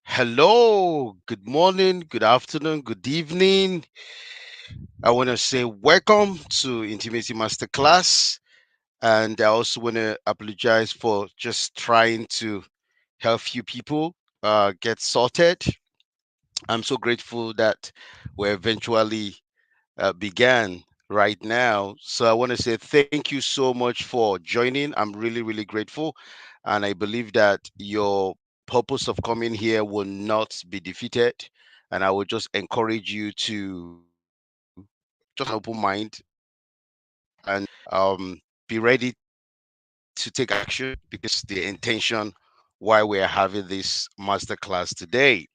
Hello, good morning, good afternoon, good evening. I want to say welcome to Intimacy Masterclass. And I also want to apologize for just trying to help few people get sorted. I'm so grateful that we eventually began right now. So I want to say thank you so much for joining. I'm really, really grateful. And I believe that your purpose of coming here will not be defeated. And I would just encourage you to just have an open mind and be ready to take action because that's the intention why we're having this masterclass today.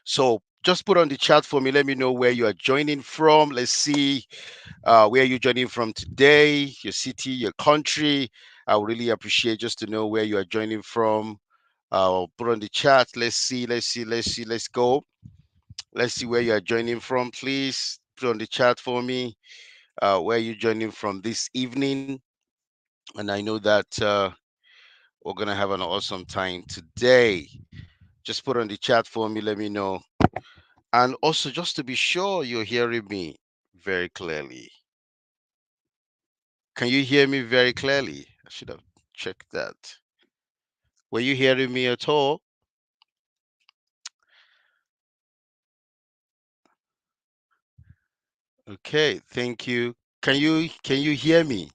So just put on the chat for me. Let me know where you are joining from. Let's see where you're joining from today, your city, your country. I would really appreciate just to know where you are joining from. Put on the chat. Let's go. Let's see where you are joining from. Please put on the chat for me where you're joining from this evening. And I know that we're going to have an awesome time today. Just put on the chat for me. Let me know. And also, just to be sure you're hearing me very clearly. Can you hear me very clearly? I should have checked that. Were you hearing me at all? Okay, thank you. Can you hear me?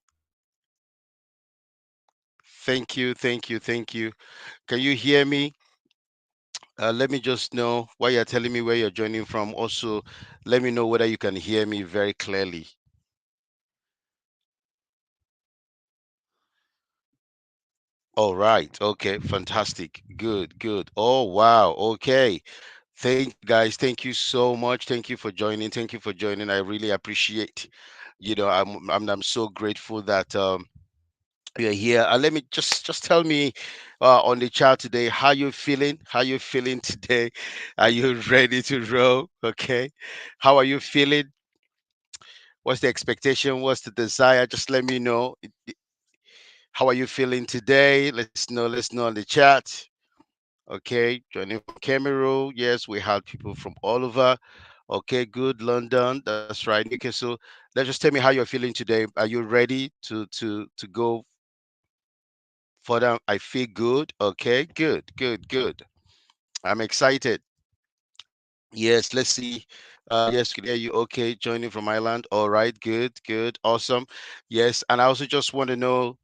Thank you. Can you hear me? Let me just know while you're telling me where you're joining from. Also, let me know whether you can hear me very clearly. All right. Okay. Fantastic. Good. Oh, wow. Okay. Thank you, guys. Thank you so much. Thank you for joining. Thank you for joining. I really appreciate. I'm so grateful that you're here. Let me just tell me on the chat today how you feeling. How you feeling today? Are you ready to roll? Okay. How are you feeling? What's the expectation? What's the desire? Just let me know. How are you feeling today? Let's know on the chat. Okay, joining from Cameroon. Yes, we had people from all over. Okay, good. London. That's right. Newcastle. Let's just tell me how you're feeling today. Are you ready to go further? I feel good. Okay, good. I'm excited. Yes, let's see. Yes, we can hear you. Okay, joining from Ireland. All right, good, awesome. Yes, and I also just want to know.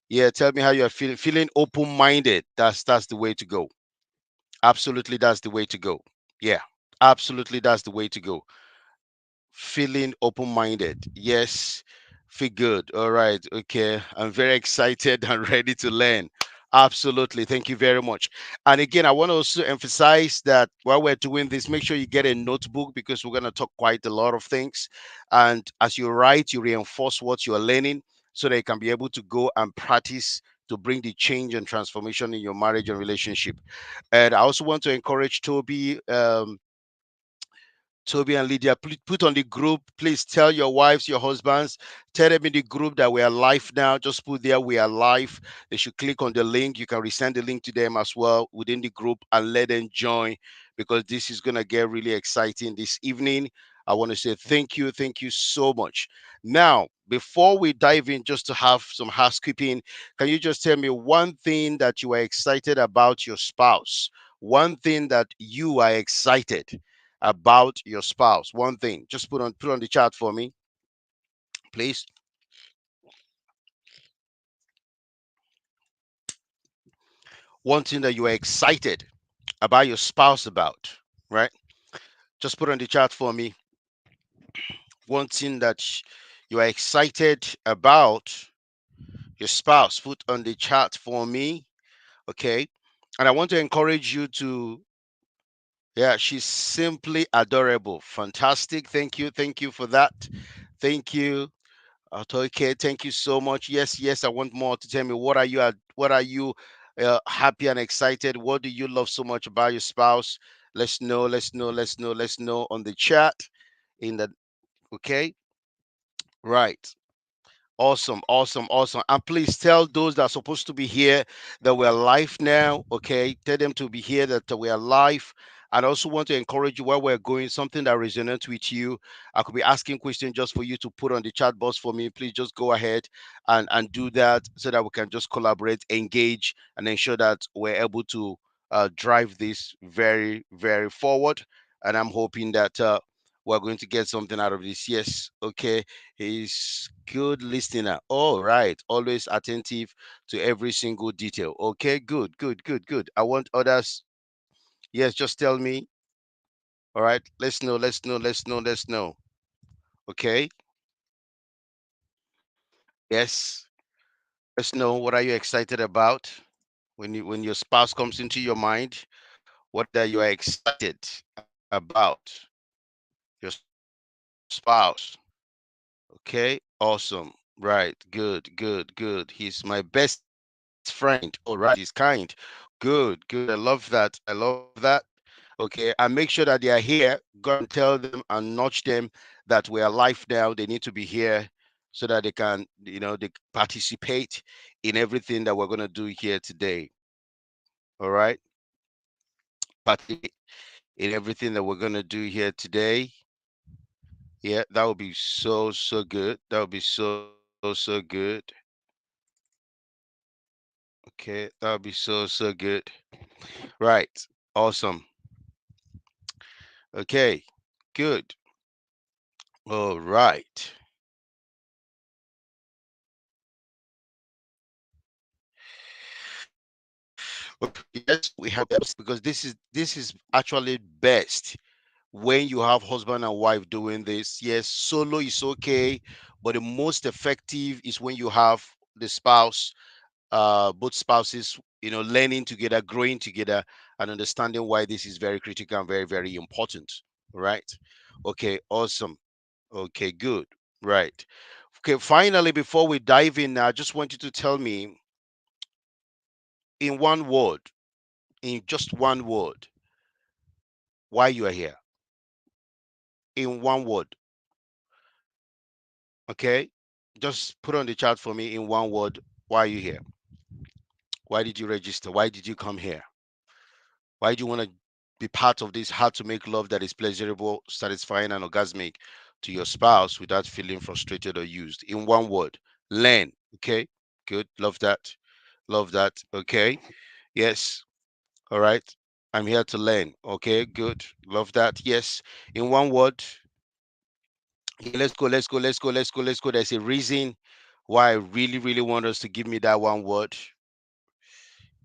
Yeah, tell me how you're feeling. Feeling open-minded. That's the way to go. Absolutely, that's the way to go. Yeah, absolutely, that's the way to go. Feeling open-minded. Yes, feel good. All right, okay. I'm very excited and ready to learn. Absolutely, thank you very much. And again, I want to also emphasize that while we're doing this, make sure you get a notebook because we're going to talk quite a lot of things. And as you write, you reinforce what you're learning so that you can be able to go and practice to bring the change and transformation in your marriage and relationship. And I also want to encourage Toby and Lydia, put on the group. Please tell your wives, your husbands, tell them in the group that we are live now. Just put there we are live. They should click on the link. You can resend the link to them as well within the group and let them join because this is going to get really exciting this evening. I want to say thank you so much. Now, before we dive in, just to have some housekeeping, can you just tell me one thing that you are excited about your spouse? One thing that you are excited about your spouse. One thing, just put on the chat for me, please. One thing that you are excited about your spouse about, right? Just put on the chat for me. One thing that you are excited about your spouse. Put on the chat for me, okay? And I want to encourage you to. Yeah, she's simply adorable. Fantastic. Thank you for that. Thank you. Okay, thank you so much. Yes, I want more to tell me what are you happy and excited? What do you love so much about your spouse? Let's know on the chat in the okay. Right. Awesome, awesome, awesome. And please tell those that are supposed to be here that we're live now. Okay. Tell them to be here that we are live. And I also want to encourage you while we're going, something that resonates with you. I could be asking questions just for you to put on the chat box for me. Please just go ahead and do that so that we can just collaborate, engage, and ensure that we're able to drive this very, very forward. And I'm hoping that we're going to get something out of this. Yes. Okay. He's good listener. All right. Always attentive to every single detail. Okay. Good. Good. Good. Good. I want others. Yes. Just tell me. All right. Let's know. Let's know. Let's know. Let's know. Okay. Yes. Let's know. What are you excited about when your spouse comes into your mind? What that you are excited about your spouse? Okay. Awesome. Right. Good. Good. Good. He's my best friend. All right. He's kind. Good. Good. I love that. I love that. Okay. And make sure that they are here. Go and tell them and nudge them that we are live now. They need to be here so that they can, they participate in everything that we're going to do here today. All right. Participate in everything that we're going to do here today. Yeah. That would be so, so good. That would be so, so good. Okay. That would be so, so good. Right. Awesome. Okay. Good. All right. Yes, we have because this is actually best when you have husband and wife doing this. Yes, solo is okay, but the most effective is when you have the spouse, both spouses, learning together, growing together, and understanding why this is very critical and very, very important. Right? Okay, awesome. Okay, good. Right. Okay, finally, before we dive in, I just want you to tell me in one word, in just one word, why you are here. In one word, okay? Just put on the chat for me in one word, why are you here? Why did you register? Why did you come here? Why do you want to be part of this how to make love that is pleasurable, satisfying, and orgasmic to your spouse without feeling frustrated or used? In one word, learn. Okay, good. Love that. Love that. Okay, yes. All right. I'm here to learn. Okay, good. Love that. Yes. In one word, yeah, let's go, let's go, let's go, let's go, let's go. There's a reason why I really, really want us to give me that one word.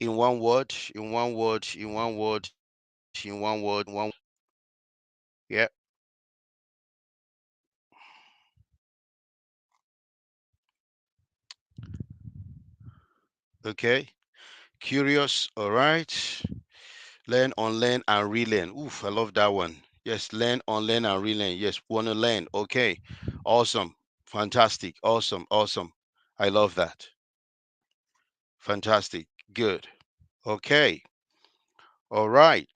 In one word, in one word, in one word, in one word, in one word. Yeah, okay. Curious, all right. Learn, unlearn, and relearn. Oof, I love that one. Yes, learn, unlearn, and relearn. Yes, want to learn. Okay. Awesome. Fantastic. Awesome. Awesome. I love that. Fantastic. Good. Okay. All right.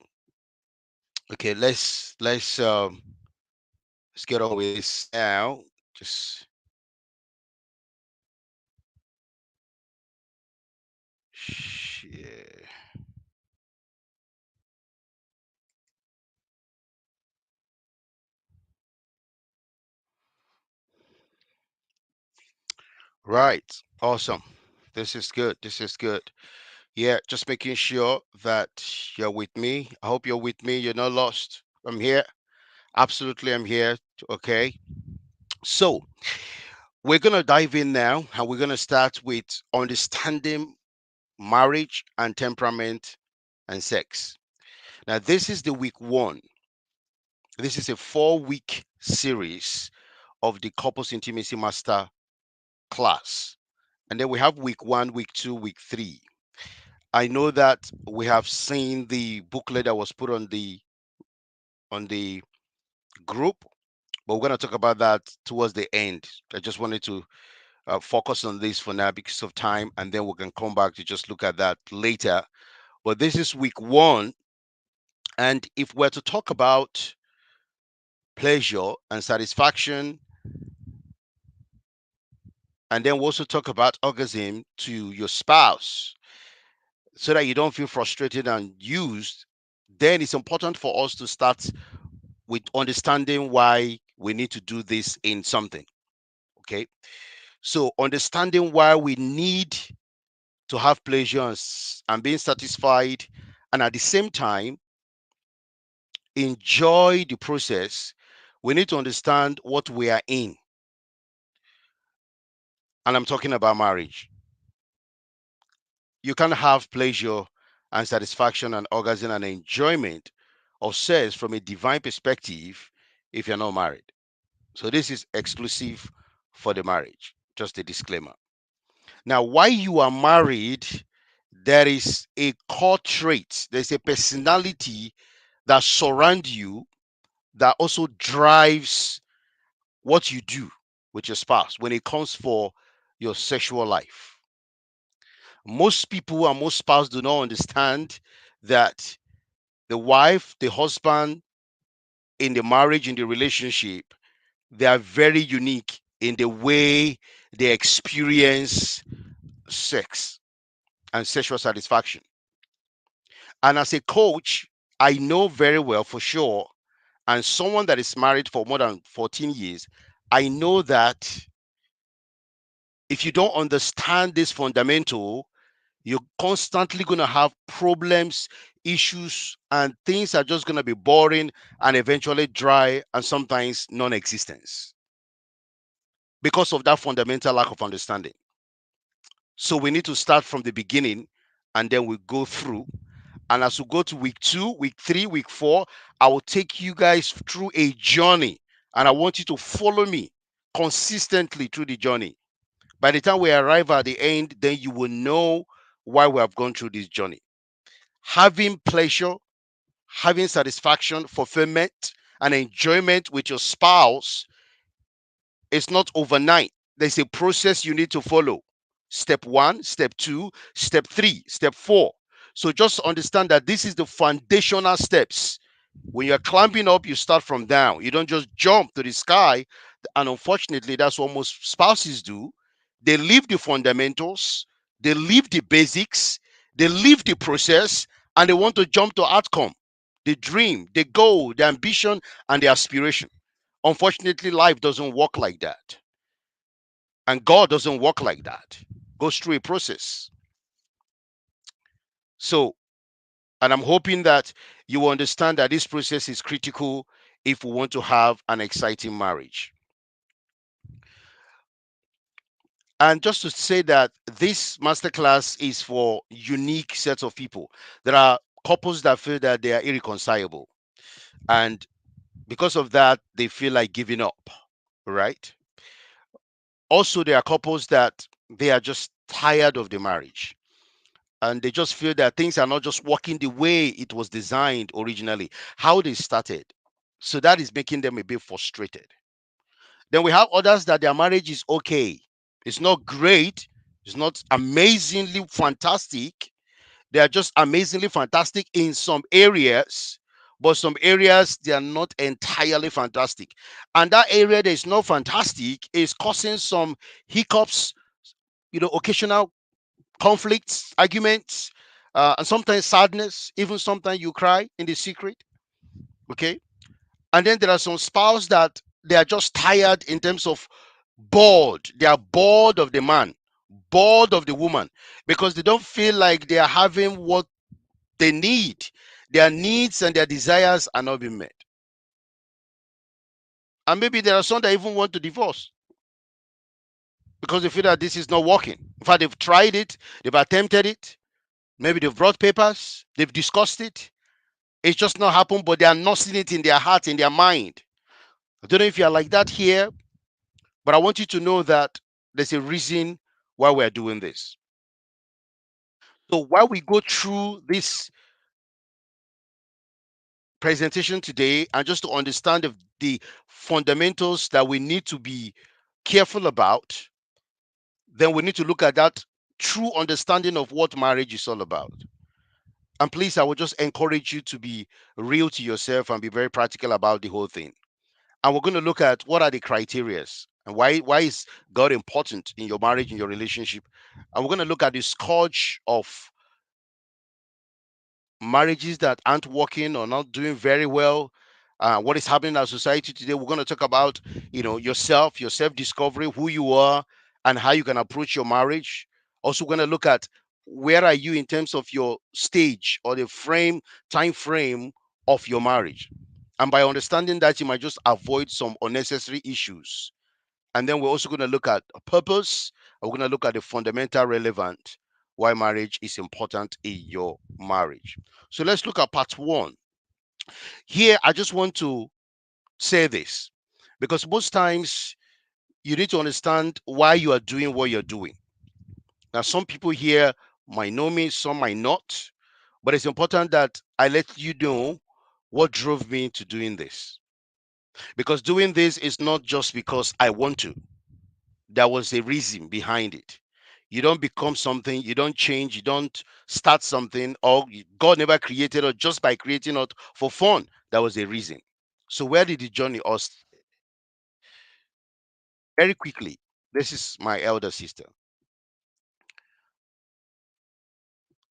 Okay, let's get on with this now. Just share. Right. Awesome. This is good. This is good. Yeah, just making sure that you're with me. I hope you're with me. You're not lost. I'm here. Absolutely, I'm here. Okay. So we're gonna dive in now, and we're gonna start with understanding marriage and temperament and sex. Now, this is the week one. This is a 4-week series of the couples intimacy master class. And then we have week one, week two, week three. I know that we have seen the booklet that was put on the group, but we're going to talk about that towards the end. I just wanted to focus on this for now because of time, and then we can come back to just look at that later. But this is week one, and if we're to talk about pleasure and satisfaction And then we also talk about orgasm to your spouse so that you don't feel frustrated and used. Then it's important for us to start with understanding why we need to do this in something. Okay. So understanding why we need to have pleasure and being satisfied, and at the same time enjoy the process, we need to understand what we are in. And I'm talking about marriage. You can't have pleasure and satisfaction and orgasm and enjoyment of sex from a divine perspective if you're not married. So this is exclusive for the marriage. Just a disclaimer. Now, while you are married, there is a core trait, there's a personality that surrounds you that also drives what you do with your spouse when it comes for your sexual life. Most people and most spouses do not understand that the wife, the husband in the marriage, in the relationship, they are very unique in the way they experience sex and sexual satisfaction. And as a coach, I know very well for sure, and someone that is married for more than 14 years, I know that if you don't understand this fundamental, you're constantly going to have problems, issues, and things are just going to be boring and eventually dry and sometimes non existence because of that fundamental lack of understanding. So we need to start from the beginning and then we go through. And as we go to week 2, week 3, week 4, I will take you guys through a journey. And I want you to follow me consistently through the journey. By the time we arrive at the end, then you will know why we have gone through this journey. Having pleasure, having satisfaction, fulfillment, and enjoyment with your spouse is not overnight. There's a process you need to follow. Step 1, step 2, step 3, step 4. So just understand that this is the foundational steps. When you're climbing up, you start from down. You don't just jump to the sky. And unfortunately, that's what most spouses do. They leave the fundamentals, they leave the basics, they leave the process, and they want to jump to outcome, the dream, the goal, the ambition, and the aspiration. Unfortunately, life doesn't work like that. And God doesn't work like that. Goes through a process. So, and I'm hoping that you will understand that this process is critical if we want to have an exciting marriage. And just to say that this masterclass is for unique sets of people. There are couples that feel that they are irreconcilable. And because of that, they feel like giving up. Right? Also, there are couples that they are just tired of the marriage and they just feel that things are not just working the way it was designed originally, how they started. So that is making them a bit frustrated. Then we have others that their marriage is okay. It's not great, it's not amazingly fantastic. They are just amazingly fantastic in some areas, but some areas they are not entirely fantastic. And that area that is not fantastic is causing some hiccups, occasional conflicts, arguments, and sometimes sadness. Even sometimes you cry in the secret. Okay. And then there are some spouse that they are just tired in terms of bored. They are bored of the man, bored of the woman, because they don't feel like they are having what they need. Their needs and their desires are not being met. And maybe there are some that even want to divorce because they feel that this is not working. In fact, they've tried it, they've attempted it, maybe they've brought papers, they've discussed it. It's just not happened, but they are not seeing it in their heart, in their mind. I don't know if you are like that here, but I want you to know that there's a reason why we're doing this. So while we go through this presentation today, and just to understand the fundamentals that we need to be careful about, then we need to look at that true understanding of what marriage is all about. And please, I would just encourage you to be real to yourself and be very practical about the whole thing. And we're going to look at what are the criterias. and why is God important in your marriage, in your relationship. And we're going to look at the scourge of marriages that aren't working or not doing very well. What is happening in our society today? We're going to talk about, yourself, your self discovery, who you are, and how you can approach your marriage. Also, we're going to look at where are you in terms of your stage or the time frame of your marriage. And by understanding that, you might just avoid some unnecessary issues. And then we're also going to look at purpose. And we're going to look at the fundamental relevant why marriage is important in your marriage. So let's look at part one. Here, I just want to say this because most times you need to understand why you are doing what you're doing. Now, some people here might know me, some might not, but it's important that I let you know what drove me to doing this. Because doing this is not just because I want to, there was a reason behind it. You don't become something, you don't change, you don't start something, or God never created or just by creating it for fun. That was a reason. So where did the journey us? Very quickly, this is my elder sister.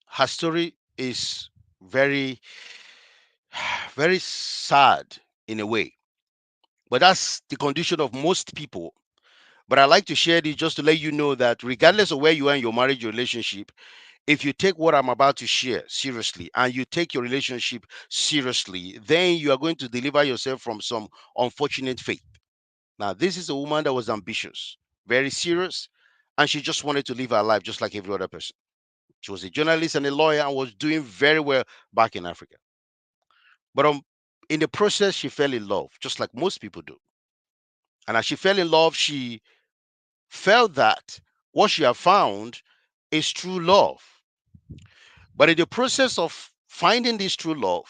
Her story is very, very sad in a way. But that's the condition of most people. But I like to share this just to let you know that regardless of where you are in your marriage relationship, if you take what I'm about to share seriously and you take your relationship seriously, then you are going to deliver yourself from some unfortunate fate. Now, this is a woman that was ambitious, very serious, and she just wanted to live her life just like every other person. She was a journalist and a lawyer and was doing very well back in Africa. But in the process, she fell in love, just like most people do. And as she fell in love, she felt that what she had found is true love. But in the process of finding this true love,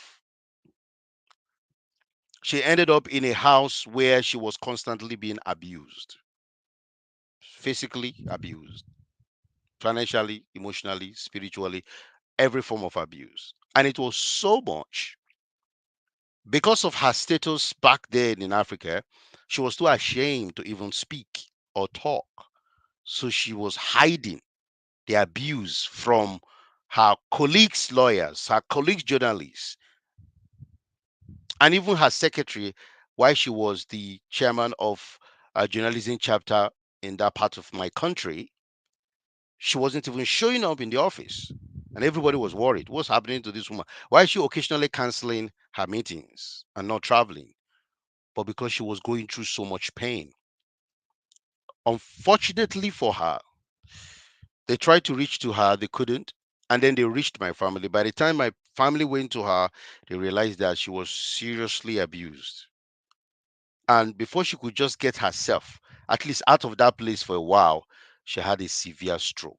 she ended up in a house where she was constantly being abused, physically abused, financially, emotionally, spiritually, every form of abuse. And it was so much because of her status back then in Africa, she was too ashamed to even speak or talk. So she was hiding the abuse from her colleagues, lawyers, her colleagues, journalists, and even her secretary, while she was the chairman of a journalism chapter in that part of my country. She wasn't even showing up in the office. And everybody was worried. What's happening to this woman? Why is she occasionally canceling her meetings and not traveling? But because she was going through so much pain. Unfortunately for her, they tried to reach to her, they couldn't. And then they reached my family. By the time my family went to her, they realized that she was seriously abused. And before she could just get herself, at least out of that place for a while, she had a severe stroke.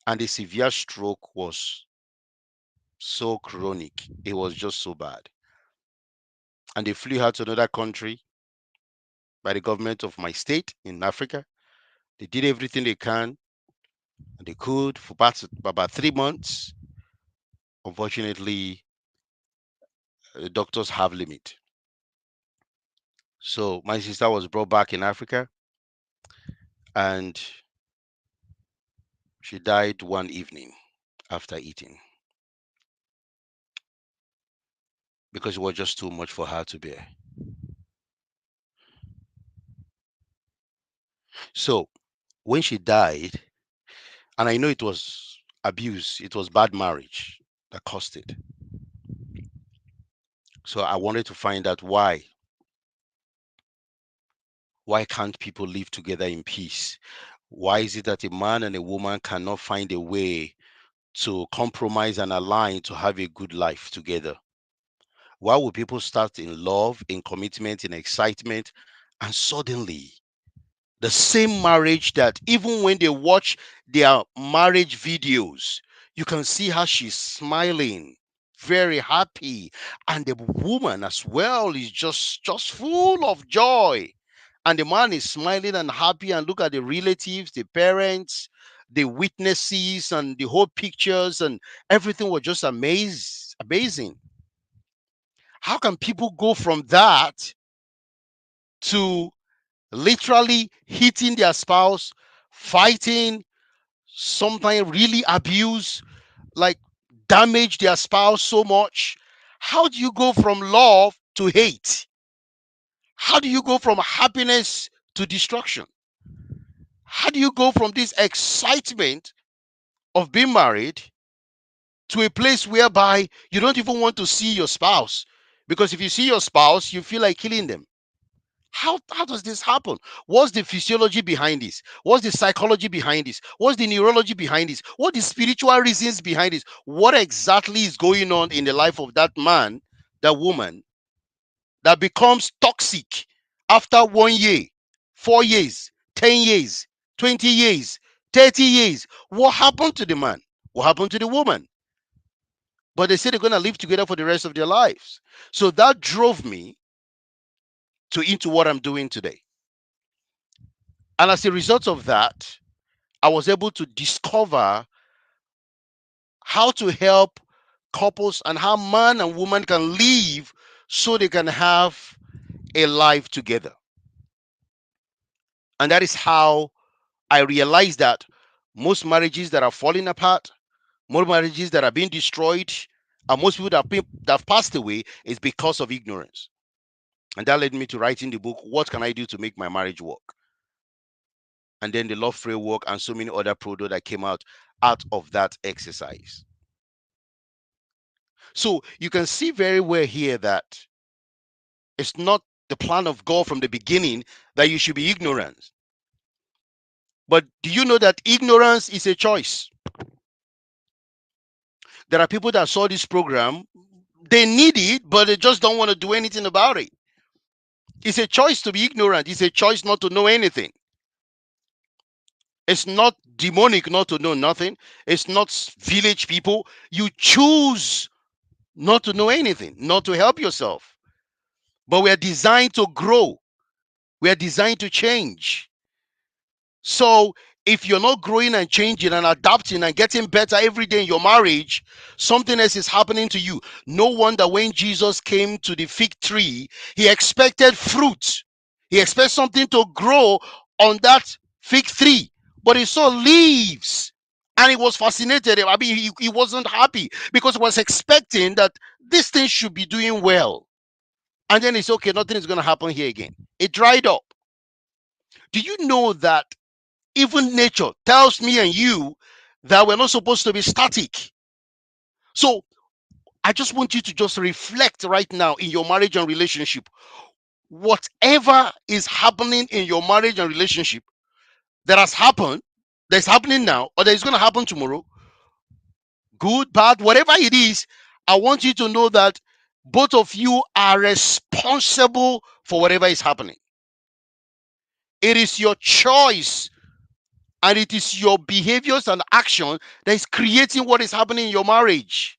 And the severe stroke was so chronic. It was just so bad. And they flew her to another country by the government of my state in Africa. They did everything they can and they could for about 3 months. Unfortunately, the doctors have limit. So my sister was brought back in Africa and she died one evening after eating because it was just too much for her to bear. So when she died, and I know it was abuse, it was bad marriage that caused it. So I wanted to find out why. Why can't people live together in peace? Why is it that a man and a woman cannot find a way to compromise and align to have a good life together? Why would people start in love, in commitment, in excitement, and suddenly the same marriage that even when they watch their marriage videos, you can see how she's smiling, very happy, and the woman as well is just full of joy. And the man is smiling and happy, and look at the relatives, the parents, the witnesses, and the whole pictures, and everything was just amazing. How can people go from that to literally hitting their spouse, fighting, sometimes really abuse, like damage their spouse so much. How do you go from love to hate? How do you go from happiness to destruction? How do you go from this excitement of being married to a place whereby you don't even want to see your spouse? Because if you see your spouse, you feel like killing them. How does this happen? What's the physiology behind this? What's the psychology behind this? What's the neurology behind this? What the spiritual reasons behind this? What exactly is going on in the life of that man, that woman, that becomes toxic after 1 year, 4 years, 10 years, 20 years, 30 years? What happened to the man? What happened to the woman? But they say they're going to live together for the rest of their lives. So that drove me to into what I'm doing today. And as a result of that, I was able to discover how to help couples and how man and woman can live so they can have a life together. And that is how I realized that most marriages that are falling apart, most marriages that are being destroyed, and most people that have passed away is because of ignorance. And that led me to writing the book, What Can I Do to Make My Marriage Work? And then the love framework and so many other products that came out of that exercise. So you can see very well here that it's not the plan of God from the beginning that you should be ignorant. But do you know that ignorance is a choice? There are people that saw this program, they need it, but they just don't want to do anything about it. It's a choice to be ignorant, it's a choice not to know anything. It's not demonic not to know nothing, it's not village people. You choose not to know anything, not to help yourself. But we are designed to grow, we are designed to change. So if you're not growing and changing and adapting and getting better every day in your marriage, something else is happening to you. No wonder when Jesus came to the fig tree, he expected fruit. He expected something to grow on that fig tree, but he saw leaves. And he was fascinated. I mean, he wasn't happy because he was expecting that this thing should be doing well. And then it's okay, nothing is going to happen here again. It dried up. Do you know that even nature tells me and you that we're not supposed to be static? So I just want you to just reflect right now in your marriage and relationship. Whatever is happening in your marriage and relationship that has happened, that's happening now, or that is going to happen tomorrow, good, bad, whatever it is, I want you to know that both of you are responsible for whatever is happening. It is your choice and it is your behaviors and action that is creating what is happening in your marriage.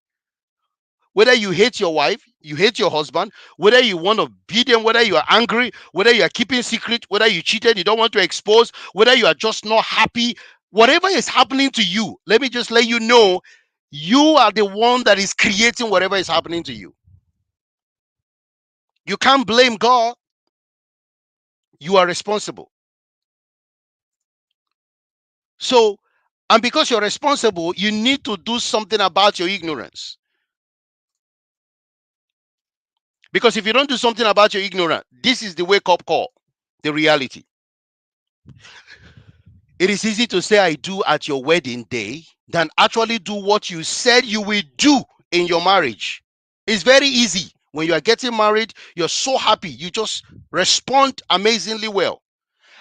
Whether you hate your wife, you hate your husband, whether you want to beat them, whether you are angry, whether you are keeping secret, whether you cheated, you don't want to expose, whether you are just not happy, whatever is happening to you, let me just let you know, you are the one that is creating whatever is happening to you. You can't blame God. You are responsible. So, and because you're responsible, you need to do something about your ignorance. Because if you don't do something about your ignorance, this is the wake up call, the reality. It is easy to say I do at your wedding day than actually do what you said you will do in your marriage. It's very easy. When you are getting married, you're so happy. You just respond amazingly well.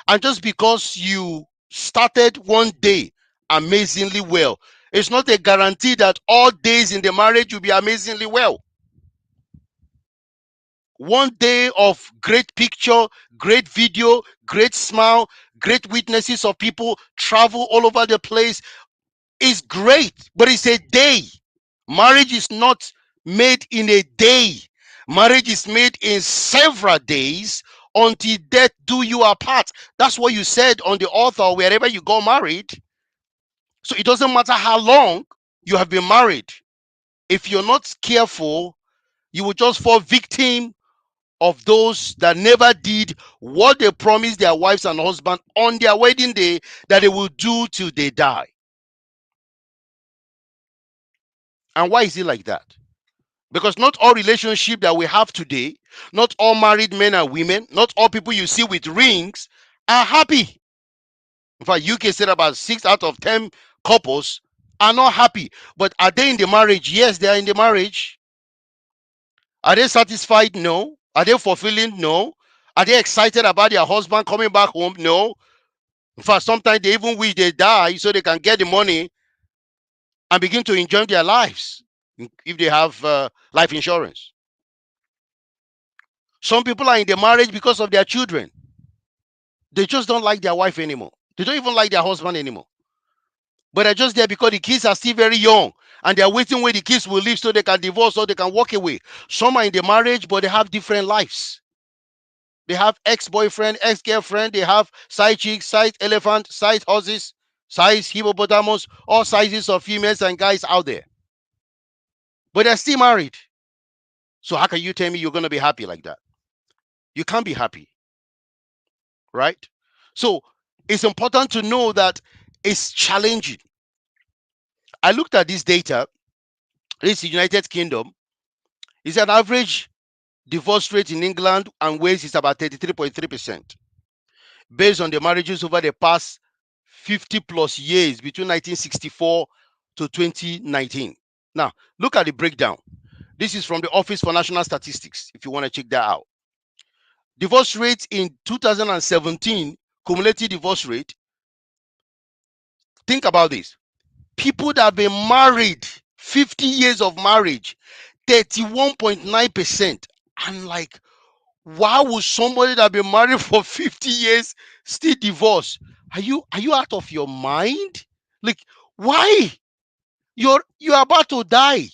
And just because you started one day amazingly well, it's not a guarantee that all days in the marriage will be amazingly well. One day of great picture, great video, great smile, great witnesses of people travel all over the place is great, but it's a day. Marriage is not made in a day. Marriage is made in several days until death do you apart. That's what you said on the altar wherever you got married. So it doesn't matter how long you have been married. If you're not careful, you will just fall victim of those that never did what they promised their wives and husband on their wedding day that they will do till they die. And why is it like that? Because not all relationship that we have today, not all married men and women, not all people you see with rings are happy. In fact, UK said about 6 out of 10 couples are not happy. But are they in the marriage? Yes, they are in the marriage. Are they satisfied? No. Are they fulfilling? No. Are they excited about their husband coming back home? No. In fact, sometimes they even wish they die so they can get the money and begin to enjoy their lives if they have life insurance. Some people are in the marriage because of their children. They just don't like their wife anymore. They don't even like their husband anymore. But they're just there because the kids are still very young and they're waiting where the kids will live so they can divorce or they can walk away. Some are in the marriage, but they have different lives. They have ex-boyfriend, ex-girlfriend, they have side chicks, side elephant, side horses, size hippopotamus, all sizes of females and guys out there. But they're still married. So how can you tell me you're going to be happy like that? You can't be happy, right? So it's important to know that it's challenging. I looked at this data. This United Kingdom is an average divorce rate in England and Wales is about 33.3%, based on the marriages over the past 50 plus years between 1964 to 2019. Now, look at the breakdown. This is from the Office for National Statistics, if you want to check that out. Divorce rate in 2017, cumulative divorce rate. Think about this. People that have been married, 50 years of marriage, 31.9%. I'm like, why would somebody that been married for 50 years still divorce? Are you out of your mind? Like, why? You're about to die.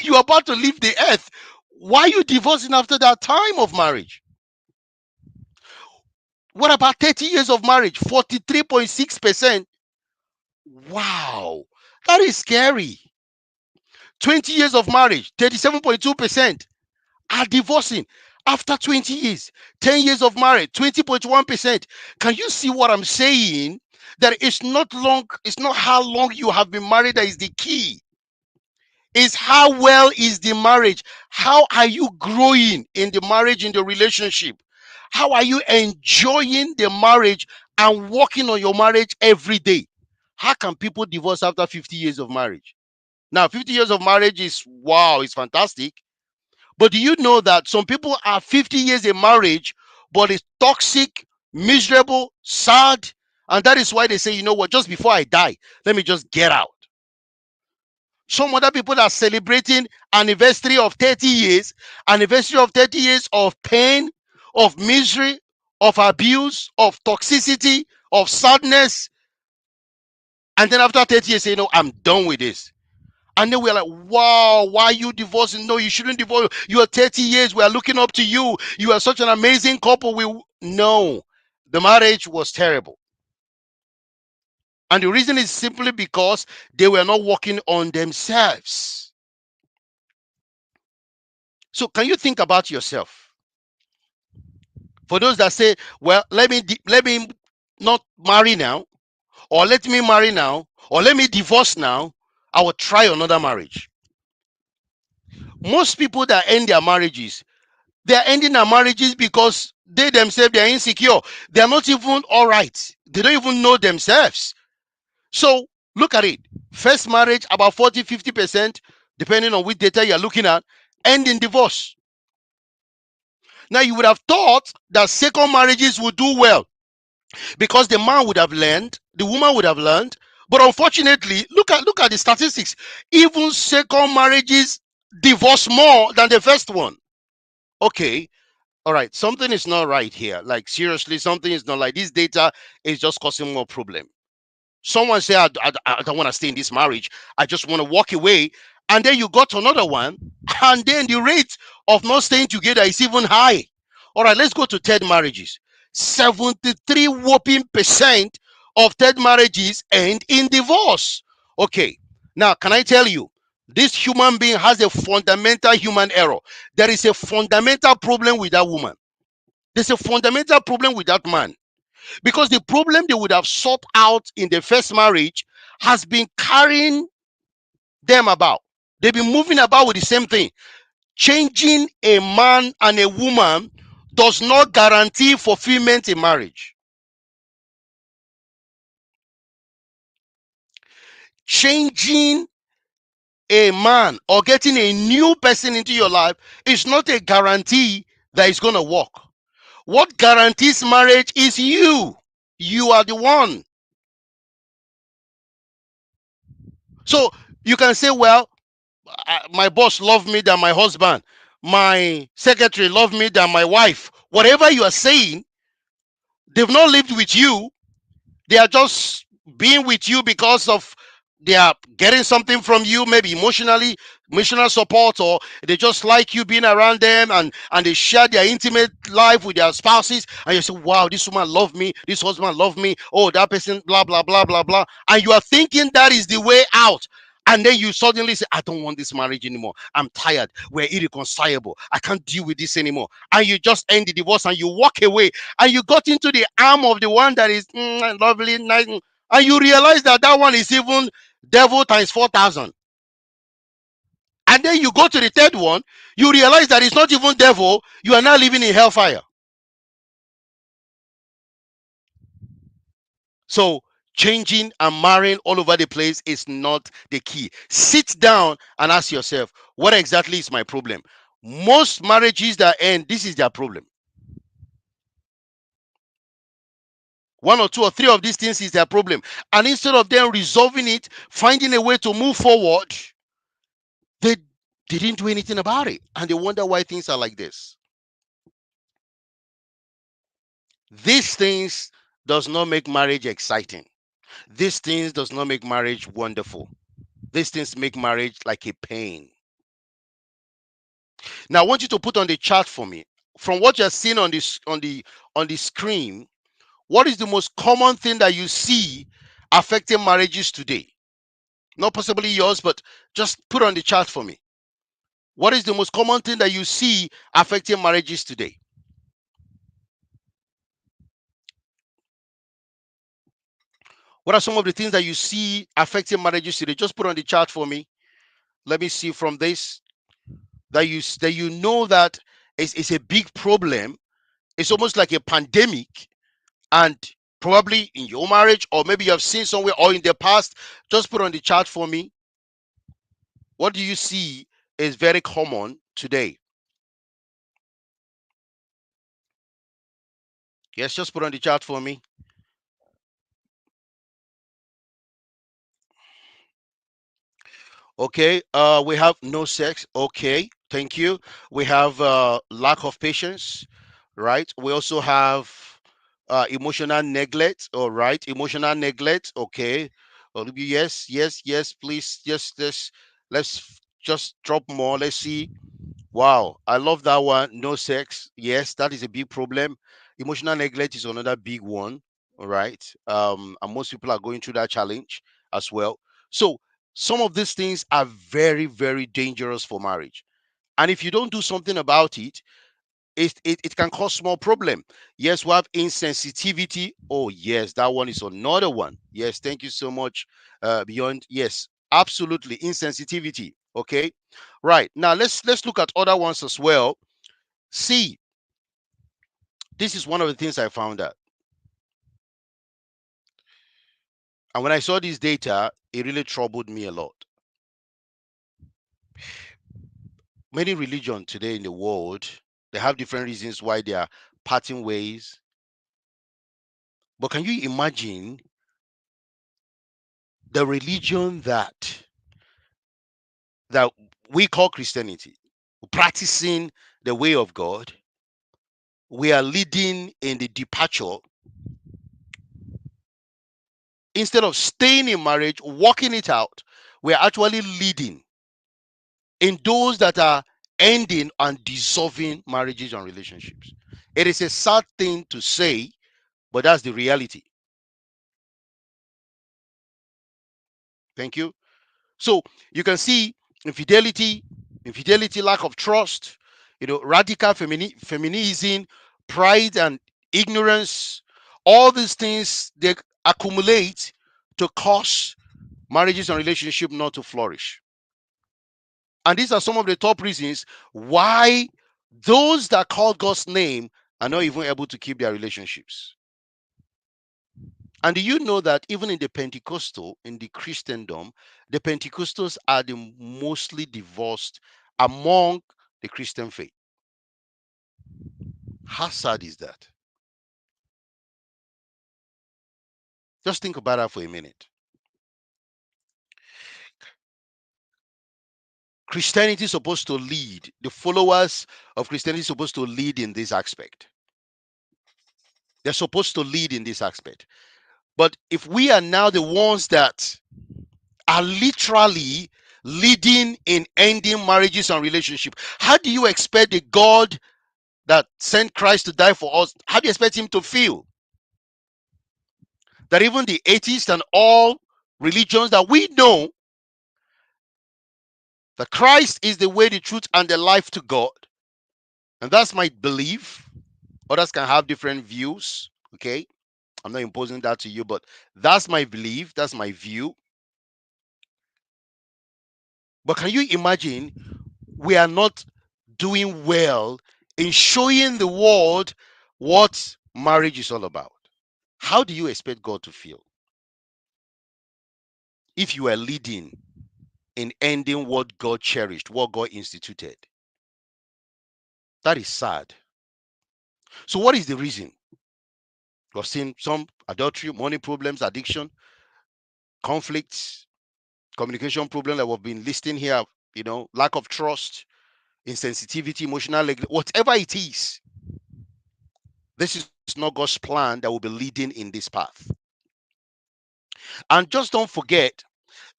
You're about to leave the earth. Why are you divorcing after that time of marriage? What about 30 years of marriage? 43.6%. Wow. That is scary. 20 years of marriage, 37.2% are divorcing after 20 years. 10 years of marriage, 20.1%. Can you see what I'm saying? That it's not how long you have been married that is the key. Is how well is the marriage? How are you growing in the marriage, in the relationship? How are you enjoying the marriage and working on your marriage every day? How can people divorce after 50 years of marriage? Now, 50 years of marriage is wow, it's fantastic. But do you know that some people are 50 years in marriage, but it's toxic, miserable, sad, and that is why they say, you know what, just before I die, let me just get out. Some other people are celebrating anniversary of 30 years, anniversary of 30 years of pain, of misery, of abuse, of toxicity, of sadness, and then after 30 years, say, no, I'm done with this. And then we're like, wow, why are you divorcing? No, you shouldn't divorce. You are 30 years. We are looking up to you. You are such an amazing couple. No, the marriage was terrible. And the reason is simply because they were not working on themselves. So can you think about yourself? For those that say, well, let me not marry now, or let me marry now, or let me divorce now, I will try another marriage. Most people that end their marriages, they are ending their marriages because they themselves, they are insecure. They are not even all right. They don't even know themselves. So look at it. First marriage, about 40-50%, depending on which data you're looking at, end in divorce. Now you would have thought that second marriages would do well because the man would have learned, the woman would have learned. But unfortunately, look at the statistics. Even second marriages divorce more than the first one. Okay, all right, something is not right here. Like seriously, something is not like this data is just causing more problem. Someone say, I don't want to stay in this marriage. I just want to walk away. And then you got another one, and then the rate of not staying together is even high. All right, let's go to third marriages. 73 whopping percent of third marriages end in divorce. Okay, now can I tell you? This human being has a fundamental human error. There is a fundamental problem with that woman. There's a fundamental problem with that man. Because the problem they would have sought out in the first marriage has been carrying them about. They've been moving about with the same thing. Changing a man and a woman does not guarantee fulfillment in marriage. Changing a man or getting a new person into your life is not a guarantee that it's going to work. What guarantees marriage is you. You are the one. So you can say, well, my boss loved me than my husband. My secretary loved me than my wife. Whatever you are saying, they've not lived with you. They are just being with you because of they are getting something from you, maybe emotional support, or they just like you being around them, and they share their intimate life with their spouses, and you say, wow, this woman loved me, this husband loved me, oh, that person, blah blah blah blah blah, and you are thinking that is the way out. And then you suddenly say, I don't want this marriage anymore. I'm tired. We're irreconcilable. I can't deal with this anymore. And you just end the divorce and you walk away. And you got into the arm of the one that is lovely, nice. And you realize that that one is even devil times 4,000. And then you go to the third one. You realize that it's not even devil. You are now living in hellfire. So changing and marrying all over the place is not the key. Sit down and ask yourself, what exactly is my problem? Most marriages that end, this is their problem. One or two or three of these things is their problem. And instead of them resolving it, finding a way to move forward, they didn't do anything about it. And they wonder why things are like this. These things does not make marriage exciting. These things does not make marriage wonderful. These things make marriage like a pain. Now I want you to put on the chart for me. From what you're seeing on this on the screen, what is the most common thing that you see affecting marriages today? Not possibly yours, but just put on the chart for me. What is the most common thing that you see affecting marriages today? What are some of the things that you see affecting marriages today? Just put on the chart for me. Let me see from this that you know that it's a big problem. It's almost like a pandemic, and probably in your marriage, or maybe you have seen somewhere, or in the past. Just put on the chart for me. What do you see is very common today? Yes, just put on the chart for me. Okay, we have no sex. Okay, thank you. We have lack of patience, right? We also have emotional neglect. All right, emotional neglect. Okay, yes, yes, yes. Please, just let's just drop more. Let's see. Wow, I love that one. No sex. Yes, that is a big problem. Emotional neglect is another big one. All right. And most people are going through that challenge as well. So some of these things are very, very dangerous for marriage. And if you don't do something about it, it can cause small problem. Yes, we have insensitivity. Oh, yes, that one is another one. Yes, thank you so much. Beyond, yes, absolutely insensitivity. Okay, right now let's look at other ones as well. See, this is one of the things I found out, and when I saw this data, it really troubled me a lot. Many religions today in the world, they have different reasons why they are parting ways. But can you imagine the religion that we call Christianity, practicing the way of God, we are leading in the departure instead of staying in marriage, working it out. We're actually leading in those that are ending and dissolving marriages and relationships. It is a sad thing to say, but that's the reality. Thank you. So you can see Infidelity, lack of trust, radical feminism, pride and ignorance. All these things, they accumulate to cause marriages and relationships not to flourish. And these are some of the top reasons why those that call God's name are not even able to keep their relationships. And do you know that even in the Pentecostal, in the Christendom, the Pentecostals are the mostly divorced among the Christian faith? How sad is that? Just think about that for a minute. Christianity is supposed to lead, the followers of Christianity is supposed to lead in this aspect. They're supposed to lead in this aspect. But if we are now the ones that are literally leading in ending marriages and relationships, how do you expect the God that sent Christ to die for us, how do you expect him to feel? That even the atheists and all religions that we know that Christ is the way, the truth, and the life to God. And that's my belief. Others can have different views. Okay. I'm not imposing that to you, but that's my belief. That's my view. But can you imagine we are not doing well in showing the world what marriage is all about? How do you expect God to feel if you are leading in ending what God cherished, what God instituted? That is sad. So, what is the reason? We've seen some adultery, money problems, addiction, conflicts, communication problem that we've been listing here, lack of trust, insensitivity, emotional whatever it is. This is not God's plan that will be leading in this path. And just don't forget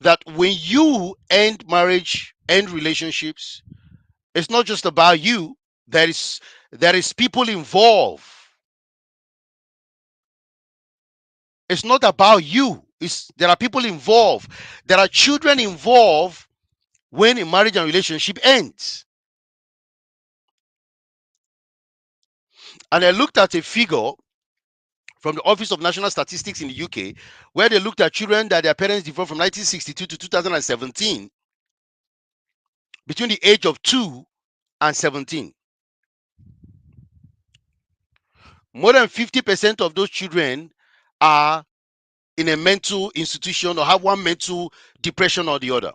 that when you end marriage, end relationships, it's not just about you. There is people involved. It's not about you. There are people involved. There are children involved when a marriage and relationship ends. And I looked at a figure from the Office of National Statistics in the UK, where they looked at children that their parents divorced from 1962 to 2017, between the age of 2 and 17. More than 50% of those children are in a mental institution or have one mental depression or the other.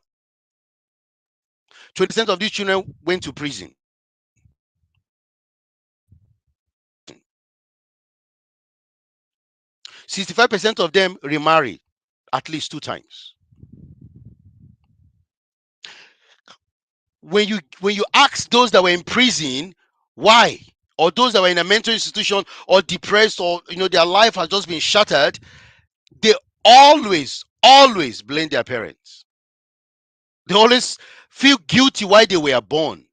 20% of these children went to prison. 65% of them remarried at least 2 times. When you ask those that were in prison why, or those that were in a mental institution or depressed, or their life has just been shattered, they always blame their parents. They always feel guilty why they were born,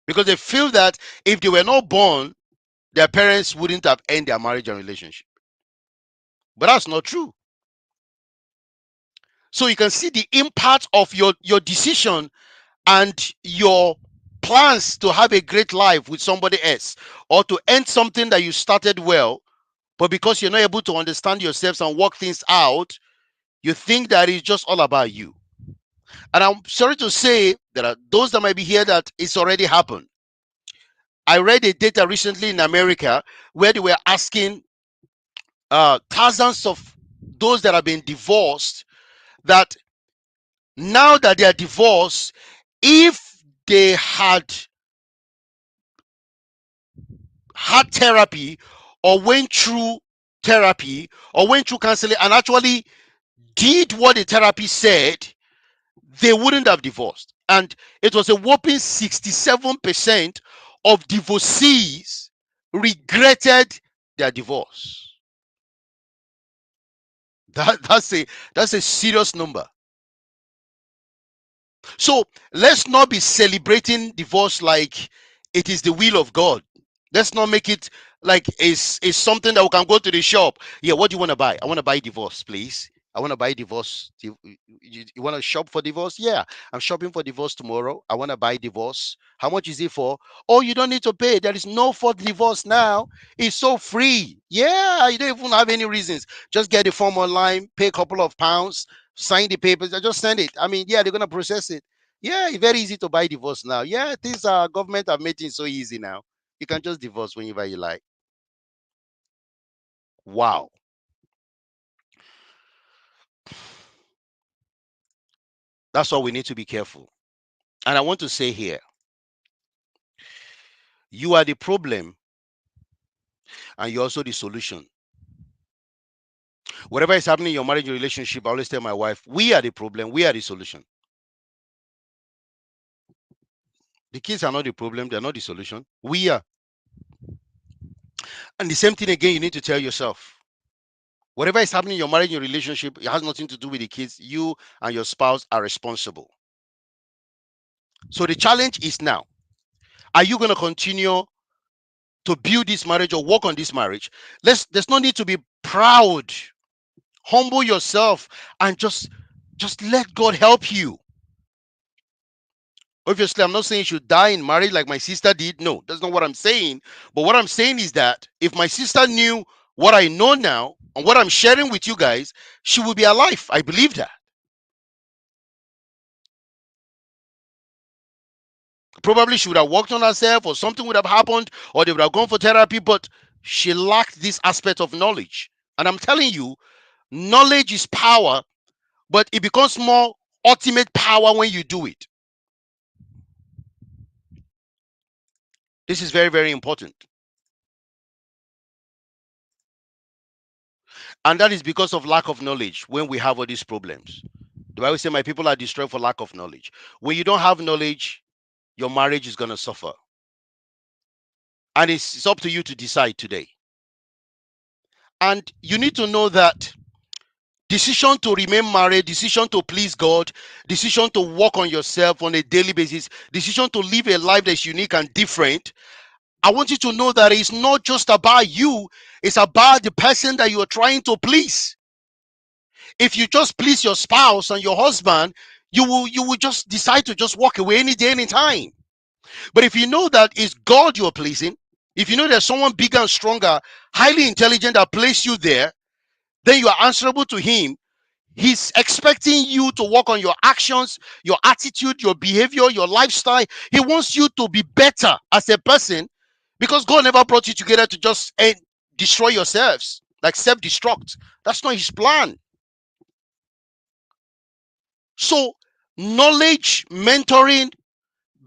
because they feel that if they were not born, their parents wouldn't have ended their marriage and relationship. But that's not true. So you can see the impact of your decision and your plans to have a great life with somebody else, or to end something that you started well, but because you're not able to understand yourselves and work things out, you think that it's just all about you. And I'm sorry to say there are those that might be here that it's already happened. I read a data recently in America where they were asking thousands of those that have been divorced, that now that they are divorced, if they had therapy, or went through therapy, or went through counseling, and actually did what the therapy said, they wouldn't have divorced. And it was a whopping 67% of divorcees regretted their divorce. That's a serious number. So let's not be celebrating divorce like it is the will of God. Let's not make it like it's something that we can go to the shop. Yeah, what do you want to buy? I want to buy divorce, please. I want to buy divorce. You want to shop for divorce? Yeah, I'm shopping for divorce tomorrow. I want to buy divorce. How much is it for? Oh, you don't need to pay. There is no for divorce now. It's so free. Yeah, you don't even have any reasons. Just get the form online, pay a couple of pounds, sign the papers, and just send it. I mean, yeah, they're gonna process it. Yeah, it's very easy to buy divorce now. Yeah, things government have made it so easy now. You can just divorce whenever you like. Wow. That's why we need to be careful. And I want to say here, you are the problem and you're also the solution. Whatever is happening in your marriage or relationship, I always tell my wife, we are the problem, we are the solution. The kids are not the problem, they're not the solution. We are. And the same thing again, you need to tell yourself. Whatever is happening in your marriage or relationship, it has nothing to do with the kids. You and your spouse are responsible. So the challenge is now, are you going to continue to build this marriage or work on this marriage? There's no need to be proud. Humble yourself and just let God help you. Obviously, I'm not saying you should die in marriage like my sister did. No, that's not what I'm saying. But what I'm saying is that if my sister knew what I know now and what I'm sharing with you guys, she would be alive. I believe that. Probably she would have worked on herself, or something would have happened, or they would have gone for therapy, but she lacked this aspect of knowledge. And I'm telling you, knowledge is power, but it becomes more ultimate power when you do it. This is very, very important. And that is because of lack of knowledge when we have all these problems. The Bible says, my people are destroyed for lack of knowledge. When you don't have knowledge, your marriage is going to suffer. And it's up to you to decide today. And you need to know that decision to remain married, decision to please God, decision to work on yourself on a daily basis, decision to live a life that's unique and different. I want you to know that it's not just about you, it's about the person that you are trying to please. If you just please your spouse and your husband, you will just decide to just walk away any day, any time. But if you know that it's God you're pleasing, if you know there's someone bigger and stronger, highly intelligent that placed you there, then you are answerable to him. He's expecting you to work on your actions, your attitude, your behavior, your lifestyle. He wants you to be better as a person, because God never brought you together to just destroy yourselves, like self-destruct. That's not his plan. So, knowledge, mentoring,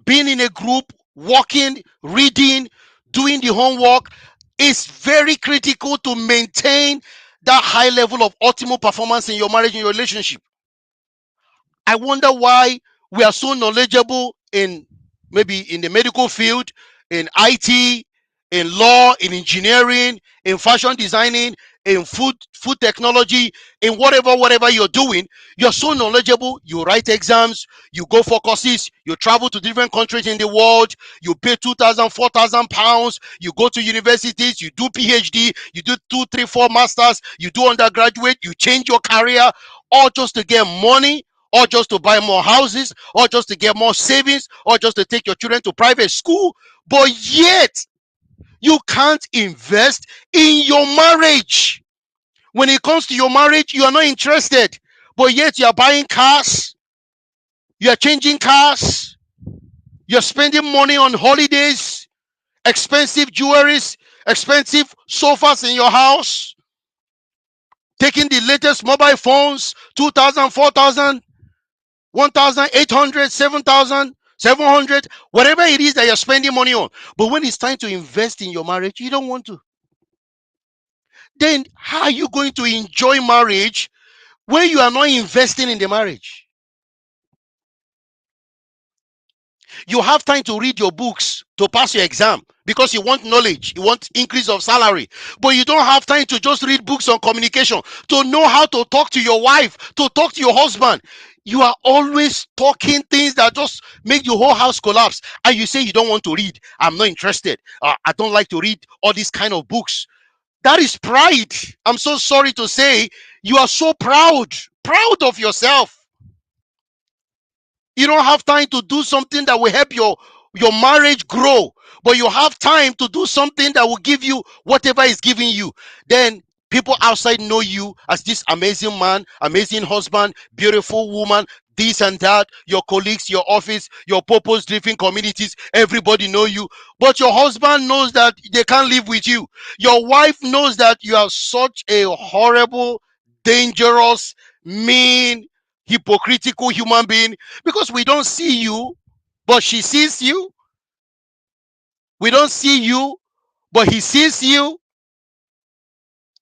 being in a group, walking, reading, doing the homework is very critical to maintain that high level of optimal performance in your marriage and your relationship. I wonder why we are so knowledgeable in, maybe in the medical field, in IT, in law, in engineering, in fashion designing, in food technology, in whatever you're doing. You're so knowledgeable. You write exams, you go for courses, you travel to different countries in the world, you pay 2,000, 4,000 pounds, you go to universities, you do PhD, you do 2, 3, 4 masters, you do undergraduate, you change your career, all just to get money, or just to buy more houses, or just to get more savings, or just to take your children to private school. But yet, you can't invest in your marriage. When it comes to your marriage, you are not interested. But yet, you are buying cars, you are changing cars, you're spending money on holidays, expensive jewelries, expensive sofas in your house, taking the latest mobile phones, 2,000, 4,000. 1,800, 7,000, 700, whatever it is that you're spending money on. But when it's time to invest in your marriage, you don't want to. Then how are you going to enjoy marriage when you are not investing in the marriage? You have time to read your books to pass your exam because you want knowledge, you want increase of salary, but you don't have time to just read books on communication, to know how to talk to your wife, to talk to your husband. You are always talking things that just make your whole house collapse, and you say you don't want to read. I'm not interested. I don't like to read all these kind of books. That is pride. I'm so sorry to say, you are so proud of yourself. You don't have time to do something that will help your marriage grow, but you have time to do something that will give you whatever is giving you. Then people outside know you as this amazing man, amazing husband, beautiful woman, this and that. Your colleagues, your office, your purpose driven communities, everybody know you. But your husband knows that they can't live with you. Your wife knows that you are such a horrible, dangerous, mean, hypocritical human being, because we don't see you, but she sees you. We don't see you, but he sees you.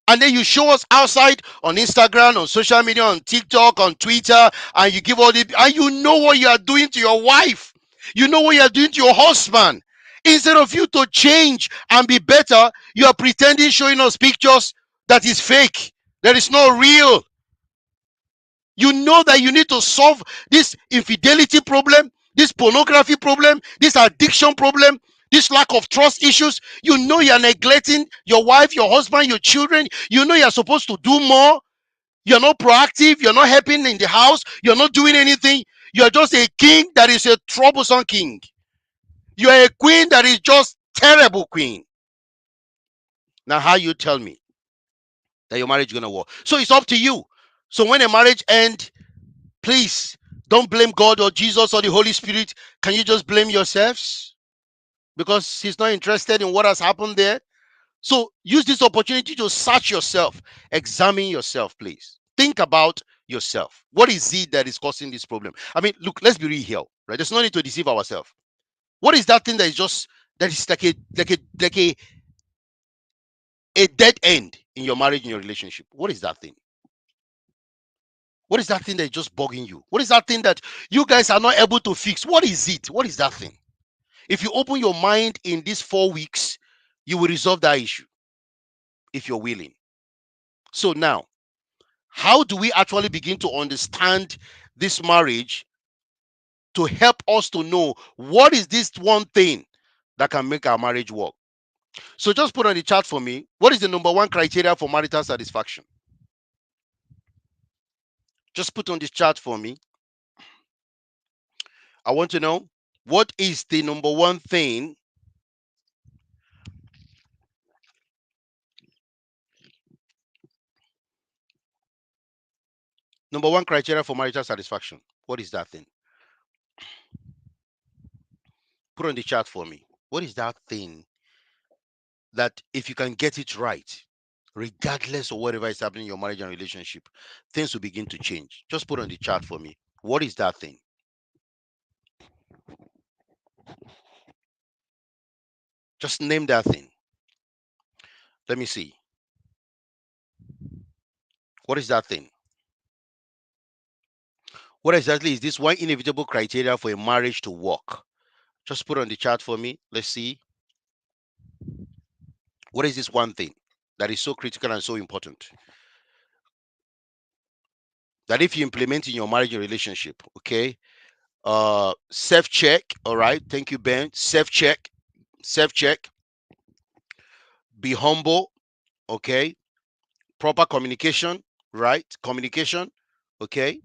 And then you show us outside on Instagram, on social media, on TikTok, on Twitter, and you give all the, and you know what you are doing to your wife. You know what you are doing to your husband. Instead of you to change and be better, you are pretending, showing us pictures that is fake. That is not real. You know that you need to solve this infidelity problem, this pornography problem, this addiction problem, this lack of trust issues. You know you're neglecting your wife, your husband, your children. You know you're supposed to do more. You're not proactive. You're not helping in the house. You're not doing anything. You're just a king that is a troublesome king. You're a queen that is just terrible queen. Now, how you tell me that your marriage is gonna work? So it's up to you. So when a marriage ends, please don't blame God or Jesus or the Holy Spirit. Can you just blame yourselves? Because He's not interested in what has happened there. So use this opportunity to search yourself, examine yourself, please. Think about yourself. What is it that is causing this problem? I mean, look, let's be real here, right? There's no need to deceive ourselves. What is that thing that is just, that is like a dead end in your marriage, in your relationship? What is that thing? What is that thing that is just bugging you? What is that thing that you guys are not able to fix? What is it? What is that thing? If you open your mind in these 4 weeks, you will resolve that issue if you're willing. So now, how do we actually begin to understand this marriage to help us to know what is this one thing that can make our marriage work? So just put on the chart for me, what is the number one criteria for marital satisfaction? Just put on this chart for me. I want to know, what is the number one thing, number one criteria for marital satisfaction? What is that thing? Put on the chart for me. What is that thing that if you can get it right, regardless of whatever is happening in your marriage and relationship, things will begin to change? Just put on the chart for me. What is that thing? Just name that thing. Let me see. What is that thing? What exactly is this one inevitable criteria for a marriage to work? Just put on the chart for me. Let's see. What is this one thing that is so critical and so important that if you implement in your marriage and relationship, okay? Self check. All right. Thank you, Ben. Self check. Self check. Be humble. Okay. Proper communication. Right. Communication. Okay.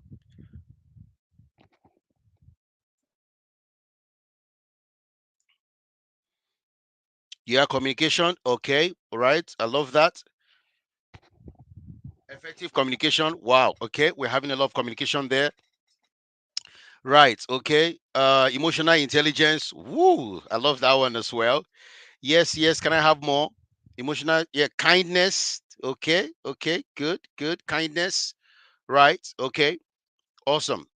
Yeah. Communication. Okay. All right. I love that. Effective communication. Wow. Okay. We're having a lot of communication there. Right. Okay. Emotional intelligence. Woo. I love that one as well. Yes. Yes. Can I have more? Emotional. Yeah. Kindness. Okay. Okay. Good. Good. Kindness. Right. Okay. Awesome.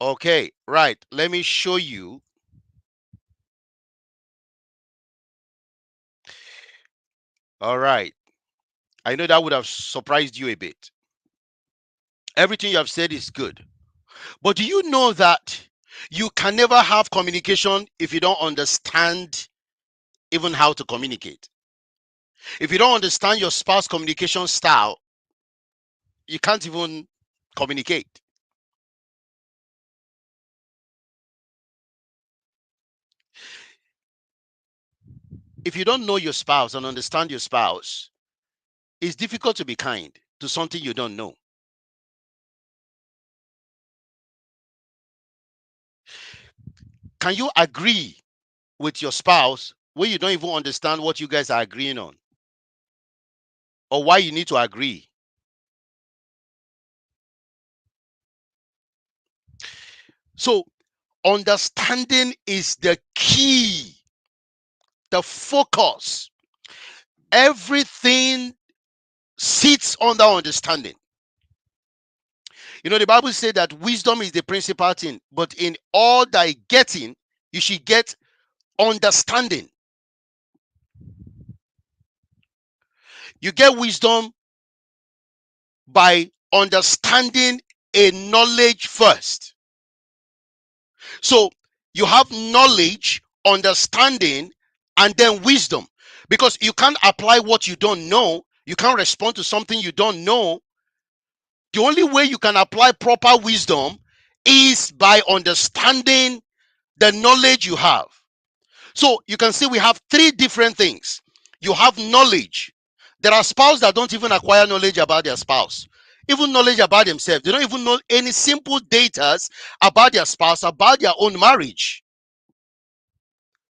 Okay. Right. Let me show you. All right. I know that would have surprised you a bit. Everything you have said is good. But do you know that you can never have communication if you don't understand even how to communicate? If you don't understand your spouse communication style, you can't even communicate. If you don't know your spouse and understand your spouse, It's difficult to be kind to something you don't know. Can you agree with your spouse when you don't even understand what you guys are agreeing on or why you need to agree? So, understanding is the key, the focus. Everything sits under understanding. The Bible says that wisdom is the principal thing, but in all thy getting, you should get understanding. You get wisdom by understanding a knowledge first. So you have knowledge, understanding, and then wisdom. Because you can't apply what you don't know, you can't respond to something you don't know. The only way you can apply proper wisdom is by understanding the knowledge you have. So you can see we have three different things. You have knowledge. There are spouses that don't even acquire knowledge about their spouse, even knowledge about themselves. They don't even know any simple data about their spouse, about their own marriage.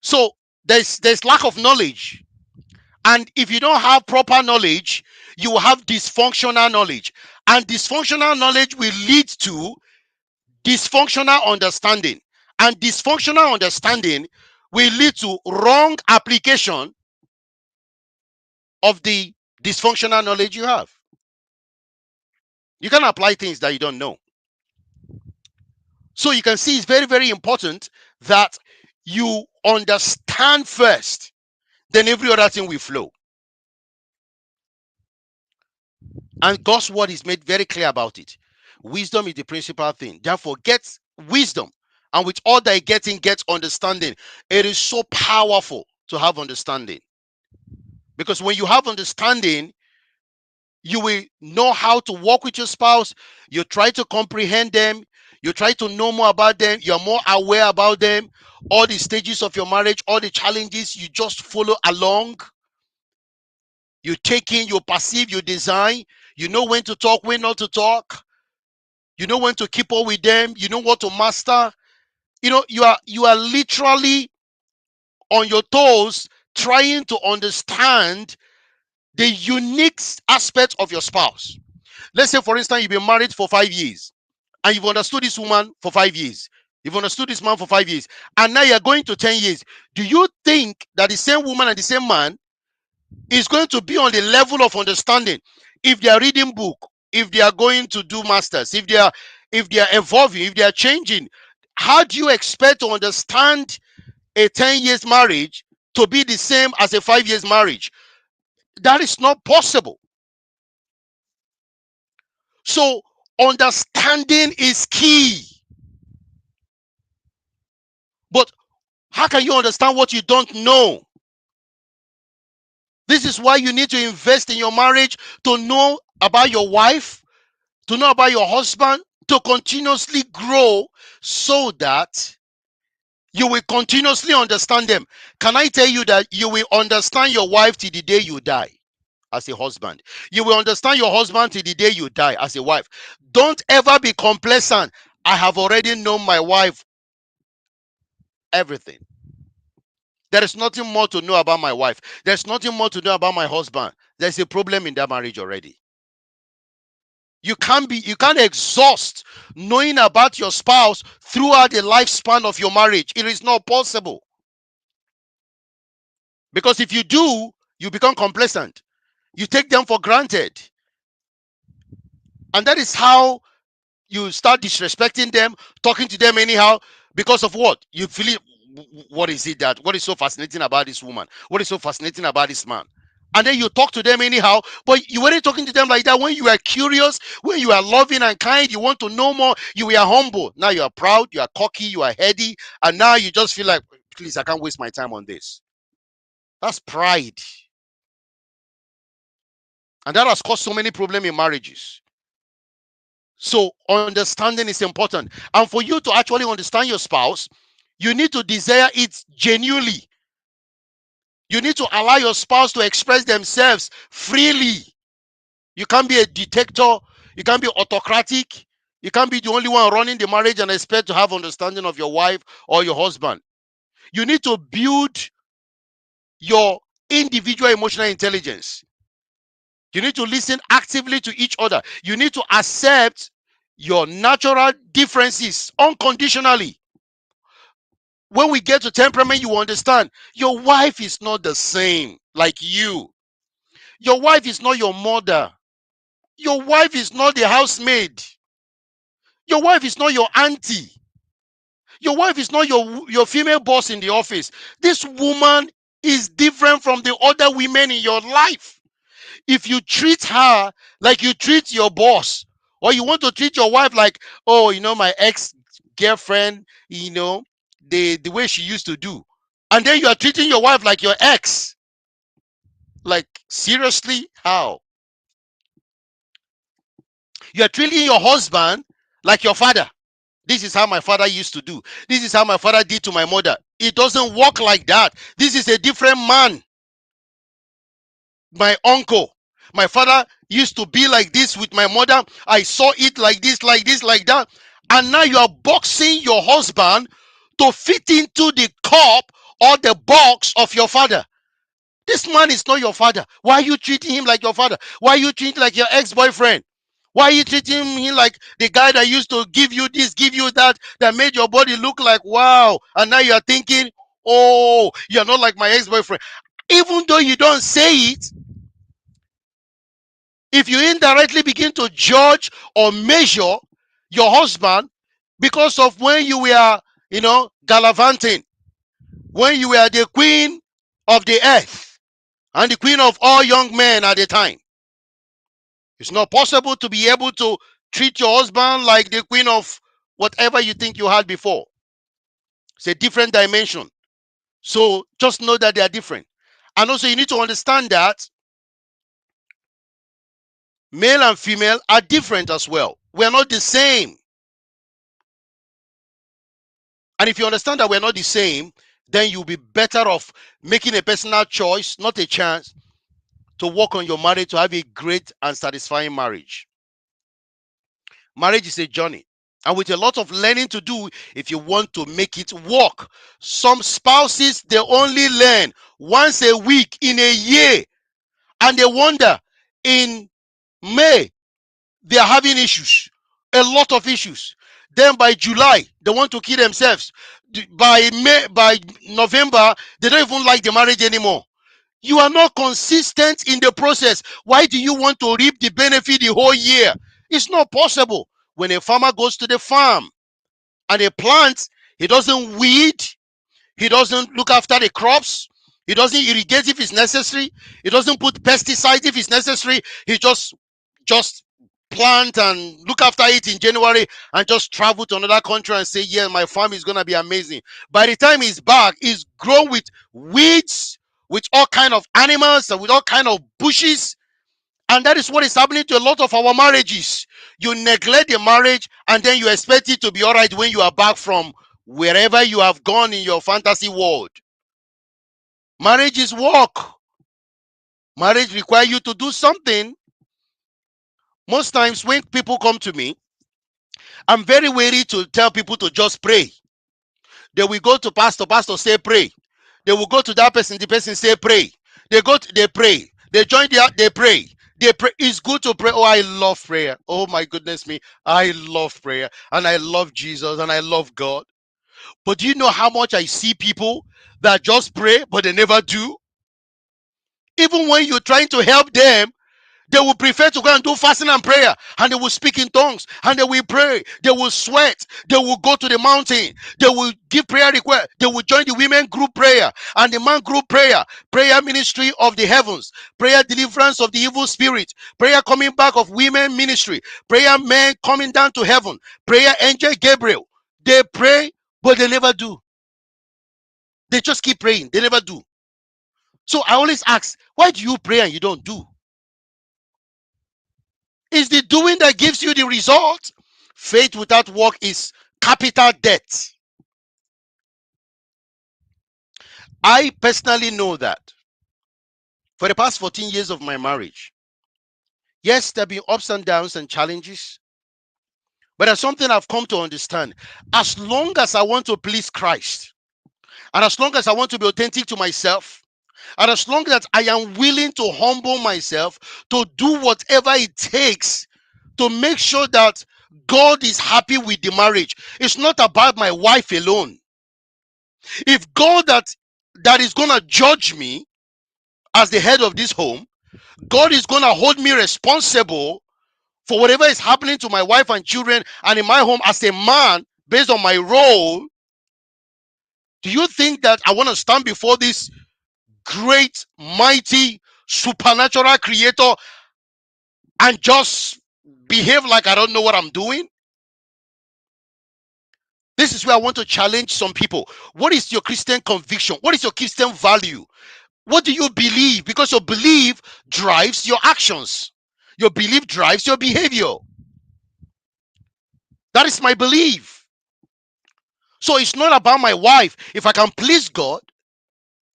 So there's lack of knowledge. And if you don't have proper knowledge, you will have dysfunctional knowledge. And dysfunctional knowledge will lead to dysfunctional understanding. And dysfunctional understanding will lead to wrong application of the dysfunctional knowledge you have. You can apply things that you don't know. So you can see it's very, very important that you understand first, then every other thing will flow. And God's word is made very clear about it. Wisdom is the principal thing. Therefore, get wisdom. And with all that getting, get understanding. It is so powerful to have understanding. Because when you have understanding, you will know how to work with your spouse. You try to comprehend them. You try to know more about them. You're more aware about them. All the stages of your marriage, all the challenges, you just follow along. You take in, you perceive, you design. You know when to talk, when not to talk. You know when to keep up with them. You know what to master. You are literally on your toes trying to understand the unique aspects of your spouse. Let's say, for instance, you've been married for 5 years and you've understood this woman for 5 years. You've understood this man for 5 years. And now you're going to 10 years. Do you think that the same woman and the same man is going to be on the level of understanding if they are reading book, if they are going to do masters, if they are evolving, if they are changing? How do you expect to understand a 10 years marriage to be the same as a 5 years marriage? That is not possible. So understanding is key. But how can you understand what you don't know? This is why you need to invest in your marriage, to know about your wife, to know about your husband, to continuously grow so that you will continuously understand them. Can I tell you that you will understand your wife till the day you die as a husband? You will understand your husband till the day you die as a wife. Don't ever be complacent. I have already known my wife everything. There is nothing more to know about my wife. There's nothing more to know about my husband. There's a problem in that marriage already. You can't exhaust knowing about your spouse throughout the lifespan of your marriage. It is not possible. Because if you do, you become complacent. You take them for granted. And that is how you start disrespecting them, talking to them anyhow. Because of what? You feel it. What is it that? What is so fascinating about this woman? What is so fascinating about this man? And then you talk to them anyhow, but you weren't talking to them like that when you are curious, when you are loving and kind, you want to know more, you were humble. Now you are proud, you are cocky, you are heady, and now you just feel like, please, I can't waste my time on this. That's pride. And that has caused so many problems in marriages. So understanding is important. And for you to actually understand your spouse, you need to desire it genuinely. You need to allow your spouse to express themselves freely. You can't be a dictator. You can't be autocratic. You can't be the only one running the marriage and expect to have understanding of your wife or your husband. You need to build your individual emotional intelligence. You need to listen actively to each other. You need to accept your natural differences unconditionally. When we get to temperament, you understand your wife is not the same like you. Your wife is not your mother. Your wife is not the housemaid. Your wife is not your auntie. Your wife is not your female boss in the office. This woman is different from the other women in your life. If you treat her like you treat your boss, or you want to treat your wife like, oh, my ex girlfriend, the way she used to do, and then you are treating your wife like your ex, like seriously, how? You are treating your husband like your father. This is how my father used to do. This is how my father did to my mother. It doesn't work like that. This is a different man. My uncle, my father used to be like this with my mother. I saw it like this, like this, like that. And now you are boxing your husband to fit into the cup or the box of your father. This man is not your father. Why are you treating him like your father? Why are you treating like your ex-boyfriend? Why are you treating him like the guy that used to give you this, give you that, that made your body look like wow? And now you are thinking, oh, you're not like my ex-boyfriend. Even though you don't say it, if you indirectly begin to judge or measure your husband because of when you were, gallivanting, when you were the queen of the earth and the queen of all young men at the time, it's not possible to be able to treat your husband like the queen of whatever you think you had before. It's a different dimension. So just know that they are different. And also, you need to understand that male and female are different as well. We're not the same. And if you understand that we're not the same, then you'll be better off making a personal choice, not a chance, to work on your marriage to have a great and satisfying marriage. Marriage is a journey, and with a lot of learning to do if you want to make it work. Some spouses, they only learn once a week in a year, and they wonder in May they are having issues, a lot of issues. Then by July, they want to kill themselves. By November, they don't even like the marriage anymore. You are not consistent in the process. Why do you want to reap the benefit the whole year? It's not possible. When a farmer goes to the farm and he plants, he doesn't weed, he doesn't look after the crops. He doesn't irrigate if it's necessary. He doesn't put pesticides if it's necessary. He just plant and look after it in January and just travel to another country and say, yeah, my farm is gonna be amazing. By the time he's back, he's grown with weeds, with all kind of animals and with all kind of bushes. And that is what is happening to a lot of our marriages. You neglect the marriage and then you expect it to be all right when you are back from wherever you have gone in your fantasy world. Marriage is work. Marriage requires you to do something. Most times when people come to me, I'm very wary to tell people to just pray. They will go to pastor say pray. They will go to that person, the person say pray. They pray. They join they pray. They pray. It's good to pray. Oh, I love prayer. Oh my goodness me. I love prayer. And I love Jesus and I love God. But do you know how much I see people that just pray, but they never do? Even when you're trying to help them, they will prefer to go and do fasting and prayer, and they will speak in tongues, and they will pray, they will sweat, they will go to the mountain, they will give prayer request, they will join the women group prayer and the man group prayer, prayer ministry of the heavens, prayer deliverance of the evil spirit, prayer coming back of women ministry, prayer men coming down to heaven, prayer angel Gabriel. They pray, but they never do. They just keep praying, they never do. So I always ask, why do you pray and you don't do? It's the doing that gives you the result. Faith without work is capital debt. I personally know that for the past 14 years of my marriage, Yes, there have been ups and downs and challenges, but there's something I've come to understand. As long as I want to please Christ, and as long as I want to be authentic to myself, and as long as I am willing to humble myself to do whatever it takes to make sure that God is happy with the marriage. It's not about my wife alone. If God that is going to judge me as the head of this home, God is going to hold me responsible for whatever is happening to my wife and children and in my home as a man based on my role. Do you think that I want to stand before this great, mighty, supernatural creator and just behave like I don't know what I'm doing? This is where I want to challenge some people. What is your Christian conviction? What is your Christian value? What do you believe? Because your belief drives your actions. Your belief drives your behavior. That is my belief. So it's not about my wife. If I can please God,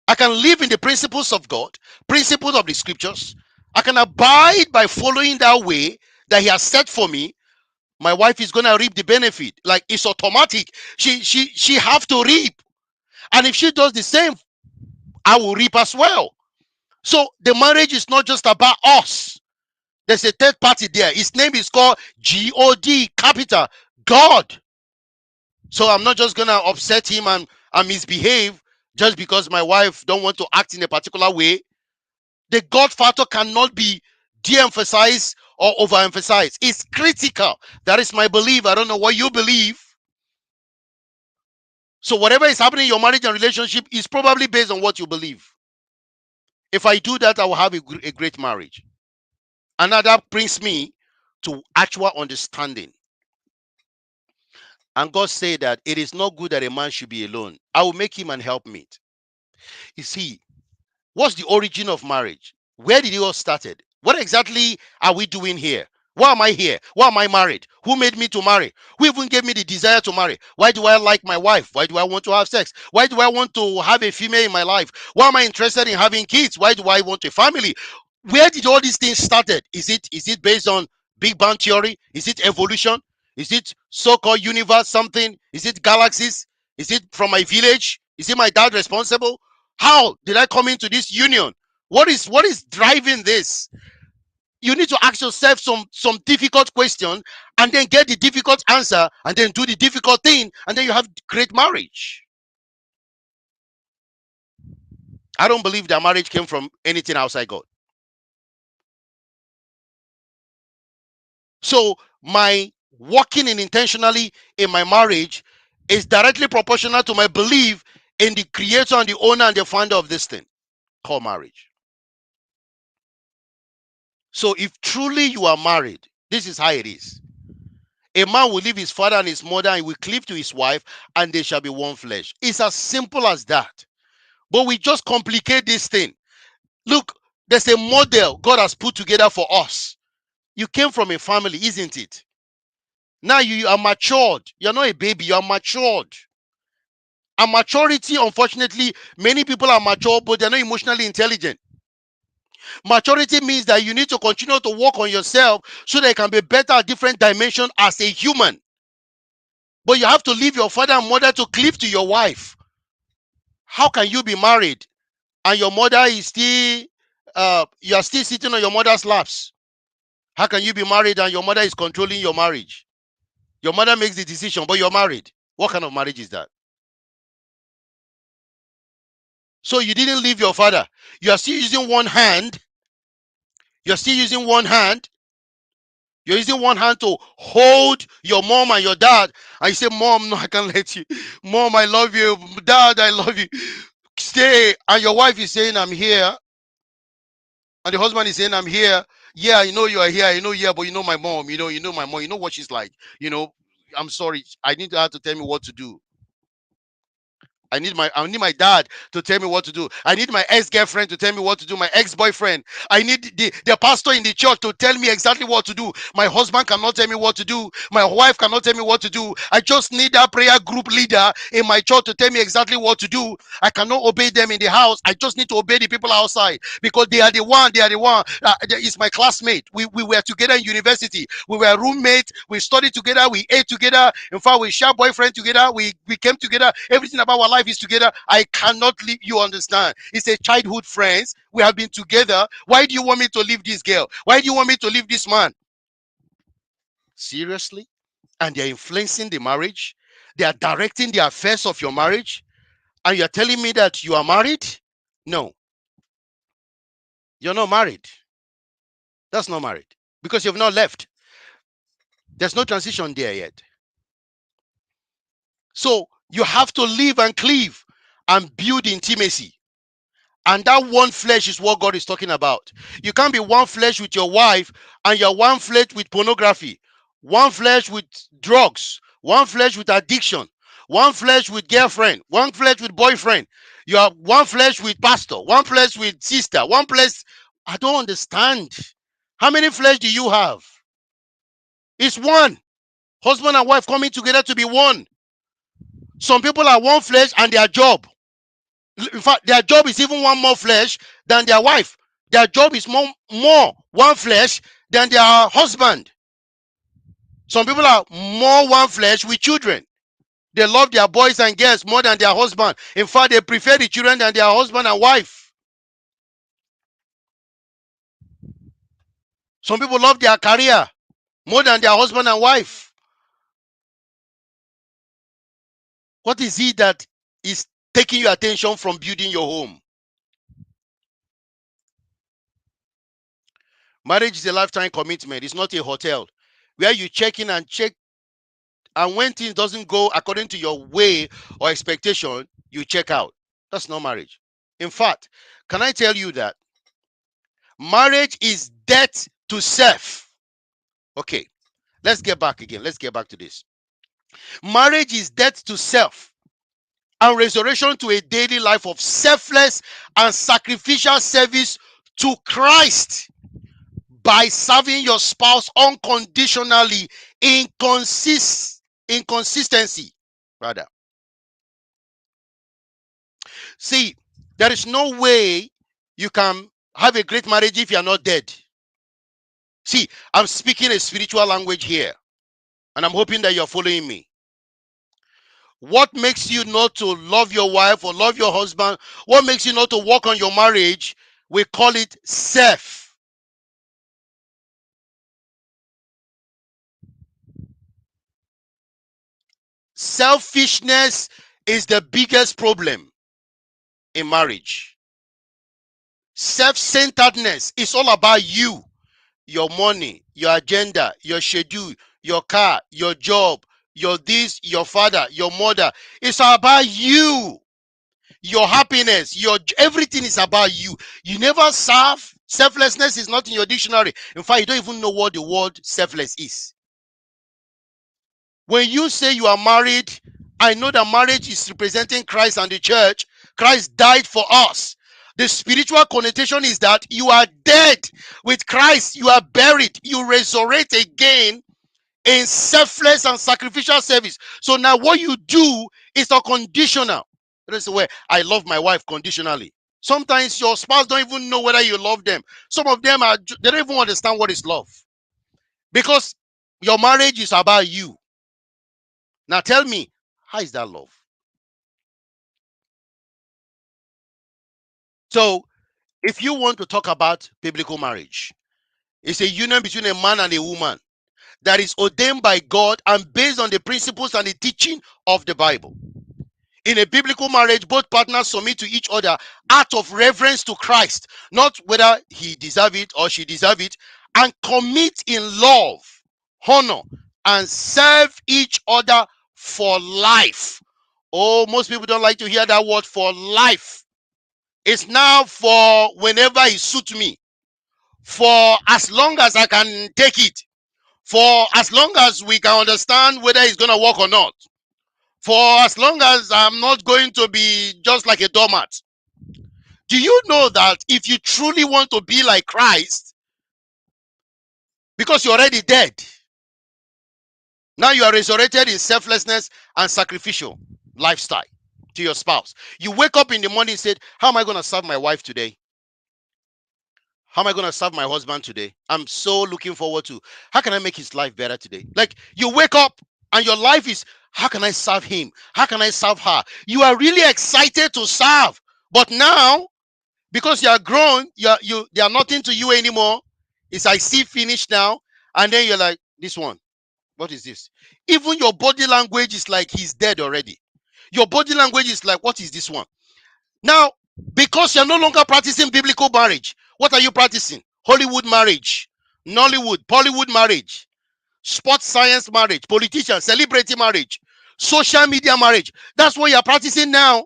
I can live in the principles of God, principles of the scriptures. I can abide by following that way that He has set for me. My wife is gonna reap the benefit. Like it's automatic. She have to reap. And if she does the same, I will reap as well. So the marriage is not just about us. There's a third party there. His name is called God, capital God. So I'm not just gonna upset him and misbehave just because my wife don't want to act in a particular way. The God factor cannot be de-emphasized or overemphasized. It's critical. That is my belief. I don't know what you believe. So whatever is happening in your marriage and relationship is probably based on what you believe. If I do that, I will have a great marriage. And now that brings me to actual understanding. And God said that it is not good that a man should be alone. I will make him an helpmate. You see, what's the origin of marriage? Where did it all started? What exactly are we doing here? Why am I here? Why am I married? Who made me to marry? Who even gave me the desire to marry? Why do I like my wife? Why do I want to have sex? Why do I want to have a female in my life? Why am I interested in having kids? Why do I want a family? Where did all these things started? Is it based on Big Bang theory? Is it evolution? Is it so-called universe something? Is it galaxies? Is it from my village? Is it my dad responsible? How did I come into this union? What is driving this? You need to ask yourself some difficult question and then get the difficult answer and then do the difficult thing and then you have great marriage. I don't believe that marriage came from anything outside God. So my working in intentionally in my marriage is directly proportional to my belief in the creator and the owner and the founder of this thing called marriage. So if truly you are married, this is how it is. A man will leave his father and his mother and will cleave to his wife, and they shall be one flesh. It's as simple as that. But we just complicate this thing. Look, there's a model God has put together for us. You came from a family, isn't it? Now you are matured. You're not a baby, you are matured. And maturity, unfortunately, many people are mature, but they're not emotionally intelligent. Maturity means that you need to continue to work on yourself so that you can be better at different dimensions as a human. But you have to leave your father and mother to cleave to your wife. How can you be married and your mother is still, you are still sitting on your mother's laps? How can you be married and your mother is controlling your marriage? Your mother makes the decision, but you're married. What kind of marriage is that? So you didn't leave your father. You are still using one hand. You're still using one hand. You're using one hand to hold your mom and your dad. And you say, Mom, no, I can't let you. Mom, I love you. Dad, I love you. Stay. And your wife is saying, I'm here. And the husband is saying, I'm here. Yeah, I know you are here. I know, yeah, but you know my mom. You know my mom. You know what she's like. You know, I'm sorry. I need her to tell me what to do. I need my dad to tell me what to do. I need my ex-girlfriend to tell me what to do, my ex-boyfriend. I need the pastor in the church to tell me exactly what to do. My husband cannot tell me what to do. My wife cannot tell me what to do. I just need that prayer group leader in my church to tell me exactly what to do. I cannot obey them in the house. I just need to obey the people outside because they are the one. It's my classmate. We were together in university. We were roommates. We studied together. We ate together. In fact, we share boyfriend together. We came together. Everything about our life is together. I cannot leave. You understand? It's a childhood friends. We have been together. Why do you want me to leave this girl? Why do you want me to leave this man? Seriously? And they're influencing the marriage. They are directing the affairs of your marriage. And you're telling me that you are married? No, you're not married. That's not married because you've not left. There's no transition there yet. So you have to live and cleave and build intimacy. And that one flesh is what God is talking about. You can't be one flesh with your wife and you're one flesh with pornography, one flesh with drugs, one flesh with addiction, one flesh with girlfriend, one flesh with boyfriend. You are one flesh with pastor, one flesh with sister, one flesh. I don't understand. How many flesh do you have? It's one. Husband and wife coming together to be one. Some people are one flesh and their job. In fact, their job is even one more flesh than their wife. Their job is more one flesh than their husband. Some people are more one flesh with children. They love their boys and girls more than their husband. In fact, they prefer the children than their husband and wife. Some people love their career more than their husband and wife. What is it that is taking your attention from building your home? Marriage is a lifetime commitment. It's not a hotel where you check in and check, and when things doesn't go according to your way or expectation, you check out. That's not marriage. In fact, can I tell you that marriage is death to self? Okay, let's get back again. Let's get back to this. Marriage is death to self and resurrection to a daily life of selfless and sacrificial service to Christ by serving your spouse unconditionally in consistency, rather. See, there is no way you can have a great marriage if you are not dead. See, I'm speaking a spiritual language here, and I'm hoping that you're following me. What makes you not to love your wife or love your husband? What makes you not to work on your marriage? We call it self. Selfishness is the biggest problem in marriage. Self-centeredness is all about you, your money, your agenda, your schedule, your car, your job, your this, your father, your mother. It's about you, your happiness, your everything is about you. You never serve. Selflessness is not in your dictionary. In fact, you don't even know what the word selfless is. When you say you are married, I know that marriage is representing Christ and the church. Christ died for us. The spiritual connotation is that you are dead with Christ. You are buried. You resurrect again in selfless and sacrificial service. So now what you do is unconditional. That's where I love my wife conditionally. Sometimes your spouse don't even know whether you love them. Some of them they don't even understand what is love because your marriage is about you. Now tell me, how is that love? So if you want to talk about biblical marriage, it's a union between a man and a woman that is ordained by God and based on the principles and the teaching of the Bible. In a biblical marriage, both partners submit to each other out of reverence to Christ, not whether he deserve it or she deserve it, and commit in love, honor, and serve each other for life. Oh, most people don't like to hear that word for life. It's now for whenever it suits me, for as long as I can take it, for as long as we can understand whether it's going to work or not, for as long as I'm not going to be just like a doormat. Do you know that if you truly want to be like Christ, because you're already dead, now you are resurrected in selflessness and sacrificial lifestyle to your spouse. You wake up in the morning and said, how am I going to serve my wife today? How am I going to serve my husband today? I'm so looking forward to, how can I make his life better today? Like, you wake up and your life is, how can I serve him? How can I serve her? You are really excited to serve. But now, because you are grown, they are nothing to you anymore. It's I see finish now. And then you're like, this one, what is this? Even your body language is like he's dead already. Your body language is like, what is this one? Now, because you're no longer practicing biblical marriage, what are you practicing? Hollywood marriage, Nollywood, Bollywood marriage, sports science marriage, politician, celebrity marriage, social media marriage. That's what you're practicing now.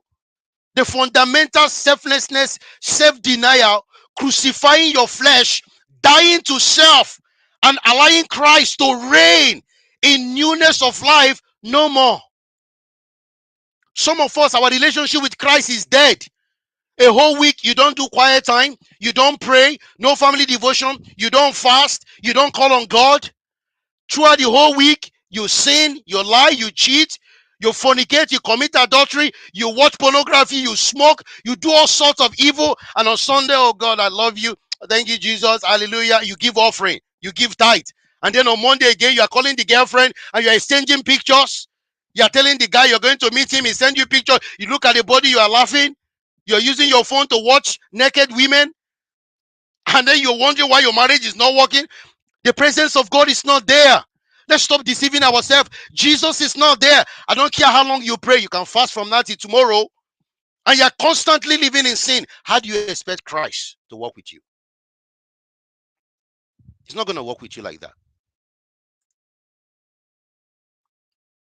The fundamental selflessness, self-denial, crucifying your flesh, dying to self, and allowing Christ to reign in newness of life no more. Some of us, our relationship with Christ is dead. A whole week, you don't do quiet time, you don't pray, no family devotion, you don't fast, you don't call on God. Throughout the whole week, you sin, you lie, you cheat, you fornicate, you commit adultery, you watch pornography, you smoke, you do all sorts of evil. And on Sunday, oh God, I love you. Thank you, Jesus. Hallelujah. You give offering, you give tithe. And then on Monday again, you are calling the girlfriend and you're exchanging pictures. You're telling the guy you're going to meet him, he send you pictures. You look at the body, you are laughing. You're using your phone to watch naked women. And then you're wondering why your marriage is not working. The presence of God is not there. Let's stop deceiving ourselves. Jesus is not there. I don't care how long you pray. You can fast from now till tomorrow. And you're constantly living in sin. How do you expect Christ to walk with you? He's not going to walk with you like that.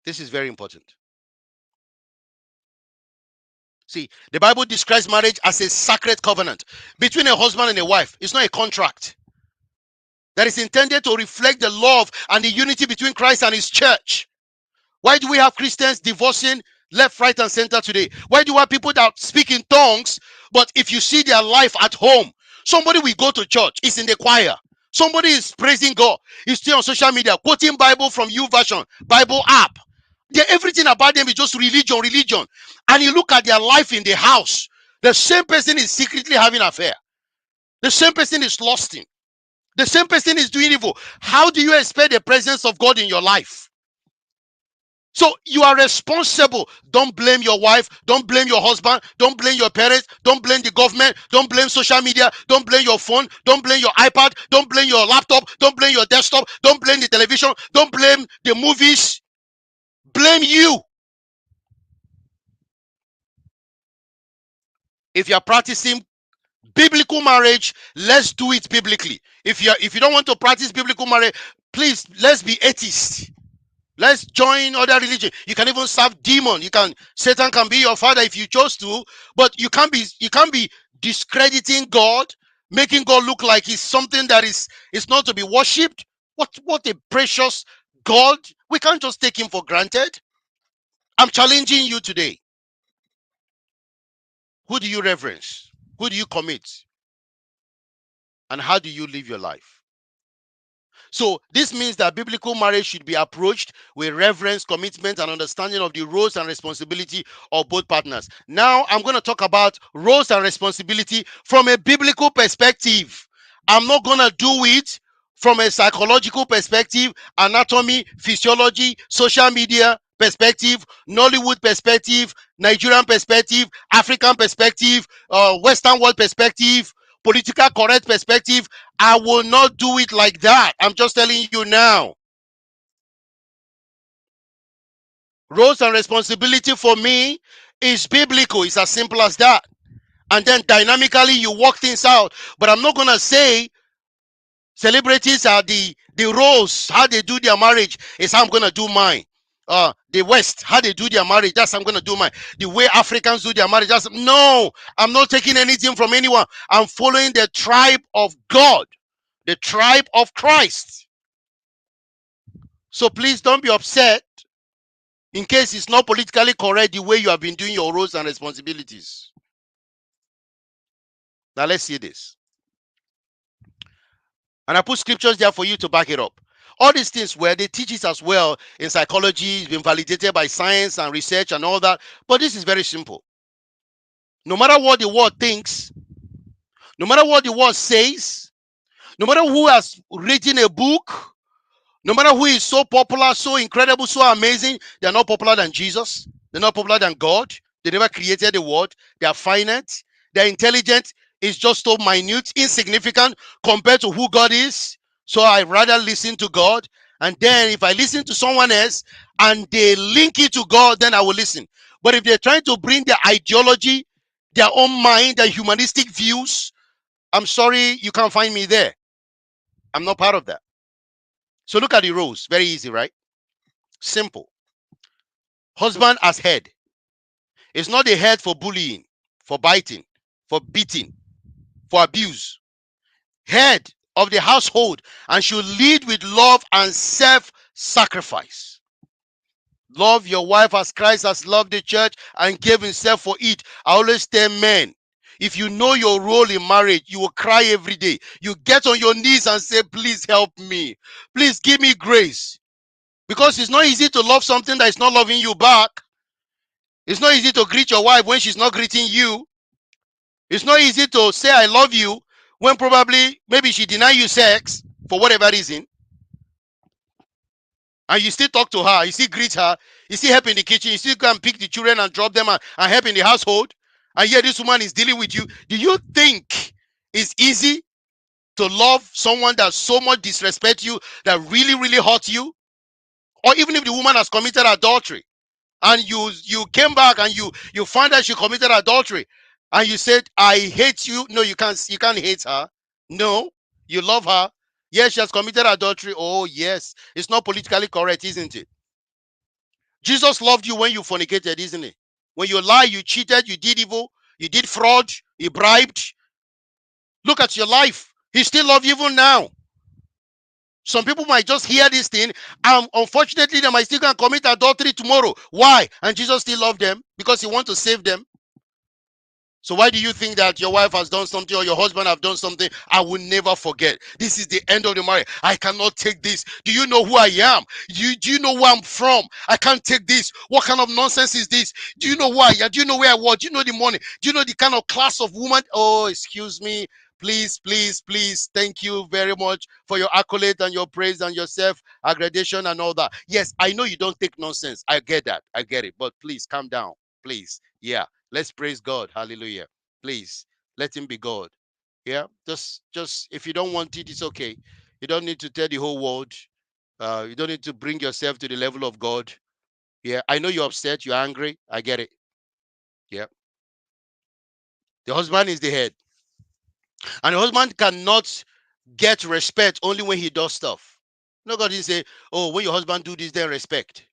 This is very important. See, the Bible describes marriage as a sacred covenant between a husband and a wife. It's not a contract that is intended to reflect the love and the unity between Christ and his church. Why do we have Christians divorcing left, right, and center today? Why do we have people that speak in tongues, but if you see their life at home, somebody will go to church, is in the choir, somebody is praising God, is still on social media, quoting Bible from YouVersion, Bible app. Everything about them is just religion, religion. And you look at their life in the house, the same person is secretly having an affair. The same person is lusting. The same person is doing evil. How do you expect the presence of God in your life? So you are responsible. Don't blame your wife. Don't blame your husband. Don't blame your parents. Don't blame the government. Don't blame social media. Don't blame your phone. Don't blame your iPad. Don't blame your laptop. Don't blame your desktop. Don't blame the television. Don't blame the movies. Blame you. If you are practicing biblical marriage, let's do it biblically. If you don't want to practice biblical marriage, please, let's be atheists. Let's join other religion. You can even serve demon. Satan can be your father if you chose to, but you can't be discrediting God, making God look like he's something that is not to be worshipped. What a precious God. We can't just take him for granted. I'm challenging you today. Who do you reverence? Who do you commit? And how do you live your life? So this means that biblical marriage should be approached with reverence, commitment, and understanding of the roles and responsibility of both partners. Now I'm going to talk about roles and responsibility from a biblical perspective. I'm not going to do it from a psychological perspective, anatomy, physiology, social media perspective, Nollywood perspective, Nigerian perspective, African perspective, Western world perspective, political correct perspective. I will not do it like that. I'm just telling you now. Roles and responsibility for me is biblical. It's as simple as that. And then dynamically you work things out. But I'm not gonna say celebrities are the roles, how they do their marriage is how I'm gonna do mine. The West, how they do their marriage, that's how I'm gonna do mine. The way Africans do their marriage, that's no, I'm not taking anything from anyone. I'm following the tribe of God, the tribe of Christ. So please don't be upset in case it's not politically correct the way you have been doing your roles and responsibilities. Now let's see this. And I put scriptures there for you to back it up. All these things where they teach it as well in psychology, it's been validated by science and research and all that. But this is very simple. No matter what the world thinks, no matter what the world says, no matter who has written a book, no matter who is so popular, so incredible, so amazing, they are not popular than Jesus. They're not popular than God. They never created the world. They are finite. Their intelligence is just so minute, insignificant compared to who God is. So I rather listen to God. And then if I listen to someone else and they link it to God, then I will listen. But if they're trying to bring their ideology, their own mind, their humanistic views, I'm sorry, you can't find me there. I'm not part of that. So look at the roles. Very easy, right? Simple. Husband as head. It's not the head for bullying, for biting, for beating, for abuse. Head of the household and should lead with love and self-sacrifice. Love your wife as Christ has loved the church and gave himself for it. I always tell men, if you know your role in marriage, you will cry every day. You get on your knees and say, please help me. Please give me grace. Because it's not easy to love something that is not loving you back. It's not easy to greet your wife when she's not greeting you. It's not easy to say I love you when probably maybe she deny you sex for whatever reason, and you still talk to her, you still greet her, you still help in the kitchen, you still go and pick the children and drop them and help in the household, and yet this woman is dealing with you. Do you think it's easy to love someone that so much disrespect you, that really, really hurt you? Or even if the woman has committed adultery, and you came back and you found out she committed adultery, and you said I hate you. No, you can't hate her. No, you love her. Yes, she has committed adultery. Oh yes, it's not politically correct, isn't it? Jesus loved you when you fornicated, isn't it? When you lie, you cheated, you did evil, you did fraud, you bribed. Look at your life. He still loves you even now. Some people might just hear this thing, and unfortunately, they might still go and commit adultery tomorrow. Why? And Jesus still loves them because he wants to save them. So why do you think that your wife has done something or your husband have done something? I will never forget. This is the end of the marriage. I cannot take this. Do you know who I am? Do you know where I'm from? I can't take this. What kind of nonsense is this? Do you know who I am? Do you know where I was? Do you know the money? Do you know the kind of class of woman? Oh, excuse me. Please, please, please. Thank you very much for your accolade and your praise and your self-aggradation and all that. Yes, I know you don't take nonsense. I get that. I get it. But please calm down. Please. Yeah. Let's praise God. Hallelujah. Please let him be God. Yeah. Just if you don't want it, it's okay. You don't need to tell the whole world. You don't need to bring yourself to the level of God. Yeah. I know you're upset, you're angry. I get it. Yeah. The husband is the head. And the husband cannot get respect only when he does stuff. No, God didn't say, oh, when your husband do this, then respect.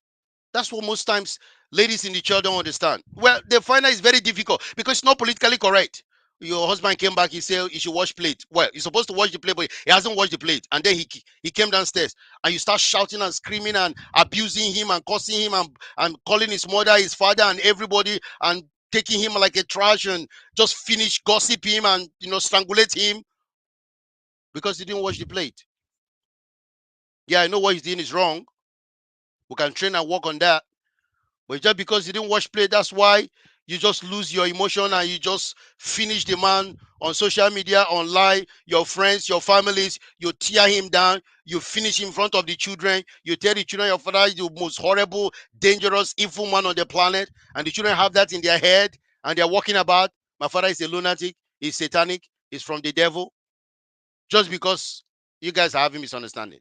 That's what most times ladies in the church don't understand. Well, they find that it's very difficult because it's not politically correct. Your husband came back, he said you should wash plate. Well, you're supposed to wash the plate, but he hasn't washed the plate. And then he came downstairs and you start shouting and screaming and abusing him and cursing him and calling his mother, his father, and everybody, and taking him like a trash, and just finish gossip him and strangulate him because he didn't wash the plate. Yeah, I know what he's doing is wrong. We can train and work on that. But just because you didn't wash plate, that's why you just lose your emotion and you just finish the man on social media, online, your friends, your families, you tear him down, you finish in front of the children, you tell the children your father is the most horrible, dangerous, evil man on the planet, and the children have that in their head and they're walking about. My father is a lunatic, he's satanic, he's from the devil, just because you guys are having misunderstanding.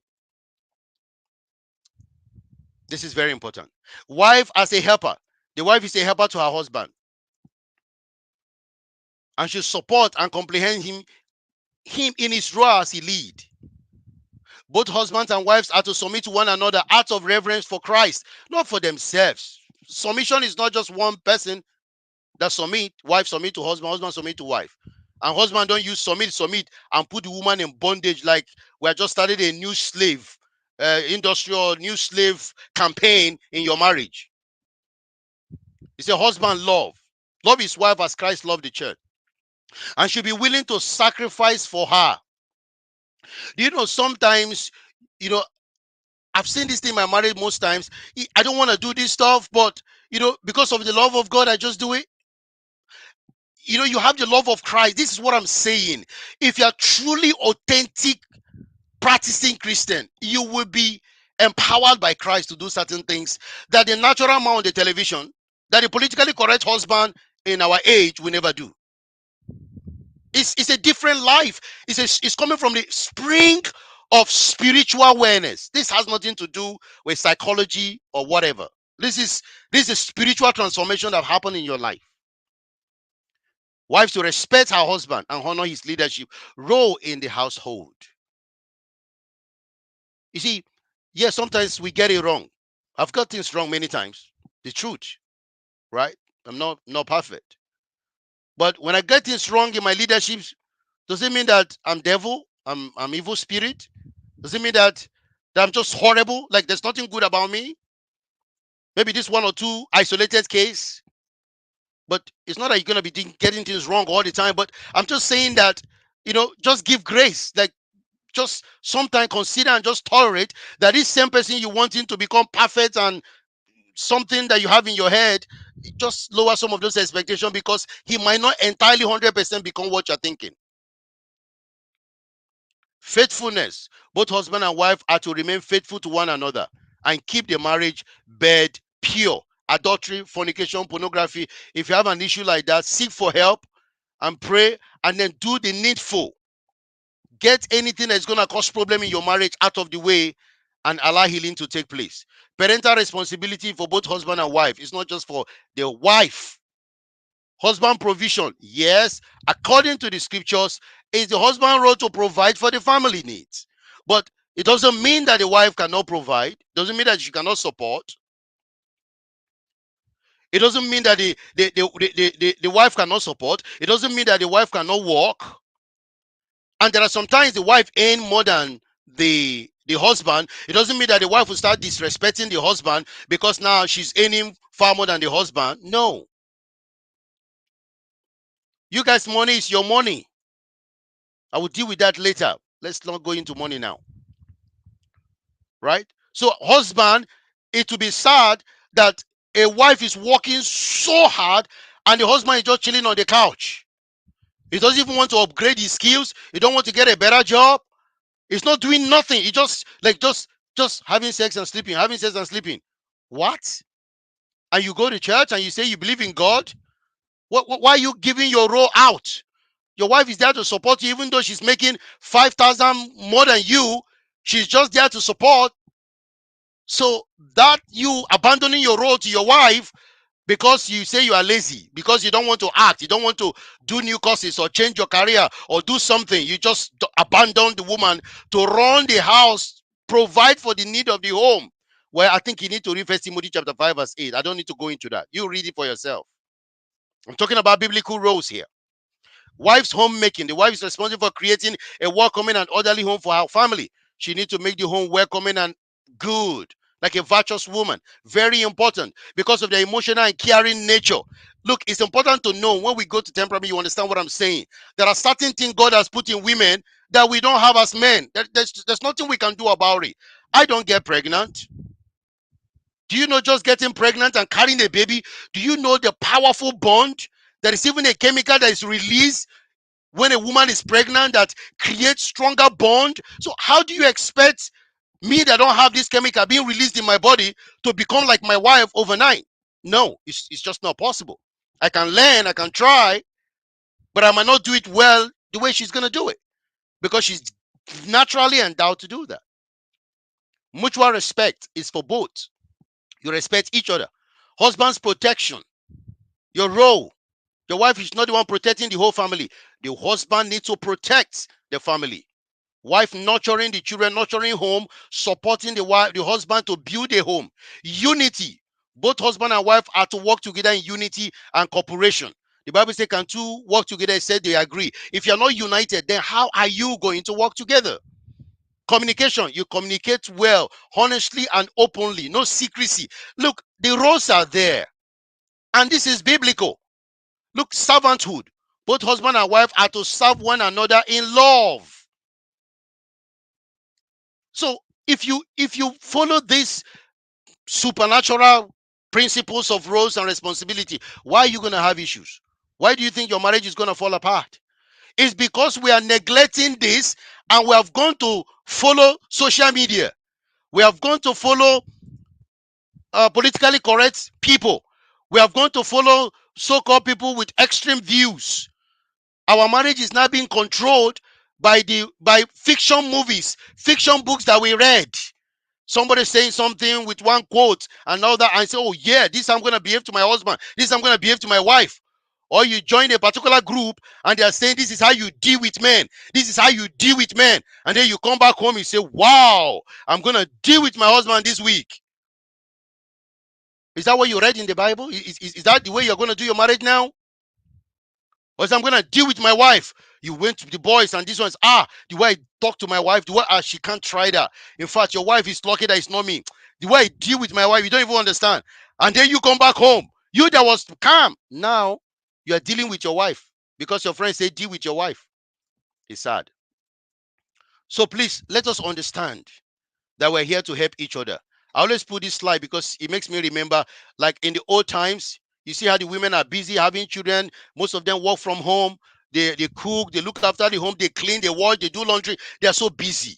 This is very important. Wife as a helper. The wife is a helper to her husband and should support and comprehend him in his role as he lead. Both husbands and wives are to submit to one another out of reverence for Christ, not for themselves. Submission is not just one person that submit. Wife submit to husband, husband submit to wife. And husband don't use submit and put the woman in bondage like we are just started a new slave industrial new slave campaign in your marriage. He said, husband, love his wife as Christ loved the church, and should be willing to sacrifice for her. Do you know sometimes, you know, I've seen this thing in my marriage most times. I don't want to do this stuff, but because of the love of God, I just do it. You have the love of Christ. This is what I'm saying. If you're truly authentic, practicing Christian, you will be empowered by Christ to do certain things that the natural man on the television, that the politically correct husband in our age will never do. It's a different life. It's coming from the spring of spiritual awareness. This has nothing to do with psychology or whatever. This is spiritual transformation that happened in your life. Wives to respect her husband and honor his leadership role in the household. You see, yes, sometimes we get it wrong. I've got things wrong many times. The truth, right? I'm not perfect. But when I get things wrong in my leadership, does it mean that I'm devil? I'm evil spirit? Does it mean that I'm just horrible? Like there's nothing good about me? Maybe this one or two isolated case, but it's not that you're gonna be getting things wrong all the time. But I'm just saying that just give grace. Like just sometimes consider and just tolerate that this same person you want him to become perfect and something that you have in your head, just lower some of those expectations because he might not entirely 100% become what you're thinking. Faithfulness. Both husband and wife are to remain faithful to one another and keep the marriage bed pure. Adultery, fornication, pornography. If you have an issue like that, seek for help and pray and then do the needful. Get anything that's going to cause problem in your marriage out of the way and allow healing to take place. Parental responsibility for both husband and wife is not just for the wife. Husband provision, yes, according to the scriptures, is the husband role to provide for the family needs. But it doesn't mean that the wife cannot provide. Doesn't mean that she cannot support. It doesn't mean that the wife cannot support. It doesn't mean that the wife cannot work. And there are sometimes the wife earn more than the husband. It doesn't mean that the wife will start disrespecting the husband because now she's earning far more than the husband. No. You guys' money is your money. I will deal with that later. Let's not go into money now. Right? So, husband, it will be sad that a wife is working so hard and the husband is just chilling on the couch. He doesn't even want to upgrade his skills. He don't want to get a better job. He's not doing nothing. He just having sex and sleeping, having sex and sleeping. What? And you go to church and you say you believe in God? Why are you giving your role out? Your wife is there to support you, even though she's making 5,000 more than you. She's just there to support. So that you abandoning your role to your wife because you say you are lazy, because you don't want to act, you don't want to do new courses or change your career or do something, you just abandon the woman to run the house, provide for the need of the home. Well, I think you need to read First Timothy chapter 5 verse 8. I don't need to go into that. You read it for yourself. I'm talking about biblical roles here. Wife's homemaking. The wife is responsible for creating a welcoming and orderly home for her family. She needs to make the home welcoming and good, like a virtuous woman. Very important because of their emotional and caring nature. Look, it's important to know when we go to temperament, you understand what I'm saying. There are certain things God has put in women that we don't have as men. There's nothing we can do about it. I don't get pregnant. Do you know just getting pregnant and carrying a baby? Do you know the powerful bond? There is even a chemical that is released when a woman is pregnant that creates stronger bond. So how do you expect me that don't have this chemical being released in my body to become like my wife overnight? No, it's just not possible. I can learn, I can try, but I might not do it well the way she's going to do it because she's naturally endowed to do that. Mutual respect is for both. You respect each other. Husband's protection, your role. Your wife is not the one protecting the whole family. The husband needs to protect the family. Wife nurturing the children, nurturing home, supporting the husband to build a home. Unity. Both husband and wife are to work together in unity and cooperation. The Bible says, can two work together? It said they agree. If you're not united, then how are you going to work together? Communication. You communicate well, honestly and openly. No secrecy. Look, the roles are there. And this is biblical. Look, servanthood. Both husband and wife are to serve one another in love. So if you follow these supernatural principles of roles and responsibility, why are you going to have issues? Why do you think your marriage is going to fall apart? It's because we are neglecting this, and we have gone to follow social media. We have gone to follow politically correct people. We have gone to follow so-called people with extreme views. Our marriage is now being controlled by fiction movies, fiction books that we read. Somebody saying something with one quote and all that, and say, oh yeah, this I'm going to behave to my husband, this I'm going to behave to my wife. Or you join a particular group and they are saying this is how you deal with men, this is how you deal with men, and then you come back home and say, wow, I'm going to deal with my husband this week. Is that what you read in the Bible? Is that the way you're going to do your marriage now? Or say, I'm going to deal with my wife. You went to the boys and this one's, the way I talk to my wife, the way she can't try that. In fact, your wife is lucky that it's not me. The way I deal with my wife, you don't even understand. And then you come back home. You that was calm. Now you are dealing with your wife because your friends say deal with your wife. It's sad. So please let us understand that we're here to help each other. I always put this slide because it makes me remember, like in the old times, you see how the women are busy having children. Most of them work from home. They cook, they look after the home, they clean, they wash, they do laundry. They are so busy.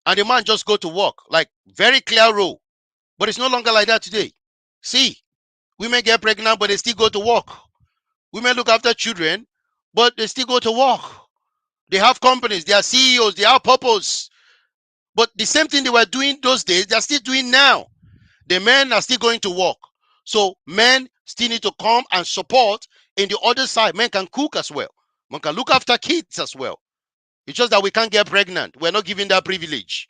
And the man just go to work, like very clear role. But it's no longer like that today. See, women get pregnant, but they still go to work. Women look after children, but they still go to work. They have companies, they are CEOs, they have purpose. But the same thing they were doing those days, they're still doing now. The men are still going to work. So men still need to come and support in the other side. Men can cook as well. Men can look after kids as well. It's just that we can't get pregnant. We're not given that privilege.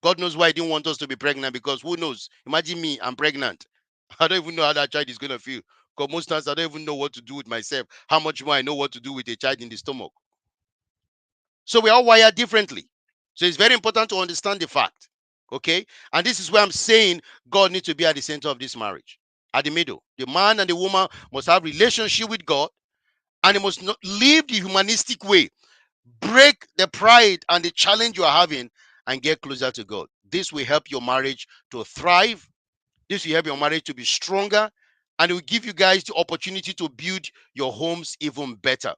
God knows why he didn't want us to be pregnant, because who knows? Imagine me, I'm pregnant. I don't even know how that child is going to feel. Because most times I don't even know what to do with myself. How much more I know what to do with a child in the stomach. So we are wired differently. So it's very important to understand the fact. Okay? And this is where I'm saying God needs to be at the center of this marriage. At the middle. The man and the woman must have relationship with God, and they must not live the humanistic way. Break the pride and the challenge you are having and get closer to God. This will help your marriage to thrive. This will help your marriage to be stronger, and it will give you guys the opportunity to build your homes even better.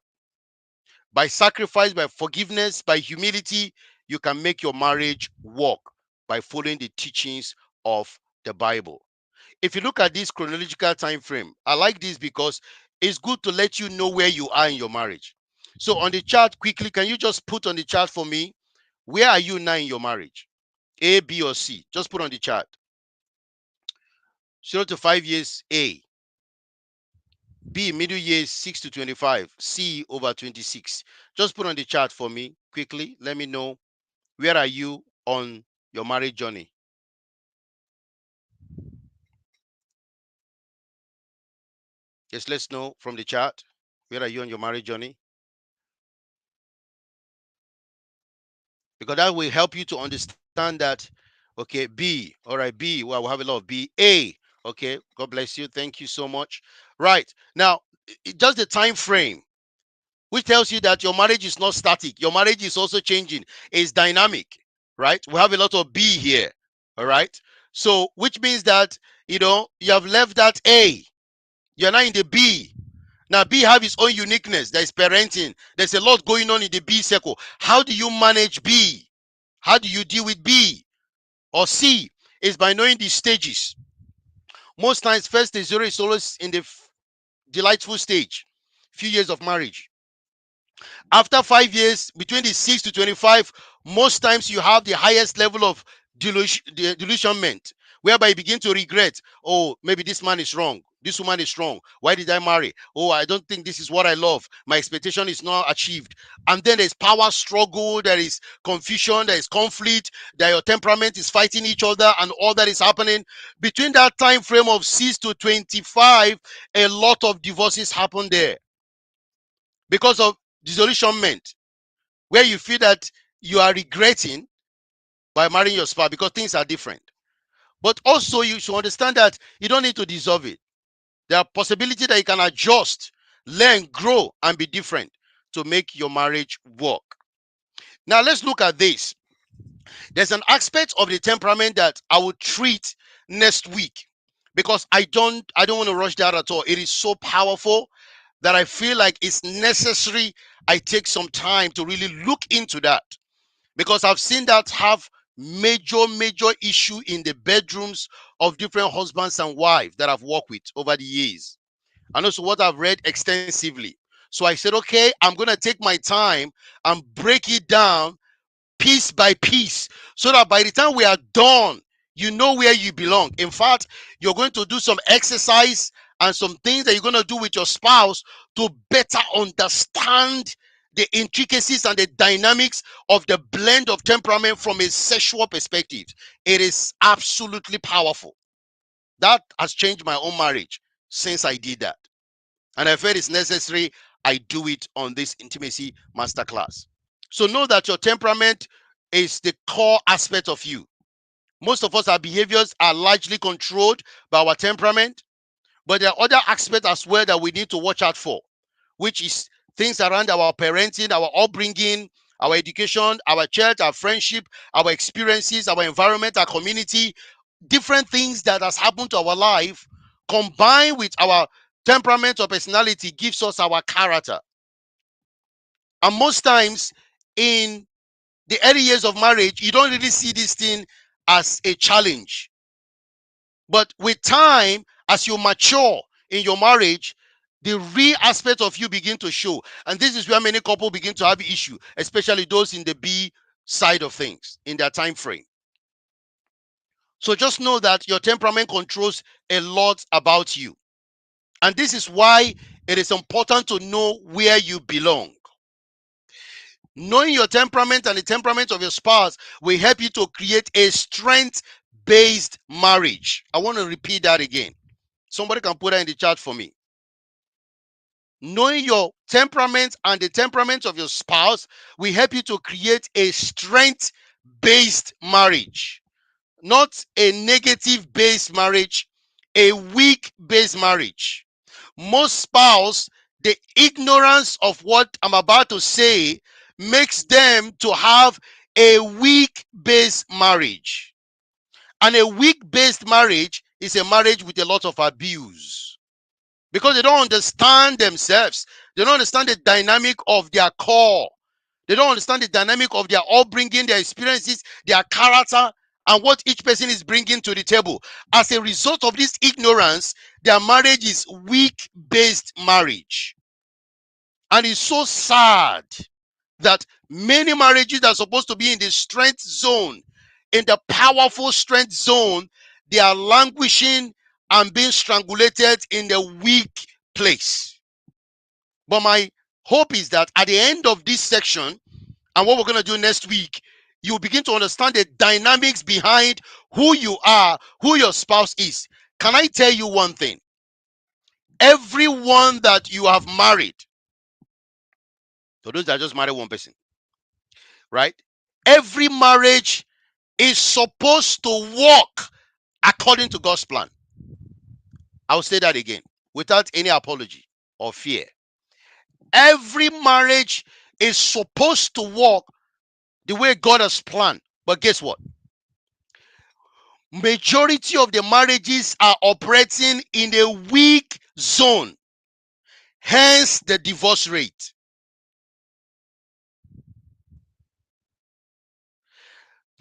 By sacrifice, by forgiveness, by humility, you can make your marriage work by following the teachings of the Bible. If you look at this chronological time frame, I like this because it's good to let you know where you are in your marriage. So on the chart, quickly, can you just put on the chart for me, where are you now in your marriage? A, B, or C? Just put on the chart. 0 to 5 years, A. B, middle years, 6 to 25. C, over 26. Just put on the chart for me quickly. Let me know, where are you on your marriage journey? Just let's know from the chart. Where are you on your marriage journey? Because that will help you to understand that. Okay, B. All right, B. Well, we have a lot of B. A. Okay, God bless you. Thank you so much. Right. Now, just the time frame, which tells you that your marriage is not static. Your marriage is also changing. It's dynamic, right? We have a lot of B here. All right. So, which means that, you have left that A. You're now in the B. Now, B have its own uniqueness. There's parenting. There's a lot going on in the B circle. How do you manage B? How do you deal with B? Or C is by knowing the stages. Most times, first is zero is always in the delightful stage, few years of marriage. After 5 years, between the 6 to 25, most times you have the highest level of delusionment, whereby you begin to regret, oh, maybe this man is wrong. This woman is wrong. Why did I marry? Oh, I don't think this is what I love. My expectation is not achieved. And then there's power struggle, there is confusion, there is conflict, that your temperament is fighting each other, and all that is happening. Between that time frame of 6 to 25, a lot of divorces happen there because of disillusionment, where you feel that you are regretting by marrying your spouse because things are different. But also, you should understand that you don't need to dissolve it. There are possibilities that you can adjust, learn, grow, and be different to make your marriage work. Now let's look at this. There's an aspect of the temperament that I will treat next week because I don't want to rush that at all. It is so powerful that I feel like it's necessary I take some time to really look into that, because I've seen that have major issue in the bedrooms of different husbands and wives that I've worked with over the years, and also what I've read extensively. So I said, okay, I'm going to take my time and break it down piece by piece so that by the time we are done, you know where you belong. In fact, you're going to do some exercise and some things that you're going to do with your spouse to better understand the intricacies and the dynamics of the blend of temperament from a sexual perspective. It is absolutely powerful. That has changed my own marriage since I did that. And I felt it's necessary I do it on this intimacy masterclass. So know that your temperament is the core aspect of you. Most of us, our behaviors are largely controlled by our temperament, but there are other aspects as well that we need to watch out for, which is things around our parenting, our upbringing, our education, our church, our friendship, our experiences, our environment, our community, different things that has happened to our life combined with our temperament or personality gives us our character. And most times in the early years of marriage, you don't really see this thing as a challenge. But with time, as you mature in your marriage, the real aspect of you begin to show. And this is where many couples begin to have issue, especially those in the B side of things in their time frame. So just know that your temperament controls a lot about you. And this is why it is important to know where you belong. Knowing your temperament and the temperament of your spouse will help you to create a strength based marriage. I want to repeat that again. Somebody can put that in the chat for me. Knowing your temperament and the temperament of your spouse will help you to create a strength based marriage, not a negative based marriage, a weak based marriage. Most spouse, the ignorance of what I'm about to say makes them to have a weak based marriage. And a weak based marriage is a marriage with a lot of abuse because they don't understand themselves. They don't understand the dynamic of their core. They don't understand the dynamic of their upbringing, their experiences, their character, and what each person is bringing to the table. As a result of this ignorance, their marriage is weak-based marriage. And it's so sad that many marriages that are supposed to be in the strength zone, in the powerful strength zone, they are languishing and being strangulated in the weak place. But my hope is that at the end of this section, and what we're going to do next week, you begin to understand the dynamics behind who you are, who your spouse is. Can I tell you one thing? Everyone that you have married, so those that just married one person, right? Every marriage is supposed to work according to God's plan. I'll say that again without any apology or fear. Every marriage is supposed to work the way God has planned. But guess what? Majority of the marriages are operating in a weak zone, hence the divorce rate.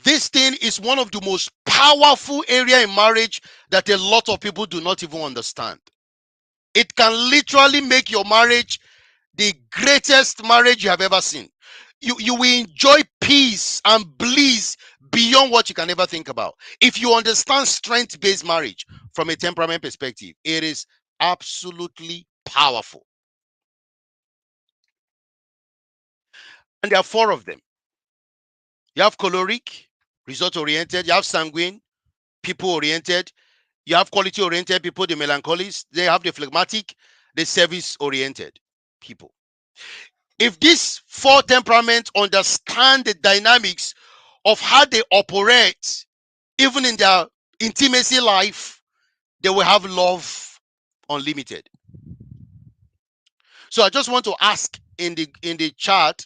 This thing is one of the most powerful area in marriage that a lot of people do not even understand. It can literally make your marriage the greatest marriage you have ever seen. You will enjoy peace and bliss beyond what you can ever think about. If you understand strength-based marriage from a temperament perspective, it is absolutely powerful. And there are four of them. You have choleric, result-oriented. You have sanguine, people-oriented. You have quality-oriented people, the melancholists. They have the phlegmatic, the service-oriented people. If these four temperaments understand the dynamics of how they operate, even in their intimacy life, they will have love unlimited. So I just want to ask in the chat,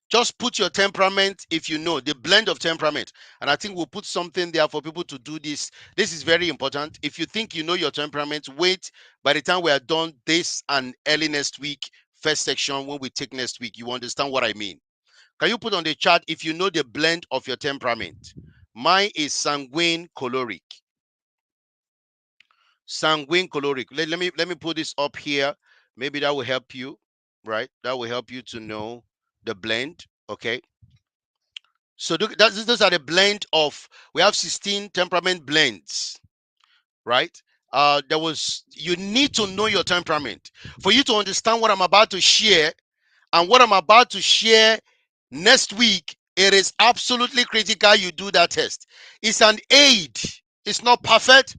just put your temperament if you know the blend of temperament. And I think we'll put something there for people to do this. This is very important. If you think you know your temperament, wait by the time we are done this and early next week, first section, when we take next week, you understand what I mean. Can you put on the chat if you know the blend of your temperament? Mine is sanguine choleric. Sanguine choleric. Let me put this up here. Maybe that will help you, right? That will help you to know the blend. Okay. So those are the blend of, we have 16 temperament blends, right? You need to know your temperament for you to understand what I'm about to share, and what I'm about to share next week. It is absolutely critical you do that test. It's an aid. It's not perfect,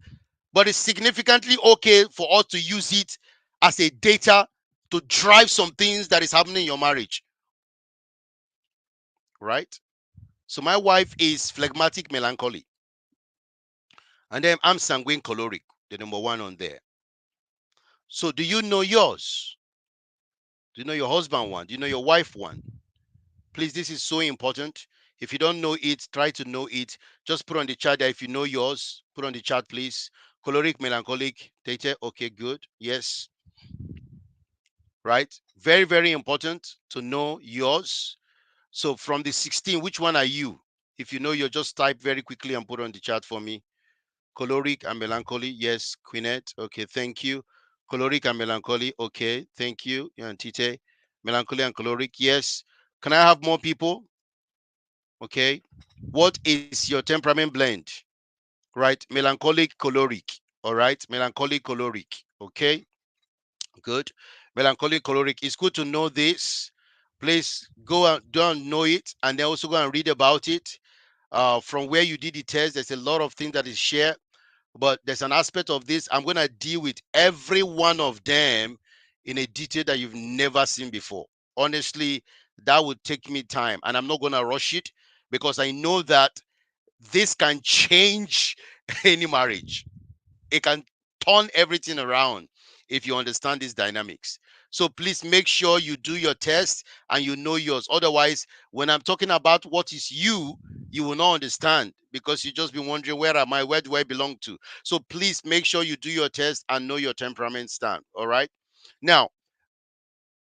but it's significantly okay for us to use it as a data to drive some things that is happening in your marriage, right? So my wife is phlegmatic melancholy. And then I'm sanguine choleric, the number one on there. So do you know yours? Do you know your husband one? Do you know your wife one? Please, this is so important. If you don't know it, try to know it. Just put on the chat there if you know yours. Put on the chat, please. Choleric, melancholic, data. Okay, good. Yes. Right. Very, very important to know yours. So from the 16, which one are you? If you know, you just type very quickly and put on the chat for me. Choleric and melancholy. Yes, Quinette. Okay, thank you. Choleric and melancholy. Okay, thank you. And Tite. Melancholy and choleric. Yes. Can I have more people? Okay. What is your temperament blend? Right. Melancholic, choleric. All right. Melancholic, choleric. Okay. Good. Melancholic, choleric. It's good to know this. Please go and don't know it, and then also go and read about it. From where you did the test, there's a lot of things that is shared, but there's an aspect of this. I'm going to deal with every one of them in a detail that you've never seen before. Honestly, that would take me time, and I'm not going to rush it because I know that this can change any marriage. It can turn everything around if you understand these dynamics. So please make sure you do your test and you know yours. Otherwise, when I'm talking about what is you, you will not understand because you just be wondering, where am I? Where do I belong to? So please make sure you do your test and know your temperament stand. All right. Now,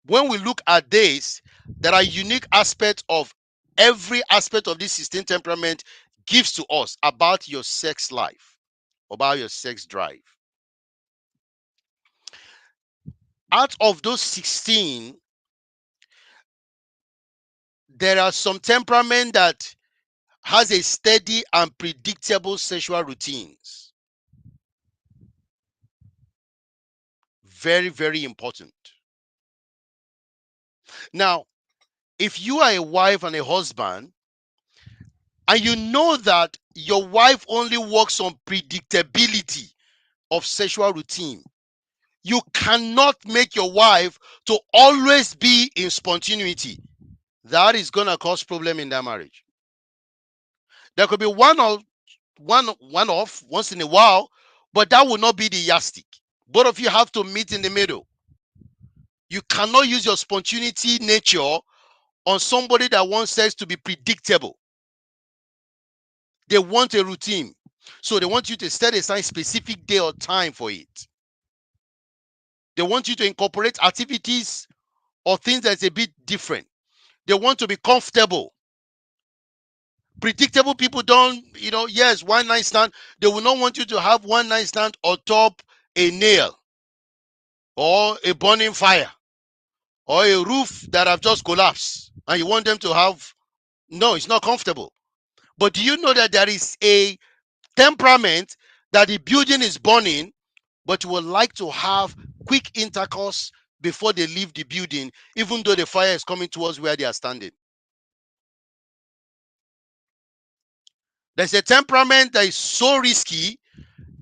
when we look at this, there are unique aspects of every aspect of this 16 temperament gives to us about your sex life, about your sex drive. Out of those 16, there are some temperament that has a steady and predictable sexual routines. Very, very important. Now, if you are a wife and a husband, and you know that your wife only works on predictability of sexual routine, you cannot make your wife to always be in spontaneity. That is going to cause problem in that marriage. There could be one off once in a while, but that will not be the yardstick. Both of you have to meet in the middle. You cannot use your spontaneity nature on somebody that wants sex to be predictable. They want a routine. So they want you to set aside specific day or time for it. They want you to incorporate activities or things that's a bit different. They want to be comfortable. Predictable people don't, yes, one night stand. They will not want you to have one night stand on top a nail or a burning fire or a roof that have just collapsed and you want them to have. No, it's not comfortable. But do you know that there is a temperament that the building is burning, but you would like to have quick intercourse before they leave the building, even though the fire is coming towards where they are standing? There's a temperament that is so risky.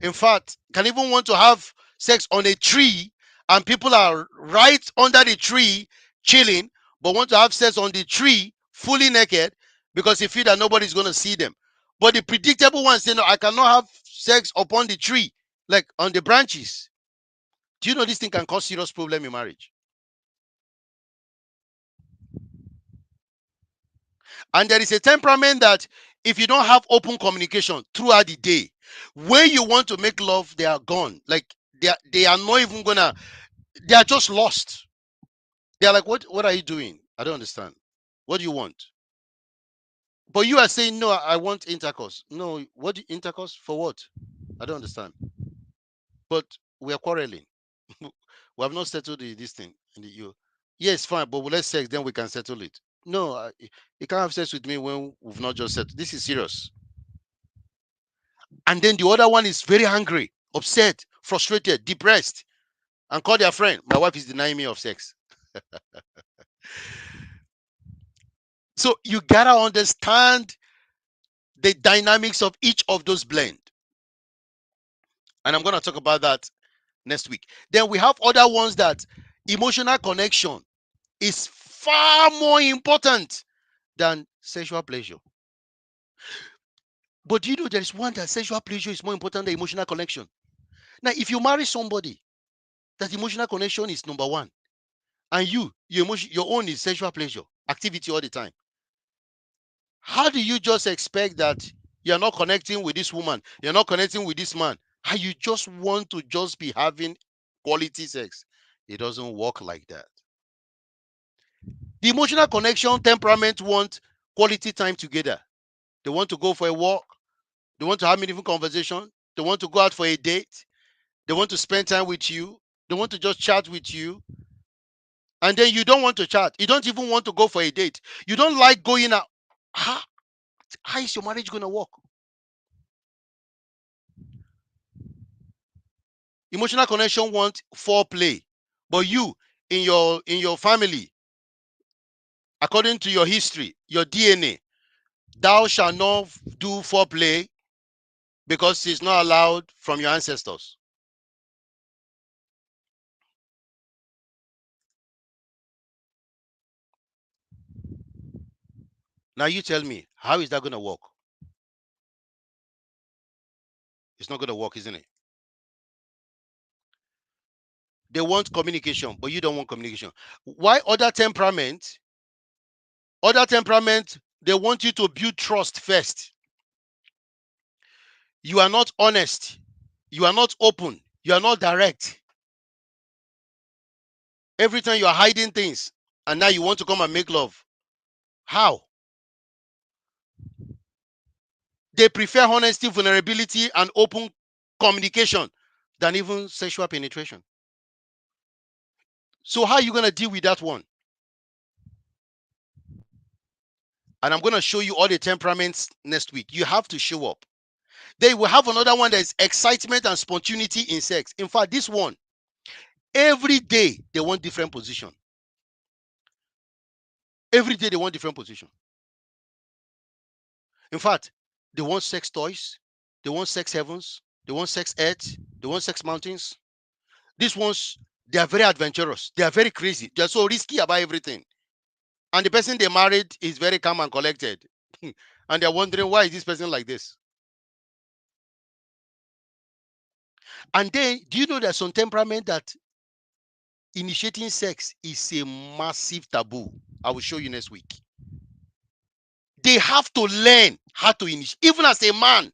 In fact, can even want to have sex on a tree and people are right under the tree chilling, but want to have sex on the tree fully naked because they feel that nobody's going to see them. But the predictable ones say, no, I cannot have sex upon the tree, like on the branches. Do you know this thing can cause serious problem in marriage? And there is a temperament that if you don't have open communication throughout the day, when you want to make love, they are gone. Like they are not even gonna. They are just lost. They are like, what are you doing? I don't understand. What do you want? But you are saying no. I want intercourse. No, intercourse for what? I don't understand. But we are quarreling. We have not settled this thing. And you, yes, fine, but let's sex, then we can settle it. No, you can't have sex with me when we've not just settled. This is serious. And then the other one is very angry, upset, frustrated, depressed, and call their friend. My wife is denying me of sex. So you gotta understand the dynamics of each of those blend. And I'm gonna talk about that next week. Then we have other ones that emotional connection is far more important than sexual pleasure. But do you know there is one that sexual pleasure is more important than emotional connection? Now, if you marry somebody that emotional connection is number one, and your own is sexual pleasure, activity all the time, how do you just expect that you're not connecting with this woman, you're not connecting with this man, and you just want to just be having quality sex? It doesn't work like that. The emotional connection temperament want quality time together. They want to go for a walk. They want to have meaningful conversation. They want to go out for a date. They want to spend time with you. They want to just chat with you. And then you don't want to chat. You don't even want to go for a date. You don't like going out. How, how is your marriage going to work? Emotional connection want foreplay. But you, in your family, according to your history, your DNA, thou shalt not do foreplay because it's not allowed from your ancestors. Now you tell me, how is that going to work? It's not going to work, isn't it? They want communication, but you don't want communication. Why other temperament, they want you to build trust first. You are not honest. You are not open. You are not direct. Every time you are hiding things, and now you want to come and make love. How? They prefer honesty, vulnerability, and open communication than even sexual penetration. So how are you going to deal with that one? And I'm going to show you all the temperaments next week. You have to show up. They will have another one that is excitement and spontaneity in sex. In fact, this one, every day they want different position. Every day they want different position. In fact, they want sex toys, they want sex heavens, they want sex earth, they want sex mountains. These ones, they are very adventurous. They are very crazy. They are so risky about everything. And the person they married is very calm and collected. And they're wondering, why is this person like this? And then, do you know there's some temperament that initiating sex is a massive taboo? I will show you next week. They have to learn how to initiate, even as a man.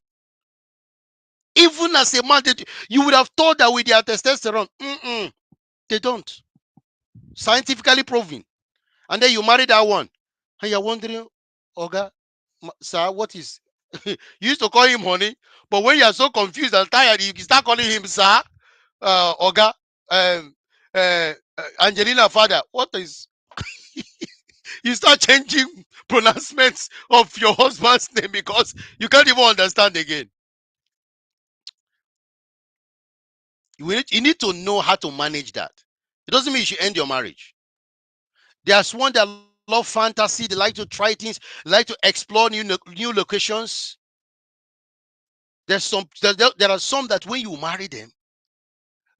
Even as a man, you would have thought that with their testosterone, they don't. Scientifically proven. And then you marry that one, and you're wondering, Oga, sir, what is? You used to call him honey, but when you're so confused and tired, you start calling him sir, Oga, um, Angelina, father. What is? You start changing pronouncements of your husband's name because you can't even understand again. You need to know how to manage that. It doesn't mean you should end your marriage. There's one that love fantasy, they like to try things, like to explore new locations. There are some that when you marry them,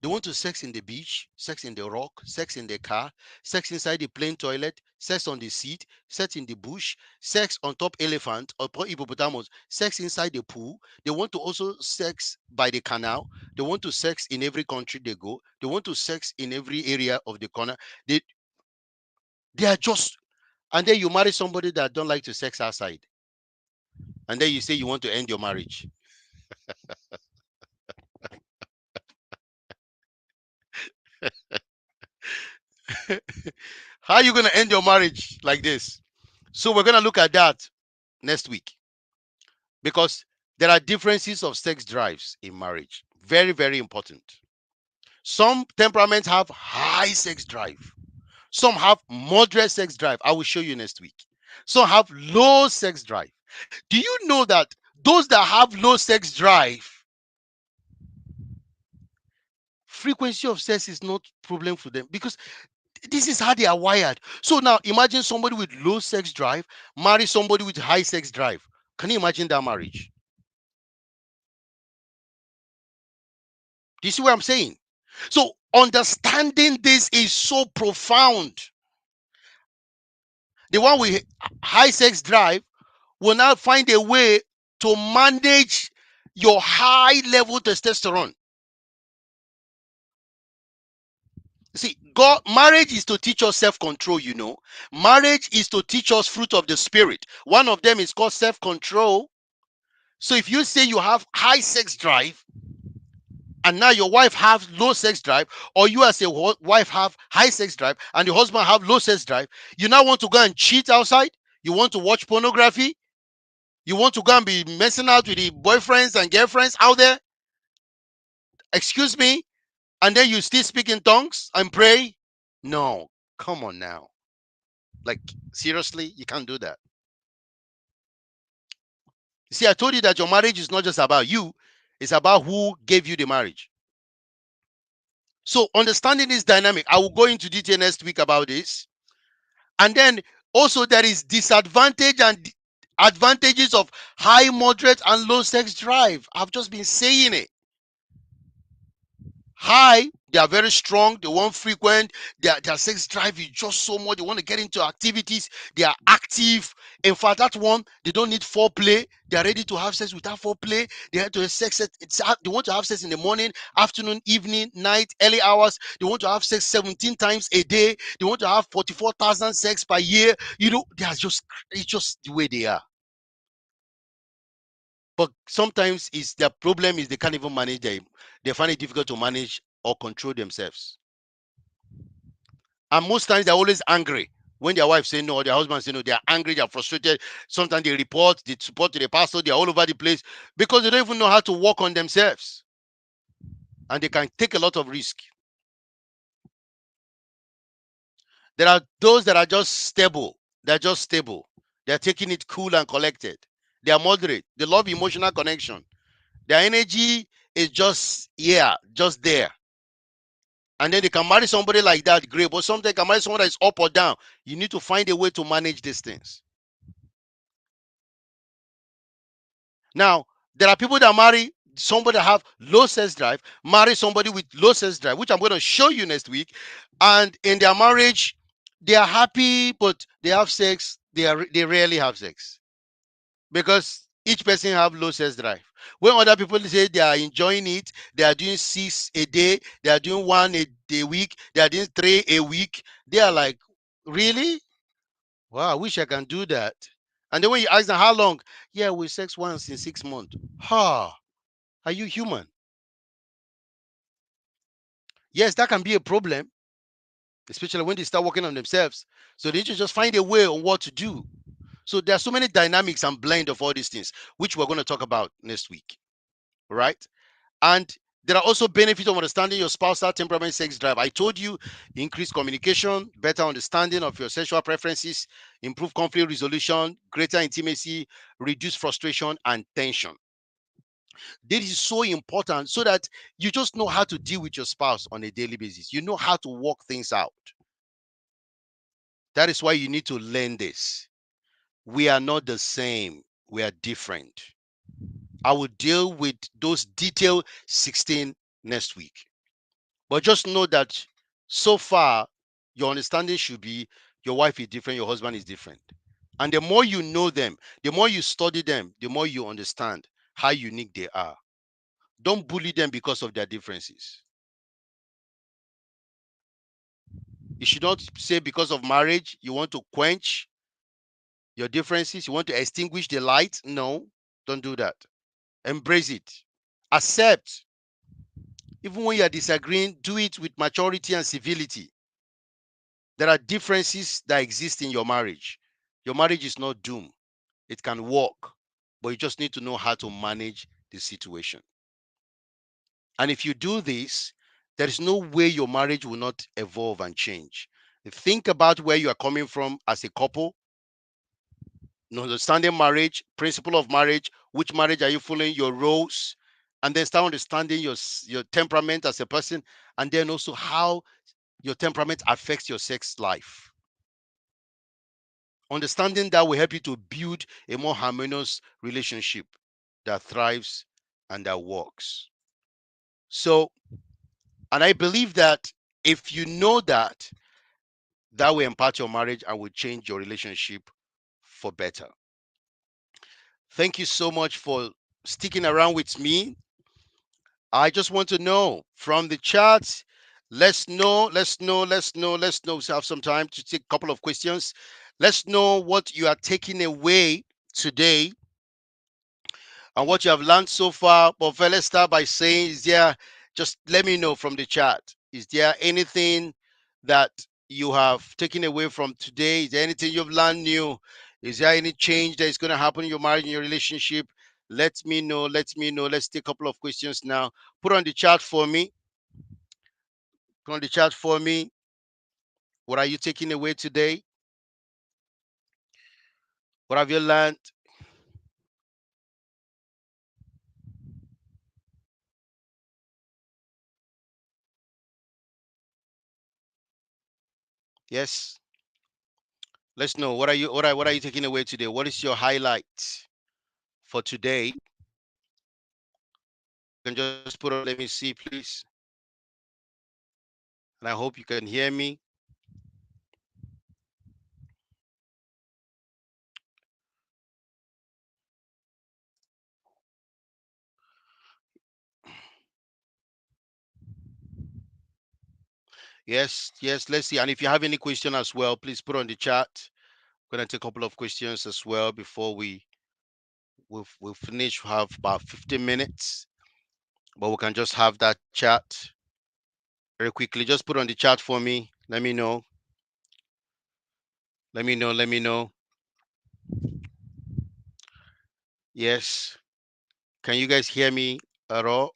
They want to sex in the beach, sex in the rock, sex in the car, sex inside the plane toilet, sex on the seat, sex in the bush, sex on top elephant or hippopotamus, sex inside the pool. They want to also sex by the canal. They want to sex in every country they go. They want to sex in every area of the corner. They they are just, and then you marry somebody that don't like to sex outside, and then you say you want to end your marriage. How are you going to end your marriage like this? So we're going to look at that next week, because there are differences of sex drives in marriage. Very, very important. Some temperaments have high sex drive. Some have moderate sex drive. I will show you next week. Some have low sex drive. Do you know that those that have low sex drive, frequency of sex is not problem for them, because this is how they are wired. So now imagine somebody with low sex drive marry somebody with high sex drive. Can you imagine that marriage? Do you see what I'm saying? So understanding this is so profound. The one with high sex drive will now find a way to manage your high level testosterone. See, God, marriage is to teach us self-control, you know. Marriage is to teach us fruit of the spirit. One of them is called self-control. So if you say you have high sex drive and now your wife have low sex drive, or you as a wife have high sex drive and your husband have low sex drive, you now want to go and cheat outside, you want to watch pornography, you want to go and be messing out with the boyfriends and girlfriends out there, excuse me, and then you still speak in tongues and pray? No, come on now. Like, seriously, you can't do that. See, I told you that your marriage is not just about you, it's about who gave you the marriage. So understanding this dynamic, I will go into detail next week about this. And then also there is disadvantage and advantages of high, moderate, and low sex drive. I've just been saying it. High, they are very strong, they want frequent, their sex drive is just so much, they want to get into activities, they are active. In fact, that one, they don't need foreplay, they are ready to have sex without foreplay. They have to have sex they want to have sex in the morning, afternoon, evening, night, early hours. They want to have sex 17 times a day. They want to have 44,000 sex per year. You know, they are just, it's just the way they are. But sometimes it's their problem is they can't even manage them. They find it difficult to manage or control themselves. And most times they're always angry. When their wife say no or their husband say no, they are angry, they are frustrated. Sometimes they report, they support to the pastor, they're all over the place because they don't even know how to work on themselves. And they can take a lot of risk. There are those that are just stable. They're just stable. They're taking it cool and collected. They are moderate. They love emotional connection. Their energy is just, yeah, just there. And then they can marry somebody like that, great. But sometimes they can marry someone that is up or down. You need to find a way to manage these things. Now, there are people that marry somebody that have low sex drive, marry somebody with low sex drive, which I'm going to show you next week. And in their marriage, they are happy, but they have sex. They rarely have sex because each person have low sex drive. When other people say they are enjoying it, they are doing 6 a day, they are doing one a week, they are doing 3 a week. They are like, really? Wow, I wish I can do that. And then when you ask them how long, yeah, we sex once in 6 months. Ha, are you human? Yes, that can be a problem, especially when they start working on themselves. So they need to just find a way on what to do. So there are so many dynamics and blend of all these things, which we're going to talk about next week. Right? And there are also benefits of understanding your spousal temperament sex drive. I told you, increased communication, better understanding of your sexual preferences, improve conflict resolution, greater intimacy, reduce frustration and tension. This is so important so that you just know how to deal with your spouse on a daily basis. You know how to work things out. That is why you need to learn this. We are not the same, we are different. I will deal with those detailed 16 next week. But just know that so far, your understanding should be your wife is different, your husband is different. And the more you know them, the more you study them, the more you understand how unique they are. Don't bully them because of their differences. You should not say because of marriage, you want to quench your differences, you want to extinguish the light. No, don't do that. Embrace it. Accept. Even when you are disagreeing, do it with maturity and civility. There are differences that exist in your marriage. Your marriage is not doomed. It can work, but you just need to know how to manage the situation. And if you do this, there is no way your marriage will not evolve and change. Think about where you are coming from as a couple, understanding marriage, principle of marriage, which marriage are you following, your roles, and then start understanding your temperament as a person, and then also how your temperament affects your sex life. Understanding that will help you to build a more harmonious relationship that thrives and that works. So, and I believe that if you know that, that will impact your marriage and will change your relationship for better. Thank you so much for sticking around with me. I just want to know from the chat. Let's know. We have some time to take a couple of questions. Let's know what you are taking away today and what you have learned so far. But first, let's start by saying, is there, just let me know from the chat, is there anything that you have taken away from today? Is there anything you've learned new? Is there any change that is going to happen in your marriage, in your relationship? Let me know. Let me know. Let's take a couple of questions now. Put on the chat for me. Put on the chat for me. What are you taking away today? What have you learned? Yes. Let's know. What are you taking away today? What is your highlight for today? You can just put on, let me see, please. And I hope you can hear me. Yes, yes, let's see. And if you have any question as well, please put on the chat. We're gonna take a couple of questions as well before we'll finish. We have about 15 minutes, but we can just have that chat very quickly. Just put on the chat for me. Let me know. Let me know. Let me know. Yes. Can you guys hear me at all?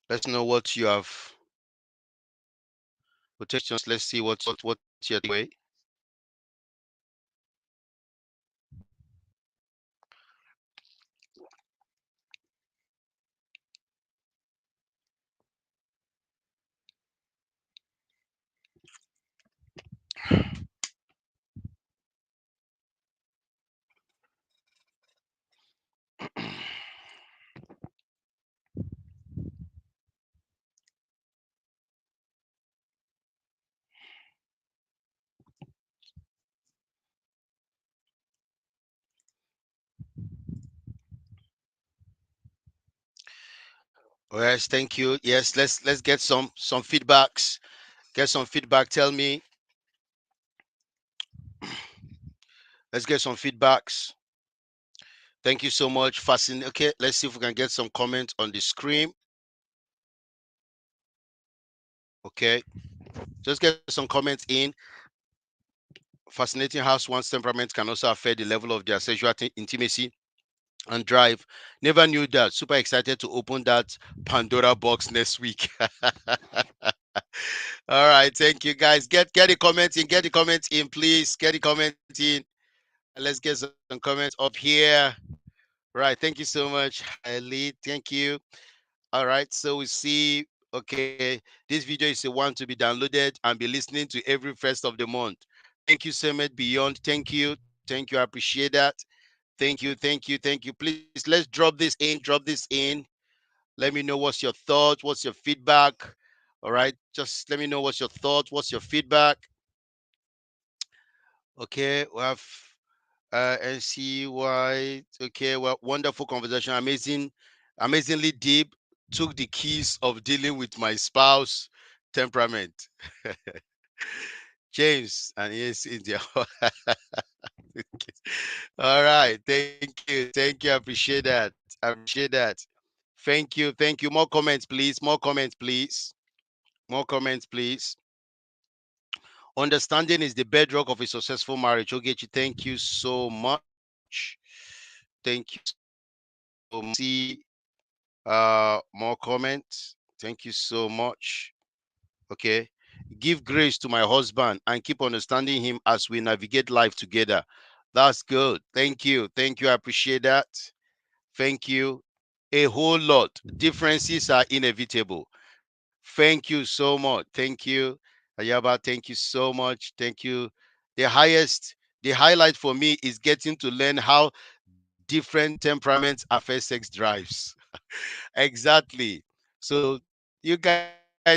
Let's know what you have. We'll take questions. Let's see what's your way. Yes, thank you. Yes, let's get some feedbacks. Get some feedback. Tell me. Let's get some feedbacks. Thank you so much. Fascinating. Okay, let's see if we can get some comments on the screen. Okay, just get some comments in. Fascinating how one's temperament can also affect the level of their sexual intimacy and drive. Never knew that. Super excited to open that Pandora box next week. All right, thank you guys. Get the comments in. Get the comments in, please. Get the comments in. Let's get some comments up here. Right, thank you so much, Ali. Thank you. All right, so we see. Okay, this video is a one to be downloaded and be listening to every first of the month. Thank you, Summit Beyond. Thank you. I appreciate that. Thank you. Please, let's drop this in. Drop this in. Let me know what's your thoughts. What's your feedback? All right. Just let me know what's your thoughts. What's your feedback? Okay. We have NCY. Okay. Well, wonderful conversation. Amazingly deep. Took the keys of dealing with my spouse temperament. James and yes, India. All right. Thank you. Thank you. I appreciate that. I appreciate that. Thank you. Thank you. More comments, please. More comments, please. More comments, please. Understanding is the bedrock of a successful marriage. Ogechi, thank you so much. Thank you so much. See more comments. Thank you so much. Okay. Give grace to my husband and keep understanding him as we navigate life together. That's good. Thank you. Thank you. I appreciate that. Thank you. A whole lot. Differences are inevitable. Thank you so much. Thank you. Ayaba, thank you so much. Thank you. The highlight for me is getting to learn how different temperaments affect sex drives. Exactly. So you guys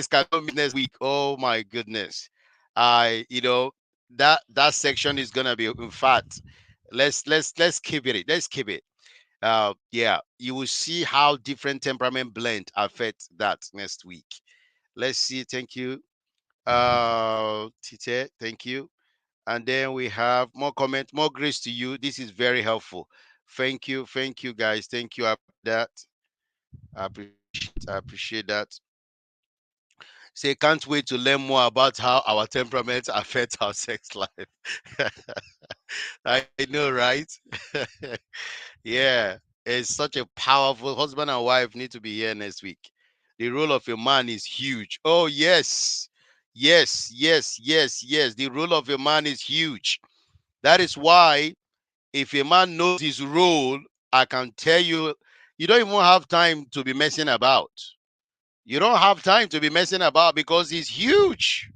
can tell me next week. Oh my goodness. That section is gonna be in fact. Let's keep it. Let's keep it. Yeah, you will see how different temperament blend affect that next week. Let's see. Thank you. Tite, thank you. And then we have more comment, more grace to you. This is very helpful. Thank you, guys. Thank you. I appreciate that. I appreciate it. I appreciate that. Say, can't wait to learn more about how our temperaments affect our sex life. I know, right? Yeah, it's such a powerful husband and wife need to be here next week. The role of a man is huge. Oh, yes. Yes. The role of a man is huge. That is why if a man knows his role, I can tell you, you don't even have time to be messing about. You don't have time to be messing about because he's huge.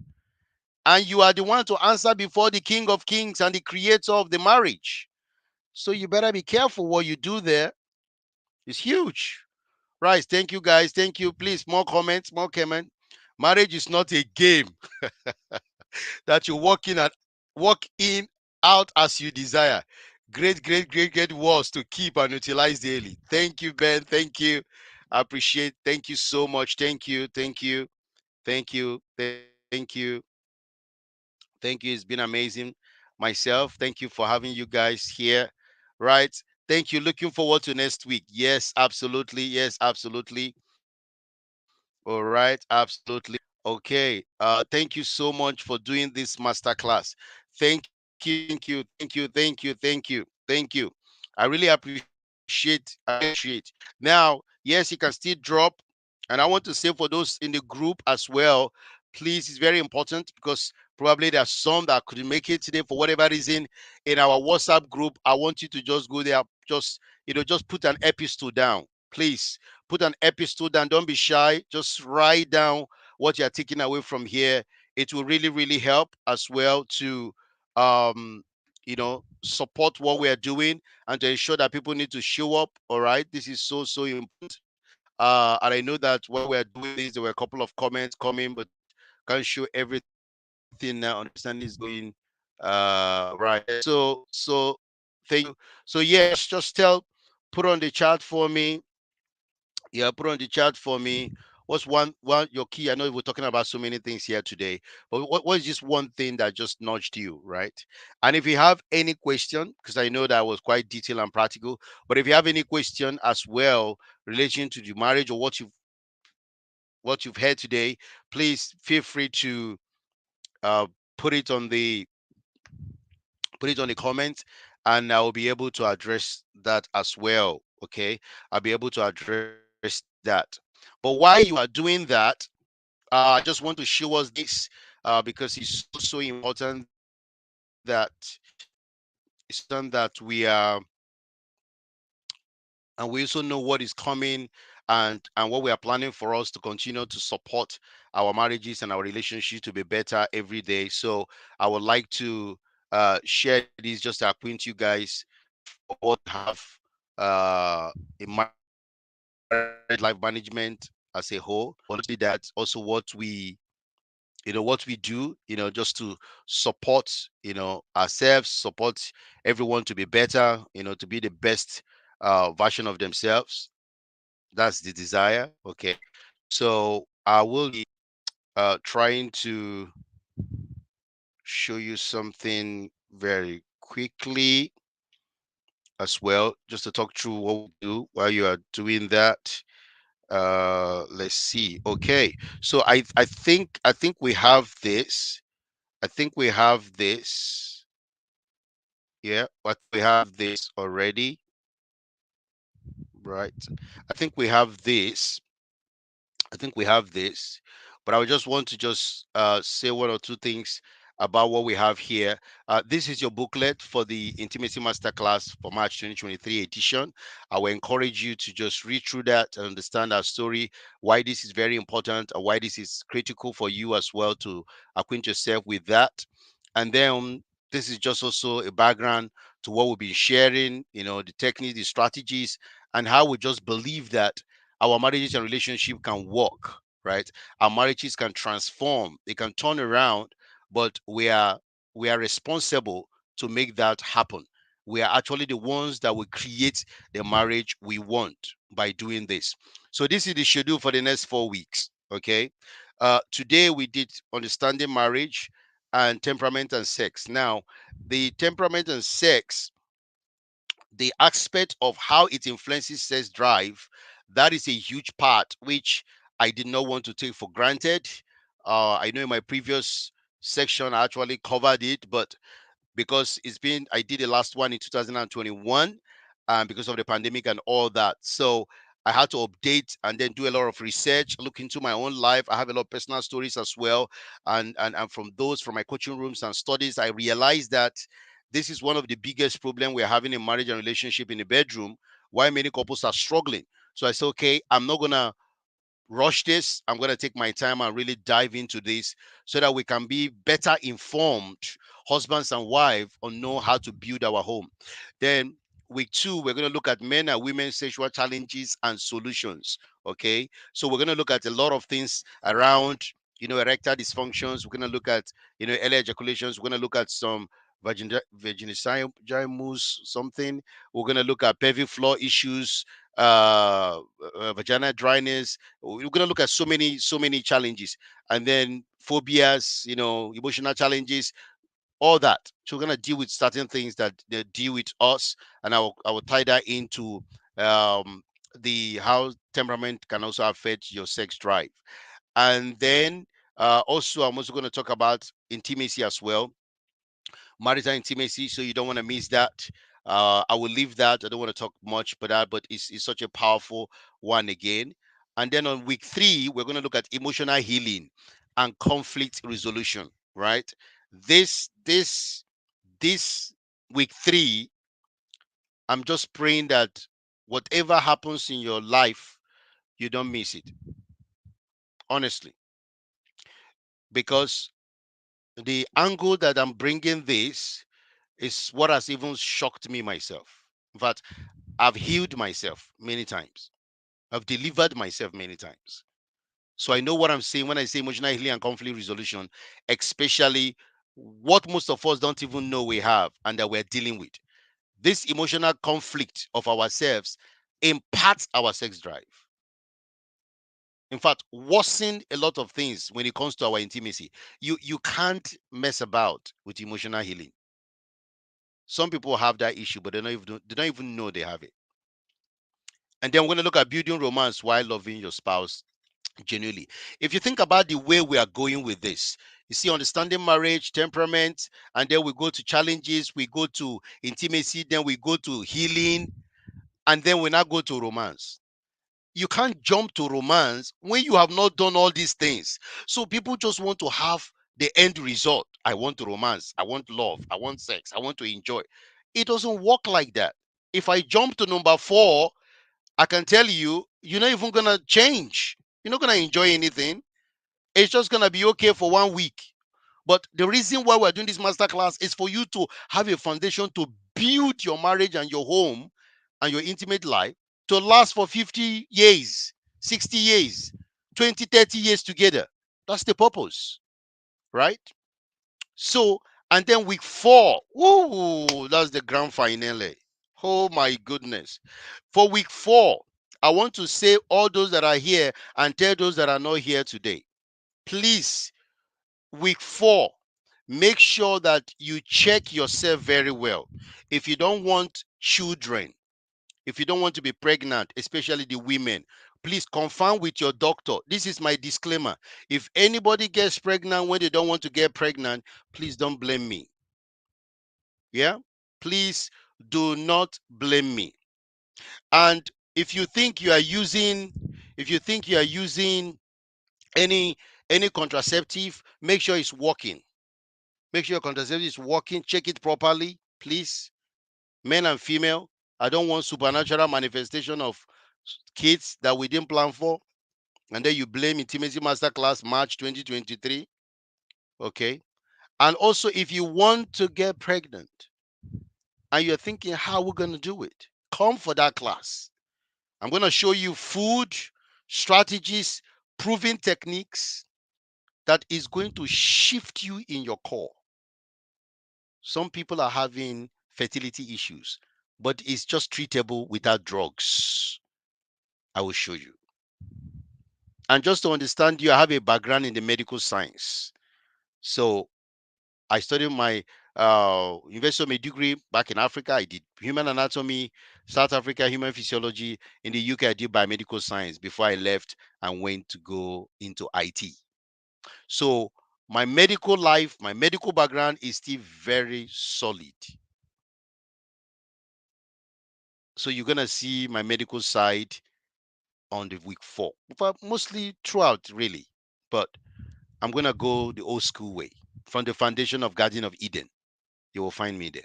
And you are the one to answer before the King of Kings and the creator of the marriage. So you better be careful what you do there. It's huge. Right. Thank you, guys. Thank you. Please, more comments, more comment. Marriage is not a game that you walk in out as you desire. Great words to keep and utilize daily. Thank you, Ben. Thank you. I appreciate. Thank you so much. Thank you. Thank you. It's been amazing. Myself, thank you for having you guys here. Right. Thank you. Looking forward to next week. Yes, absolutely. Yes, absolutely. All right, absolutely. Okay. Thank you so much for doing this masterclass. Thank you. I really appreciate. I really appreciate. Now, yes, you can still drop. And I want to say for those in the group as well, please, it's very important because probably there are some that couldn't make it today for whatever reason. In our WhatsApp group, I want you to just go there, just put an episode down. Please put an episode down. Don't be shy. Just write down what you're taking away from here. It will really help as well to support what we are doing and to ensure that people need to show up. All right, this is so important. And I know that while we're doing this, there were a couple of comments coming, but can't show everything now. Understanding is going right. So thank you. So yeah, just tell, put on the chat for me. Yeah, put on the chat for me. What's one your key? I know we're talking about so many things here today, but what is just one thing that just nudged you, right? And if you have any question, because I know that was quite detailed and practical, but if you have any question as well relating to the marriage or what you've heard today, please feel free to uh, put it on the comment, and I will be able to address that as well. Okay, I'll be able to address that. But while you are doing that, I just want to show us this because it's so important that and we also know what is coming and what we are planning for us to continue to support our marriages and our relationship to be better every day. So I would like to share this just to acquaint you guys for what we have in marriage life management as a whole. But not only that, also what we do, just to support, ourselves, support everyone to be better, to be the best version of themselves. That's the desire. Okay. So I will be trying to show you something very quickly as well, just to talk through what we do while you are doing that. Let's see. Okay. So I think we have this. I think we have this. Yeah, I think we have this already, right? I think we have this. I think we have this, but I would just want to just say one or two things about what we have here. This is your booklet for the Intimacy Masterclass for March 2023 edition. I will encourage you to just read through that and understand our story, why this is very important, and why this is critical for you as well to acquaint yourself with that. And then this is just also a background to what we'll be sharing, the techniques, the strategies, and how we just believe that our marriages and relationship can work, right? Our marriages can transform, they can turn around, but we are responsible to make that happen. We are actually the ones that will create the marriage we want by doing this. So this is the schedule for the next 4 weeks. Okay. Today we did understanding marriage and temperament and sex. Now, the temperament and sex, the aspect of how it influences sex drive, that is a huge part which I did not want to take for granted. I know in my previous section I actually covered it, but because I did the last one in 2021, because of the pandemic and all that. So I had to update and then do a lot of research, look into my own life. I have a lot of personal stories as well. And from those, from my coaching rooms and studies, I realized that this is one of the biggest problem we're having in marriage and relationship in the bedroom, why many couples are struggling. So I said, okay, I'm not gonna rush this. I'm going to take my time and really dive into this so that we can be better informed husbands and wives on know how to build our home. Then week two, we're going to look at men and women's sexual challenges and solutions. Okay. So we're going to look at a lot of things around, erectile dysfunctions. We're going to look at, early ejaculations. We're going to look at some vaginismus, something. We're going to look at pelvic floor issues, vagina dryness. We're going to look at so many challenges, and then phobias, emotional challenges, all that. So we're going to deal with certain things that they deal with us, and I will tie that into um the how temperament can also affect your sex drive. And then also I'm also going to talk about intimacy as well, marital intimacy, so you don't want to miss that. I will leave that. I don't want to talk much about that, but it's such a powerful one again. And then on week three, we're going to look at emotional healing and conflict resolution. Right? This week three, I'm just praying that whatever happens in your life, you don't miss it. Honestly, because the angle that I'm bringing this is what has even shocked me myself. In fact, I've healed myself many times. I've delivered myself many times. So I know what I'm saying when I say emotional healing and conflict resolution, especially what most of us don't even know we have and that we're dealing with. This emotional conflict of ourselves impacts our sex drive. In fact, worsen a lot of things when it comes to our intimacy. You can't mess about with emotional healing. Some people have that issue, but they don't even know they have it. And then we're going to look at building romance while loving your spouse genuinely. If you think about the way we are going with this, you see, understanding marriage, temperament, and then we go to challenges, we go to intimacy, then we go to healing, and then we now go to romance. You can't jump to romance when you have not done all these things. So people just want to have the end result. I want to romance, I want love, I want sex, I want to enjoy. It doesn't work like that. If I jump to number four, I can tell you, you're not even gonna change. You're not gonna enjoy anything. It's just gonna be okay for 1 week. But the reason why we're doing this masterclass is for you to have a foundation to build your marriage and your home and your intimate life to last for 50 years, 60 years, 20, 30 years together. That's the purpose, right? So, and then week 4, woo, that's the grand finale. Oh my goodness. For week 4, I want to say all those that are here and tell those that are not here today, please, week 4, make sure that you check yourself very well. If you don't want children, if you don't want to be pregnant, especially the women, please confirm with your doctor. This is my disclaimer. If anybody gets pregnant when they don't want to get pregnant, please don't blame me. Yeah? Please do not blame me. And if you think you are using, if you think you are using any any contraceptive, make sure it's working. Make sure your contraceptive is working. Check it properly, please. Men and female. I don't want supernatural manifestation of kids that we didn't plan for. And then you blame Intimacy Masterclass March 2023. Okay. And also, if you want to get pregnant and you're thinking, how are we going to do it? Come for that class. I'm going to show you food, strategies, proven techniques that is going to shift you in your core. Some people are having fertility issues, but it's just treatable without drugs. I will show you. And just to understand you, I have a background in the medical science. So I studied my university of my degree back in Africa. I did human anatomy, South Africa, human physiology. In the UK, I did biomedical science before I left and went to go into IT. So my medical life, my medical background is still very solid. So you're gonna see my medical side on the week 4, but mostly throughout, really. But I'm gonna go the old school way from the foundation of Garden of Eden. You will find me there.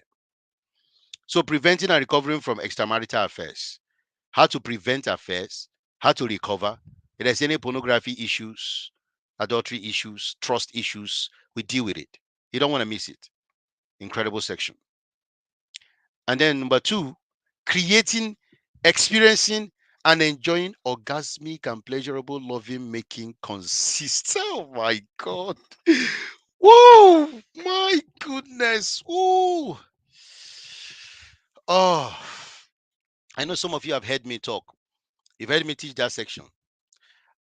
So preventing and recovering from extramarital affairs, how to prevent affairs, how to recover. If there's any pornography issues, adultery issues, trust issues, we deal with it. You don't want to miss it. Incredible section. And then number 2, creating, experiencing, and enjoying orgasmic and pleasurable loving making consists. Oh my God. Whoa, my goodness. Whoa. Oh, I know some of you have heard me talk. You've heard me teach that section.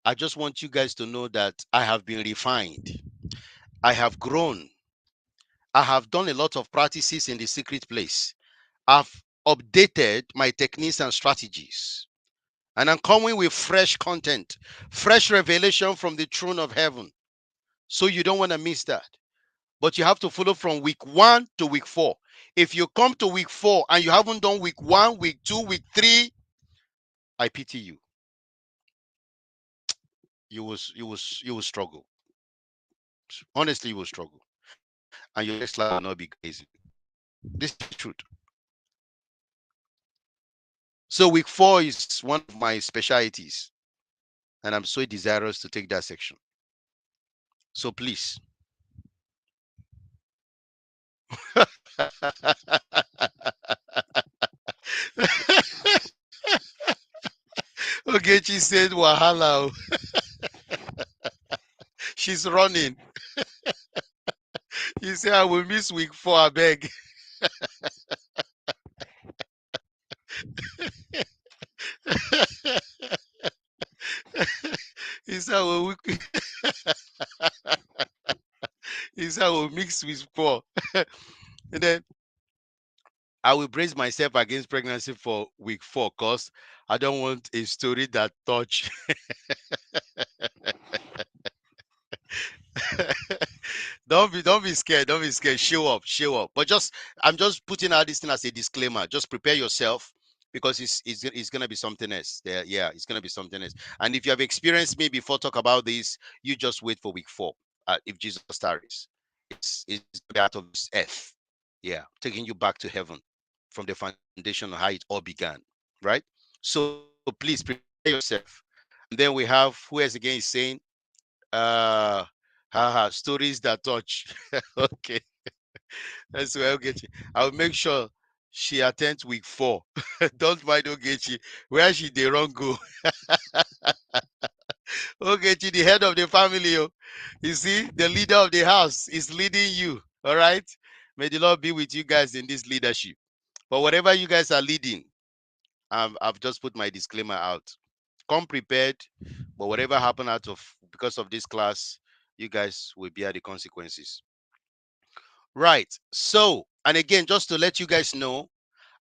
I just want you guys to know that I have been refined. I have grown. I have done a lot of practices in the secret place. I've updated my techniques and strategies. And I'm coming with fresh content, fresh revelation from the throne of heaven. So you don't want to miss that. But you have to follow from week 1 to week 4. If you come to week 4 and you haven't done week 1, week 2, week 3, I pity you. You will struggle. Honestly, you will struggle. And your sex life will not be grazing. This is the truth. So week 4 is one of my specialties. And I'm so desirous to take that section. So please. Okay, she said, Wahala. She's running. You say, I will miss week 4, I beg. He said, he said, I will mix with 4. And then I will brace myself against pregnancy for week 4 because I don't want a story that touch. Don't be scared. Don't be scared. Show up. Show up. But just I'm just putting out this thing as a disclaimer. Just prepare yourself because it's gonna be something else. Yeah, it's gonna be something else. And if you have experienced me before, talk about this. You just wait for week 4. If Jesus tarries, it's gonna be out of this earth. Yeah, taking you back to heaven from the foundation of how it all began. Right. So please prepare yourself. And then we have who else again is saying, uh Haha, stories that touch. Okay, that's where Ogechi. I'll make sure she attends week 4. Don't mind Ogechi. Where she dey run go? Ogechi, the head of the family. Oh. You see, the leader of the house is leading you. All right. May the Lord be with you guys in this leadership. But whatever you guys are leading, I've just put my disclaimer out. Come prepared, but whatever happen out of because of this class, you guys will bear the consequences. Right. So, and again, just to let you guys know,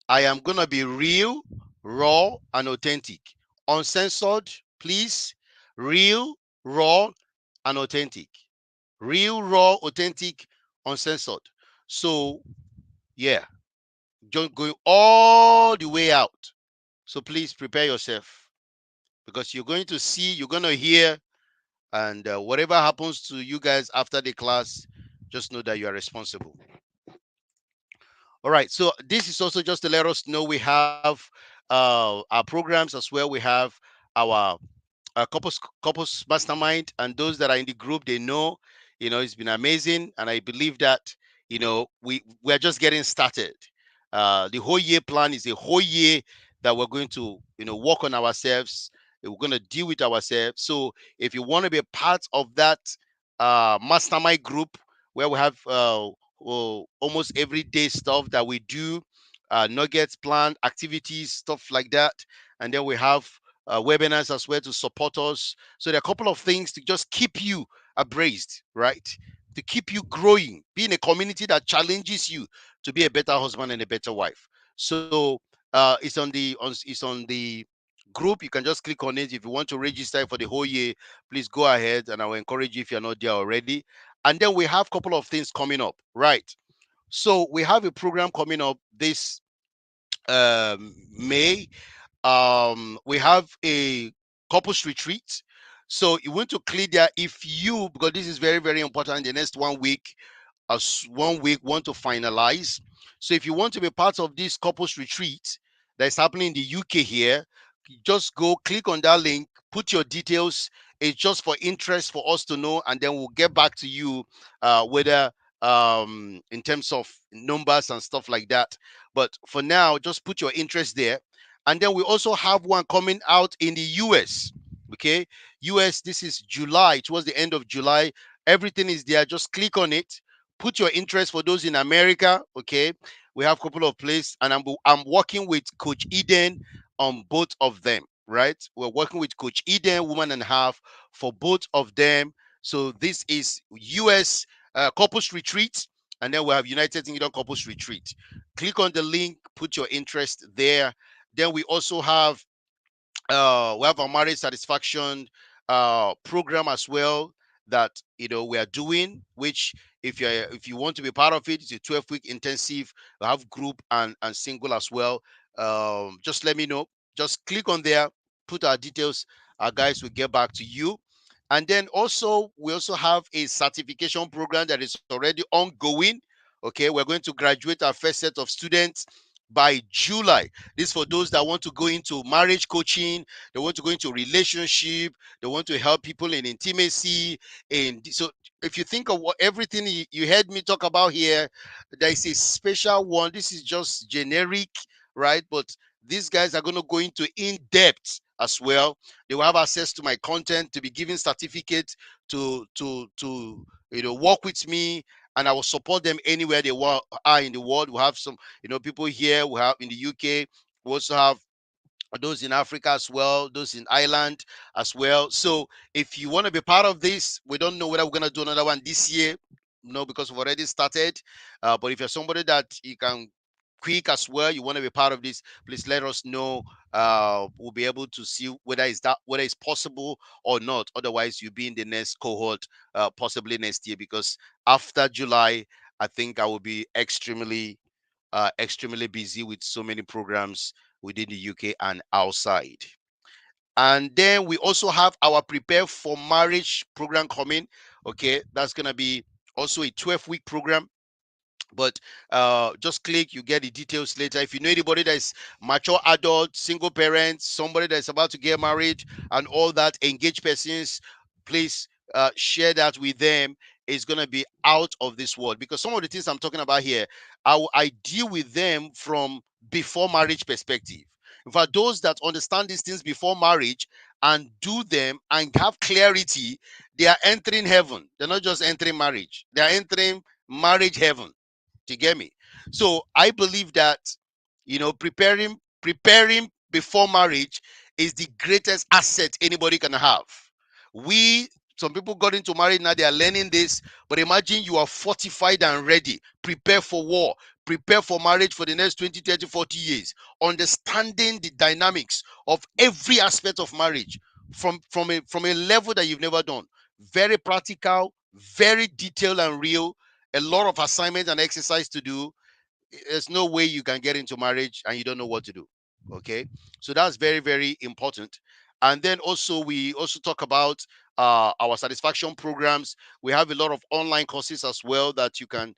I am gonna be real, raw, and authentic. Uncensored, please. Real, raw, and authentic. Real, raw, authentic, uncensored. So, yeah, just going all the way out. So please prepare yourself because you're going to see, you're going to hear, and whatever happens to you guys after the class, just know that you are responsible. All right. So this is also just to let us know we have our programs as well. We have our couples mastermind, and those that are in the group, they know, it's been amazing, and I believe that we're just getting started. The whole year plan is a whole year that we're going to work on ourselves. We're going to deal with ourselves. So if you want to be a part of that mastermind group where we have almost everyday stuff that we do, nuggets, plan activities, stuff like that, and then we have webinars as well to support us. So there are a couple of things to just keep you abreast, right? To keep you growing, be in a community that challenges you to be a better husband and a better wife. So it's on the group. You can just click on it. If you want to register for the whole year, please go ahead, and I will encourage you if you're not there already. And then we have a couple of things coming up, right? So we have a program coming up this May. We have a couples retreat. So you want to clear there if you, because this is very, very important, the next 1 week, as 1 week want to finalize. So if you want to be part of this couples retreat that's happening in the UK here, just go click on that link, put your details. It's just for interest for us to know, and then we'll get back to you whether in terms of numbers and stuff like that. But for now, just put your interest there. And then we also have one coming out in the US. Okay, US, this is July, towards the end of July. Everything is there. Just click on it, put your interest. For those in America, okay, we have a couple of places, and I'm working with Coach Eden on both of them, right? We're working with Coach Eden, woman and a half, for both of them. So this is US couples retreat, and then we have United Kingdom couples retreat. Click on the link, put your interest there. Then we have a marriage satisfaction program as well that we are doing, which if you want to be part of it, it's a 12-week intensive. We have group and single as well. Just let me know. Just click on there, put our details. Our guys will get back to you. And then also we also have a certification program that is already ongoing. Okay, we're going to graduate our first set of students by July. This for those that want to go into marriage coaching, they want to go into relationship, they want to help people in intimacy. And so if you think of what everything you heard me talk about here, there is a special one. This is just generic, right? But these guys are going to go into in depth as well. They will have access to my content, to be given certificates, to work with me, and I will support them anywhere they are in the world. We have some people here. We have in the UK. We also have those in Africa as well, those in Ireland as well. So if you want to be part of this, we don't know whether we're going to do another one this year, because we've already started. But if you're somebody that you can quick as well, you want to be part of this, please let us know. We'll be able to see whether it's possible or not. Otherwise, you'll be in the next cohort, possibly next year, because after July, I think I will be extremely busy with so many programs within the UK and outside. And then we also have our Prepare for Marriage program coming. Okay, that's going to be also a 12-week program. But just click, you get the details later. If you know anybody that is mature adult, single parents, somebody that's about to get married, and all that, engaged persons, please share that with them is going to be out of this world, because some of the things I'm talking about here, I deal with them from before marriage perspective. In fact, those that understand these things before marriage and do them and have clarity, they are entering heaven. They're not just entering marriage, they are entering marriage heaven. Do you get me? So I believe that, preparing before marriage is the greatest asset anybody can have. We Some people got into marriage now, they are learning this, but imagine you are fortified and ready, prepare for war, prepare for marriage for the next 20, 30, 40 years, understanding the dynamics of every aspect of marriage from a level that you've never done. Very practical, very detailed and real, a lot of assignments and exercise to do. There's no way you can get into marriage and you don't know what to do. Okay, so that's very, very important. And then also, we also talk about our satisfaction programs. We have a lot of online courses as well that you can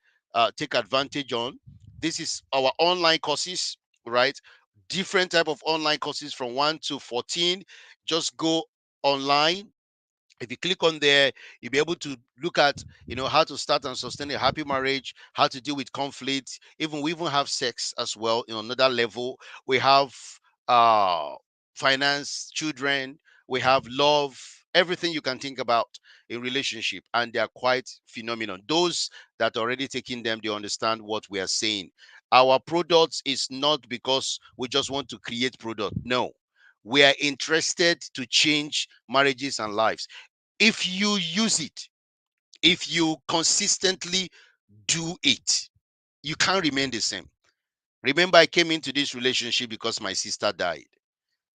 take advantage on. This is our online courses, right? Different type of online courses from 1 to 14. Just go online. If you click on there, you'll be able to look at, how to start and sustain a happy marriage, how to deal with conflict. Even we even have sex as well. Another level, we have uh finance, children, we have love, everything you can think about in relationship, and they are quite phenomenal. Those that are already taking them, they understand what we are saying. Our products is not because we just want to create product. No, we are interested to change marriages and lives. If you use it, if you consistently do it, you can't remain the same. Remember, I came into this relationship because my sister died.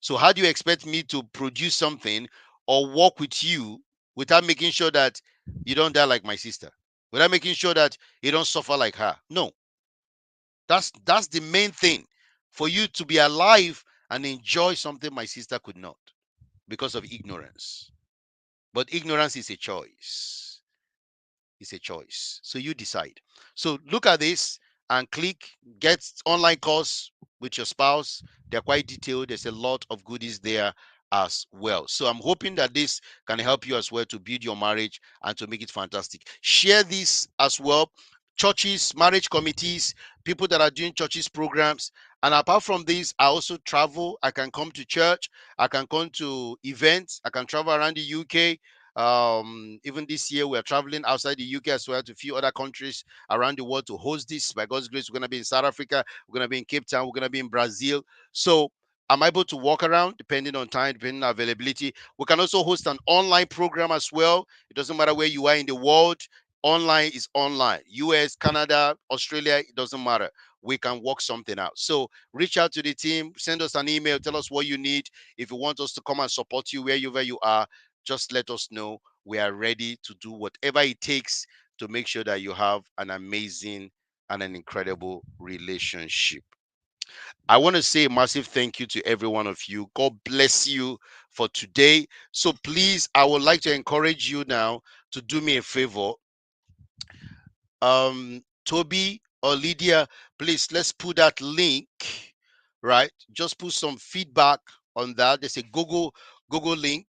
So how do you expect me to produce something or work with you without making sure that you don't die like my sister, without making sure that you don't suffer like her? No, that's the main thing, for you to be alive and enjoy something my sister could not, because of ignorance. But ignorance is a choice. It's a choice. So you decide. So look at this and click get online course with your spouse. They're quite detailed. There's a lot of goodies there as well. So I'm hoping that this can help you as well to build your marriage and to make it fantastic. Share this as well. Churches, marriage committees, people that are doing churches programs. And apart from this, I also travel. I can come to church. I can come to events. I can travel around the UK. Even this year, we are traveling outside the UK as well to a few other countries around the world to host this. By God's grace, we're going to be in South Africa, we're going to be in Cape Town, we're going to be in Brazil. So I'm able to walk around depending on time, depending on availability. We can also host an online program as well. It doesn't matter where you are in the world. Online is online. US, Canada, Australia, it doesn't matter. We can work something out. So reach out to the team, send us an email, tell us what you need. If you want us to come and support you wherever you are, just let us know. We are ready to do whatever it takes to make sure that you have an amazing and an incredible relationship. I want to say a massive thank you to every one of you. God bless you for today. So please, I would like to encourage you now to do me a favor. Toby or Lydia, please, let's put that link, right? Just put some feedback on that. There's a Google link,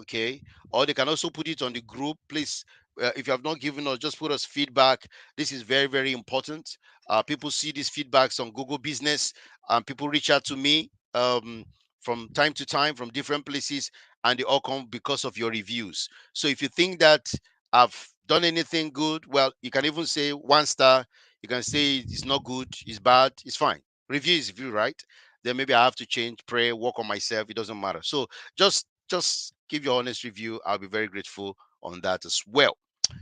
okay? Or they can also put it on the group. Please, if you have not given us, just put us feedback. This is very, very important. People see these feedbacks on Google Business, and people reach out to me from time to time from different places, and they all come because of your reviews. So if you think that I've done anything good, well, you can even say 1 star. You can say it's not good, it's bad, it's fine. Review is review, right? Then maybe I have to change, pray, work on myself. It doesn't matter. So just give your honest review. I'll be very grateful on that as well.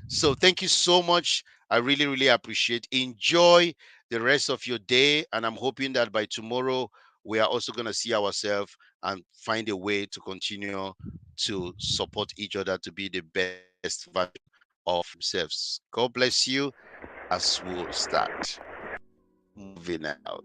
So thank you so much. I really, really appreciate. Enjoy the rest of your day, and I'm hoping that by tomorrow we are also going to see ourselves and find a way to continue to support each other to be the best version of themselves. God bless you as we'll start moving out.